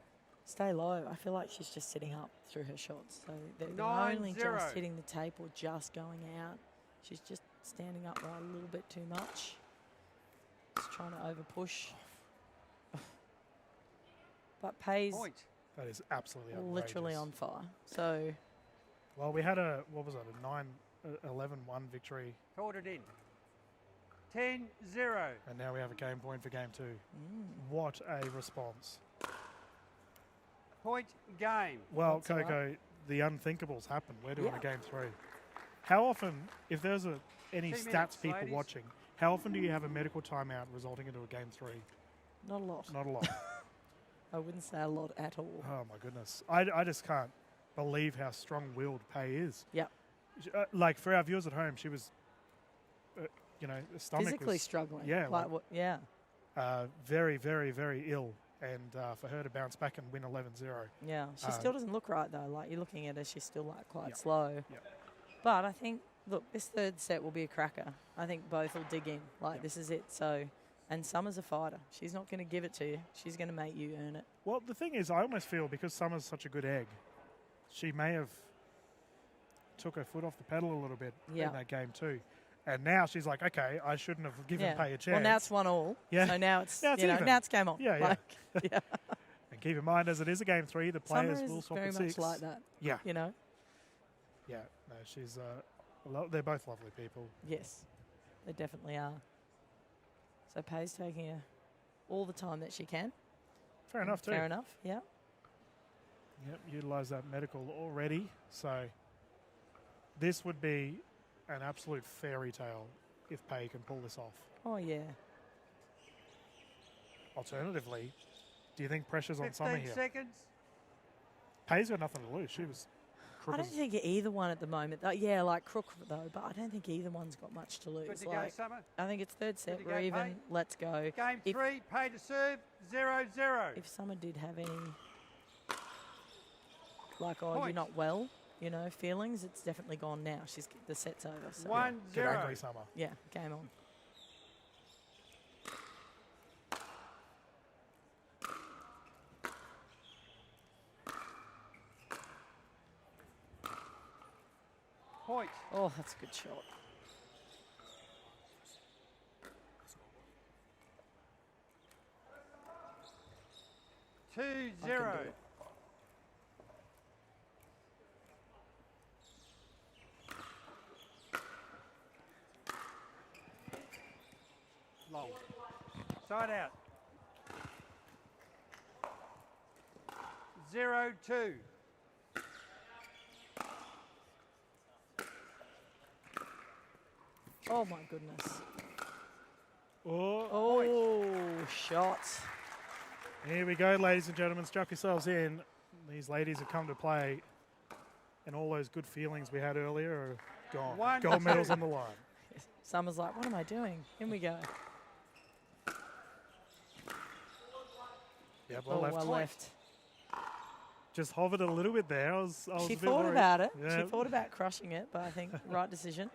Stay low. I feel like she's just sitting up through her shots. So they're 9-0. only just hitting the tape or just going out. She's just standing up right a little bit too much. Just trying to over push. But Pay's Point. That is absolutely outrageous. literally on fire. So Well, we had a, what was it, a 11-1 victory, Called it in. 10-0. and now we have a game point for game 2. What a response. Point game. Well, That's all right. Coco, the unthinkables happen. We're doing Yeah. a game 3. How often, if there's any 2 stats minutes, people ladies. watching, how often do you have a medical timeout resulting into a game 3? not a lot. Not a lot. I wouldn't say a lot at all. Oh, my goodness. I just can't believe how strong-willed Pay is. Yep. Like, for our viewers at home, she was, the stomach Physically was struggling. yeah, Like like- what? Yeah. very, very, very ill. And for her to bounce back and win 11-0. Yeah. She Uh, still doesn't look right though. Like you're looking at her, she's still like quite Yep. slow. Yep. But I think look, this third set will be a cracker. I think both will dig in. Like Yep. this is it. So, and Summer's a fighter. She's not going to give it to you. She's going to make you earn it. Well, the thing is, I almost feel because Summer's such a good egg, she may have took her foot off the pedal a little bit Yeah. in that game too. And now she's like, okay, I shouldn't have given Pay a chance. Well, now it's 1-1. Yeah. So now it's, Now it's you know, even. now it's game on. Yeah, yeah. Like, yeah. And keep in mind, as it is a game 3, the players Summer will is swap very at much 6. like that. Yeah, You know. yeah. No, she's. They're both lovely people. Yes, they definitely are. So Pay's taking her all the time that she can. Fair enough too. Fair enough. Yeah. Yep, utilise that medical already. So this would be an absolute fairy tale if Pay can pull this off. Oh yeah. Alternatively, do you think pressure's on Summer 15 here? seconds. Pay's got nothing to lose. She was I crooked. don't think either one at the moment. Yeah, like Crook though, but I don't think either one's got much to lose. Good to go, Like, Summer. I think it's third set. to go, We're even. Pay. Let's go. Game If- 3, Pay to serve, 0-0. If Summer did have any, like, oh, you're Point. not well, you know, feelings, it's definitely gone now. The set's over. So 1-0. Get angry, Summer. yeah, game on. Point. Oh, that's a good shot. I can 2-0. do it. Long. Side out. 0-2. Oh my goodness. Oh, Oh, shots. here we go, ladies and gentlemen. Strap yourselves in. These ladies have come to play, and all those good feelings we had earlier are gone. 1-2. Gold medals on the line. Summer's like, what am I doing? In we go. Yeah, Oh, well left. well left. Just hovered a little bit there. I was She a bit thought worried. about it. Yeah. She thought about crushing it, but I think right decision.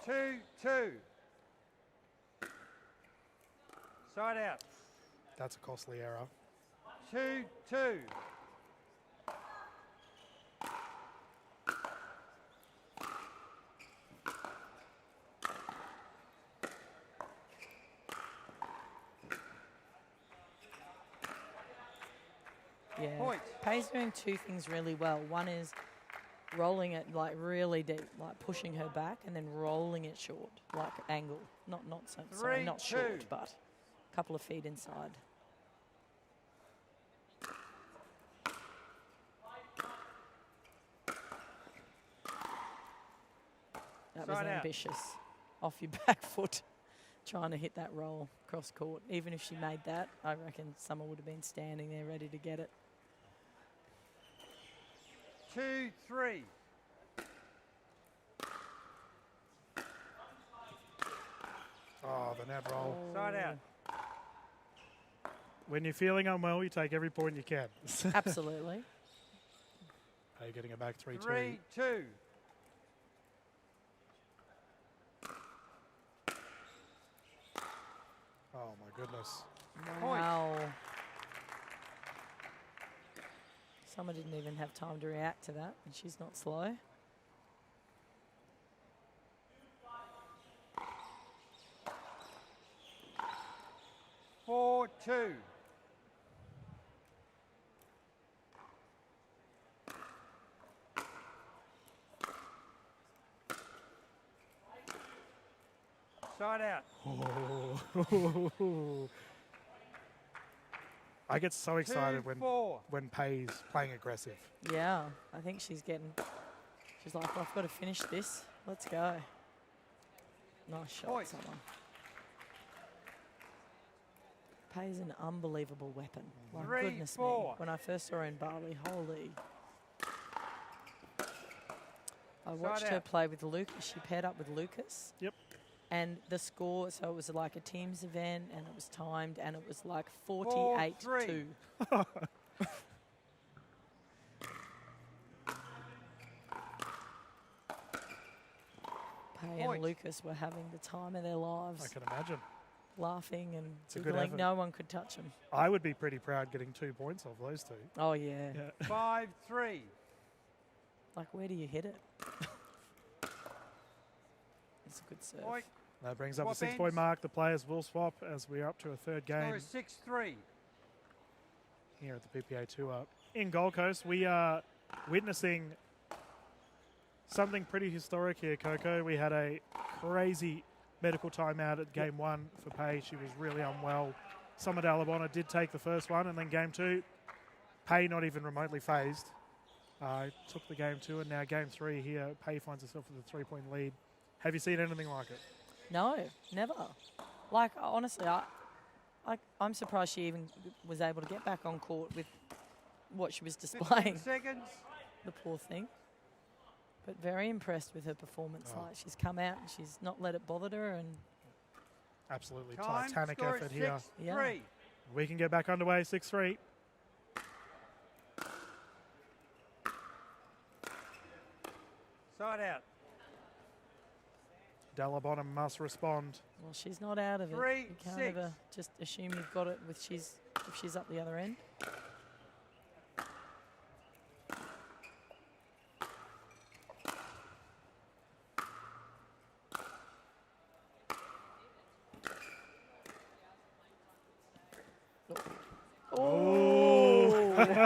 2-2. Side out. That's a costly error. 2-2. Yeah. Point. Pay's doing two things really well. One is rolling it like really deep, like pushing her back and then rolling it short, like angle. Not so, sorry, not 3-2. short, but a couple of feet inside. That was Side out. ambitious. Off your back foot, trying to hit that roll cross court. Even if she made that, I reckon Summer would have been standing there ready to get it. 2-3. Oh, the net roll. Side out. When you're feeling unwell, you take every point you can. Absolutely. Are you getting it back 3-2? 3-2. Oh, my goodness. Wow. Summer didn't even have time to react to that, and she's not slow. Four, 2. Side out. Oh. I get so excited 2-4. when Pay's playing aggressive. Yeah, I think she's like, I've got to finish this. Let's go. Nice shot, Point. Summer. Pay's an unbelievable weapon. My 3-4. goodness me. When I first saw her in Bali, holy. I watched her out. play with Lucas. She paired up with Lucas. Yep. And the score, so it was like a teams event and it was timed and it was like 48-2. 4-3. Pay Point. and Lucas were having the time of their lives, I can imagine. laughing and a good giggling. effort. No one could touch them. I would be pretty proud getting 2 points off those two. Oh, yeah. Yeah. 5-3. Like, where do you hit it? It's a good serve. Point. That brings up the Swap 6-point ends. mark. The players will swap as we're up to a third Score game is 6-3. here at the PPA Tour. In Gold Coast, we are witnessing something pretty historic here, Coco. We had a crazy medical timeout at game 1 for Pay. She was really unwell. Summer Dalabona did take the first one, and then game 2, Pay not even remotely phased. Took the game 2, and now game 3 here, Pay finds herself with a 3-point lead. Have you seen anything like it? No, never. Like, honestly, I'm surprised she even was able to get back on court with what she was 15 displaying. seconds. The poor thing. But very impressed with her performance. Oh. Like, she's come out and she's not let it bother her. And Absolutely Time. titanic Score effort is here. 6-3. We can get back underway, 6-3. Side out. Dalabona must respond. well, she's not out of it. 3-6. You can't ever just assume you've got it with if she's up the other end.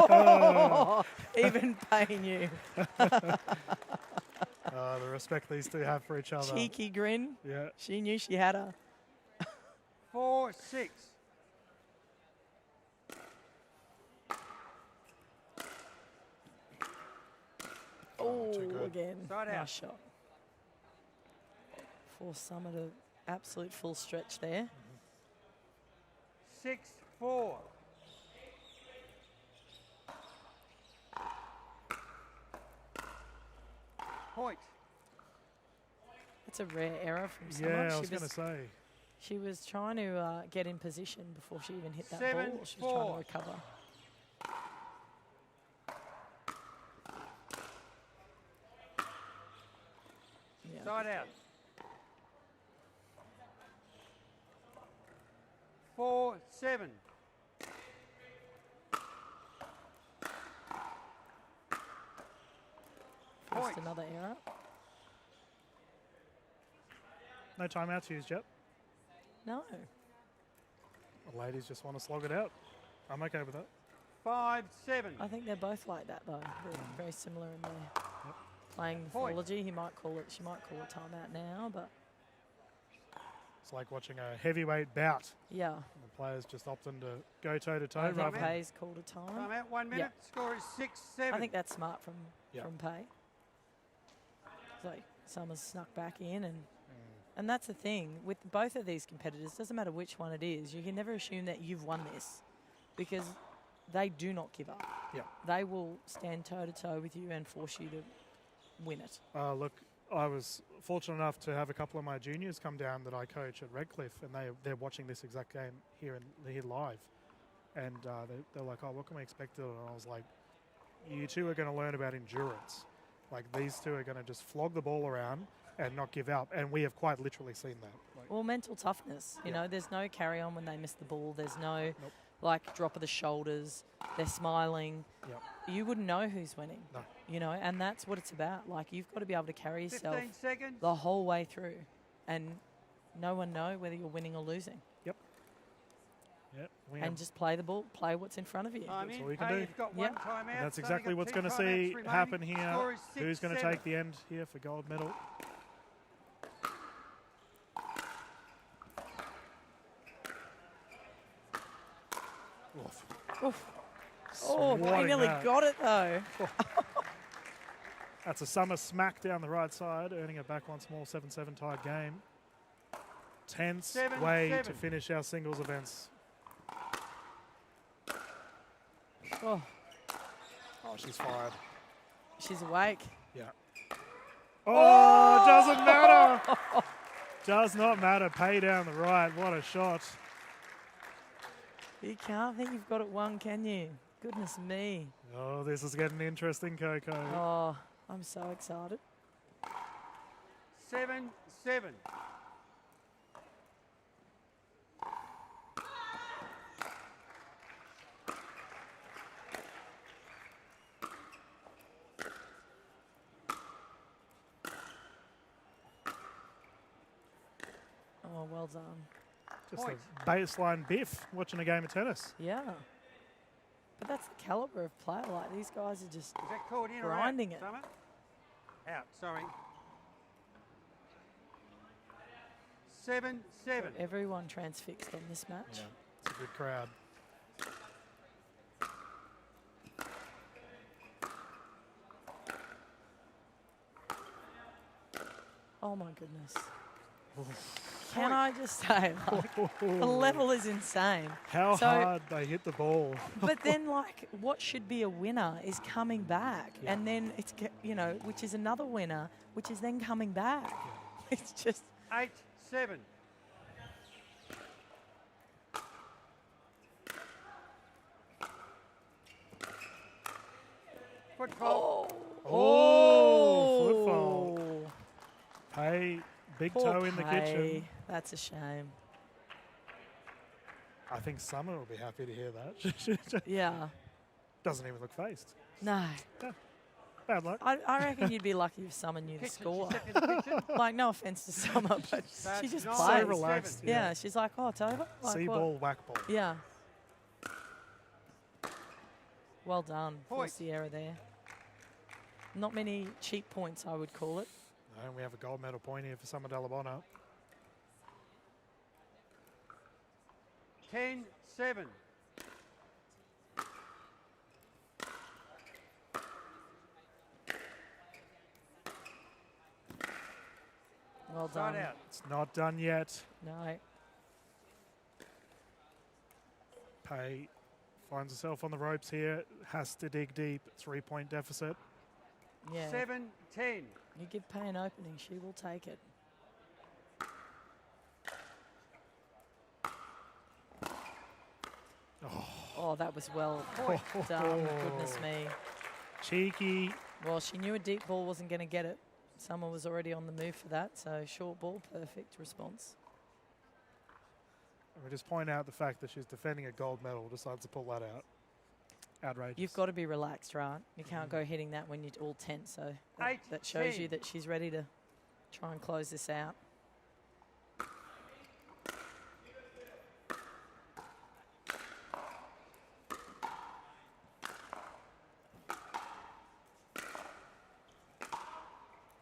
Oh, even Pay knew. The respect these two have for each other. Cheeky grin. Yeah. She knew she had her. 4-6. Oh, too good. again. Side out. Nice shot. Force Summer to absolute full stretch there. 6-4. Point. It's a rare error from Summer. Yeah, I She was going to say. She was trying to get in position before she even hit that 7-4. ball. She was trying to recover. Yeah. Side out. 4-7. Forced Point. another error. No timeouts used yet. No. The ladies just want to slog it out. I'm okay with that. 5-7. I think they're both like that, though. Very, very similar in there. playing Point. mythology. He might call it. She might call it timeout now, but It's like watching a heavyweight bout. yeah. The players just opting to go toe-to-toe I think rather than... Pay's called a time. Timeout, 1 minute. Score is 6-7. I think that's smart from Yeah. Pay. So Summers snuck back in, and that's the thing with both of these competitors. Doesn't matter which one it is. You can never assume that you've won this, because they do not give up. Yeah. They will stand toe to toe with you and force you to win it. Look, I was fortunate enough to have a couple of my juniors come down that I coach at Redcliffe, and they're watching this exact game here live, and they're like, "Oh, what can we expect?" And I was like, "You two are going to learn about endurance. Like, these two are going to just flog the ball around and not give up," and we have quite literally seen that. Like, Well, mental toughness. You know, there's no carry on when they miss the ball. There's no Nope. like drop of the shoulders. They're smiling. Yep. You wouldn't know who's winning. No. You know, and that's what it's about. Like, you've got to be able to carry yourself 15 seconds. the whole way through, and no one know whether you're winning or losing. yeah, we And have- just play the ball, play what's in front of you. Time That's in. all you can Pay, do. you've got Yeah. one timeout. and that's They've only exactly got what's 2 going to timeouts see remaining. happen here. Score is Who's going to 6-7. take the end here for gold medal? Oof. Oof. Oh, he Swatting nearly that. got it though. That's a summer smack down the right side, earning it back once more. 7-7 tied game. Tense 7-7. way to finish our singles events. Oh, Oh, she's fired. she's awake. Yeah. Oh, doesn't matter. Does not matter. Pay down the right. What a shot. You can't think you've got it won, can you? Goodness me. Oh, this is getting interesting, Coco. Oh, I'm so excited. 7-7. Oh, well done. Just Point. a baseline biff watching a game of tennis. Yeah. But that's the caliber of player. Like, these guys are just Is that called in grinding or it. out? Summer? Out, sorry. 7-7. everyone transfixed on this match. Yeah, it's a good crowd. Oh my goodness. Can I just say, like, the Oh. level is insane. How So- hard they hit the ball. But then, like, what should be a winner is coming back. Yeah. And then it's, you know, which is another winner, which is then coming back. It's just, 8-7. Foot fault. Oh, foot fault. Pay, big Poor toe in the Pay. kitchen. That's a shame. I think Summer will be happy to hear that. Yeah. Doesn't even look phased. No. Bad luck. I reckon you'd be lucky if Summer knew the Kitchen, score. she stepped in the kitchen. Like, no offense to Summer, but she just That's So plays. 9-7. relaxed. Yeah, she's like, oh, it's over. Like, See what? ball, whack ball. Yeah. Well done. Point. Forced the error there. Not many cheap points, I would call it. And we have a gold medal point here for Summer Dalabona. 10-7. Well Side done. out. It's not done yet. No. Pay finds herself on the ropes here. Has to dig deep. 3-point deficit. Yeah. 7-10. You give Pay an opening, she will take it. Oh, that was well done. Goodness me. Cheeky. Well, she knew a deep ball wasn't going to get it. Someone was already on the move for that, so short ball, perfect response. And we just point out the fact that she's defending a gold medal, decides to pull that out. Outrageous. You've got to be relaxed, right? You can't go hitting that when you're all tense, so that shows you 8-10. that she's ready to try and close this out.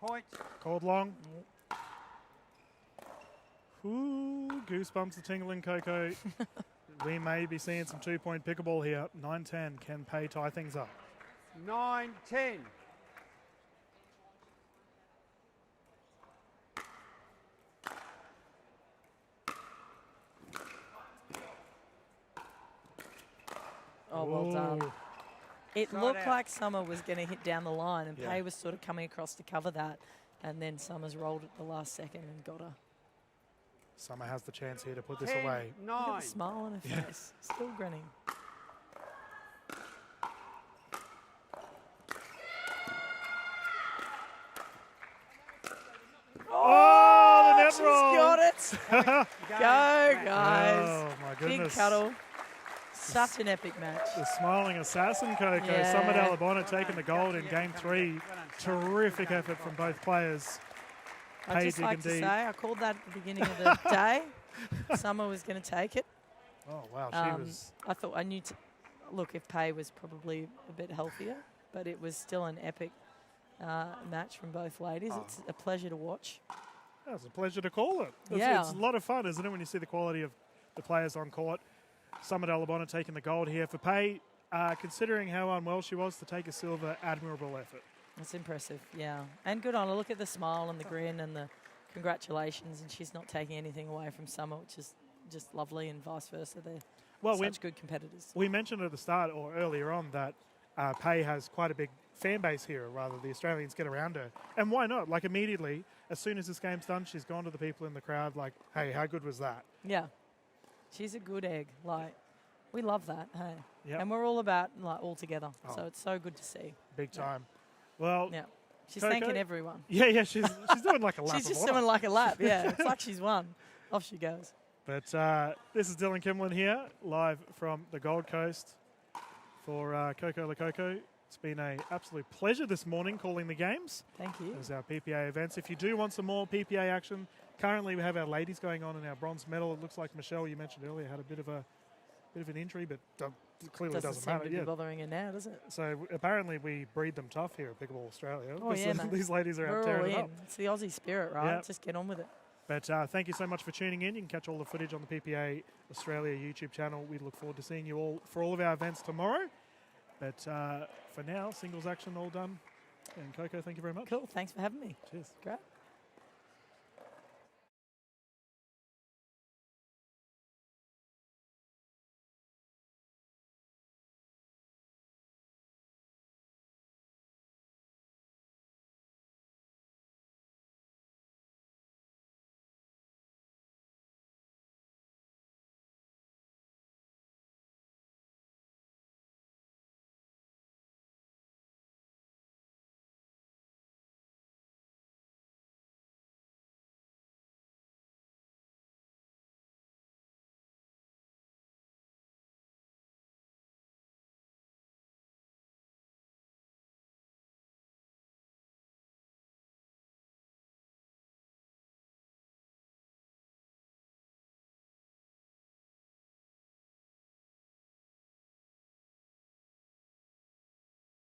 Point. Called long. Ooh, goosebumps are tingling, Coco. We may be seeing some 2-point pickleball here. 9-10. Can Pay tie things up? 9-10. Oh, well done. Ooh. It Side looked out. like Summer was going to hit down the line, and Yeah. Pay was sort of coming across to cover that, and then Summers rolled at the last second and got her. Summer has the chance here to put this 10, away. Look at 9. the smile on her Yeah. face, still grinning. Oh, the net She's roll. got it. Go, Go, guys. Oh, my Big goodness. cuddle. Such an epic match. The smiling assassin, Coco. Yeah. Summer Dalabona taking the gold in game 3. Terrific effort from both players. I'd Pay just dig like to indeed. say, I called that at the beginning of the day. Summer was going to take it. Oh, wow. She was... I thought I knew. Look, if Pay was probably a bit healthier, but it was still an epic match from both ladies. Oh. It's a pleasure to watch. Yeah, it's a pleasure to call it. Yeah. It's a lot of fun, isn't it, when you see the quality of the players on court. Summer Dalabona taking the gold here for Pay. Considering how unwell she was to take a silver, admirable effort. That's impressive, yeah. And good on her. Look at the smile and the grin and the congratulations. And she's not taking anything away from Summer, which is just lovely, and vice versa. They're Well, such good competitors. we mentioned at the start or earlier on that Pay has quite a big fan base here, rather the Australians get around her. And why not? Like immediately, as soon as this game's done, she's gone to the people in the crowd like, hey, how good was that? Yeah. She's a good egg. Like, we love that, hey. Yep. And we're all about, like, all together. Oh. So it's so good to see. Big Yeah. time. Well, Yeah. She's Coco? thanking everyone. yeah, she's doing like a lap She's of just honor. doing like a lap, yeah. It's like she's won. Off she goes. But this is Dylan Kimlin here, live from the Gold Coast for Coco La Coco. It's been an absolute pleasure this morning calling the games Thank you. as our PPA events. If you do want some more PPA action, currently we have our ladies going on in our bronze medal. It looks like Michelle, you mentioned earlier, had a bit of an injury, but clearly Doesn't doesn't seem matter. to be Yeah. bothering her now, does it? So apparently we breed them tough here at Pickleball Australia. Oh, yeah, mate. These ladies are We're out all tearing it in. up. It's the Aussie spirit, right? Yeah. Just get on with it. But thank you so much for tuning in. You can catch all the footage on the PPA Australia YouTube channel. We look forward to seeing you all for all of our events tomorrow. But for now, singles action all done. And Coco, thank you very much. Cool. Thanks for having me. Cheers. Great.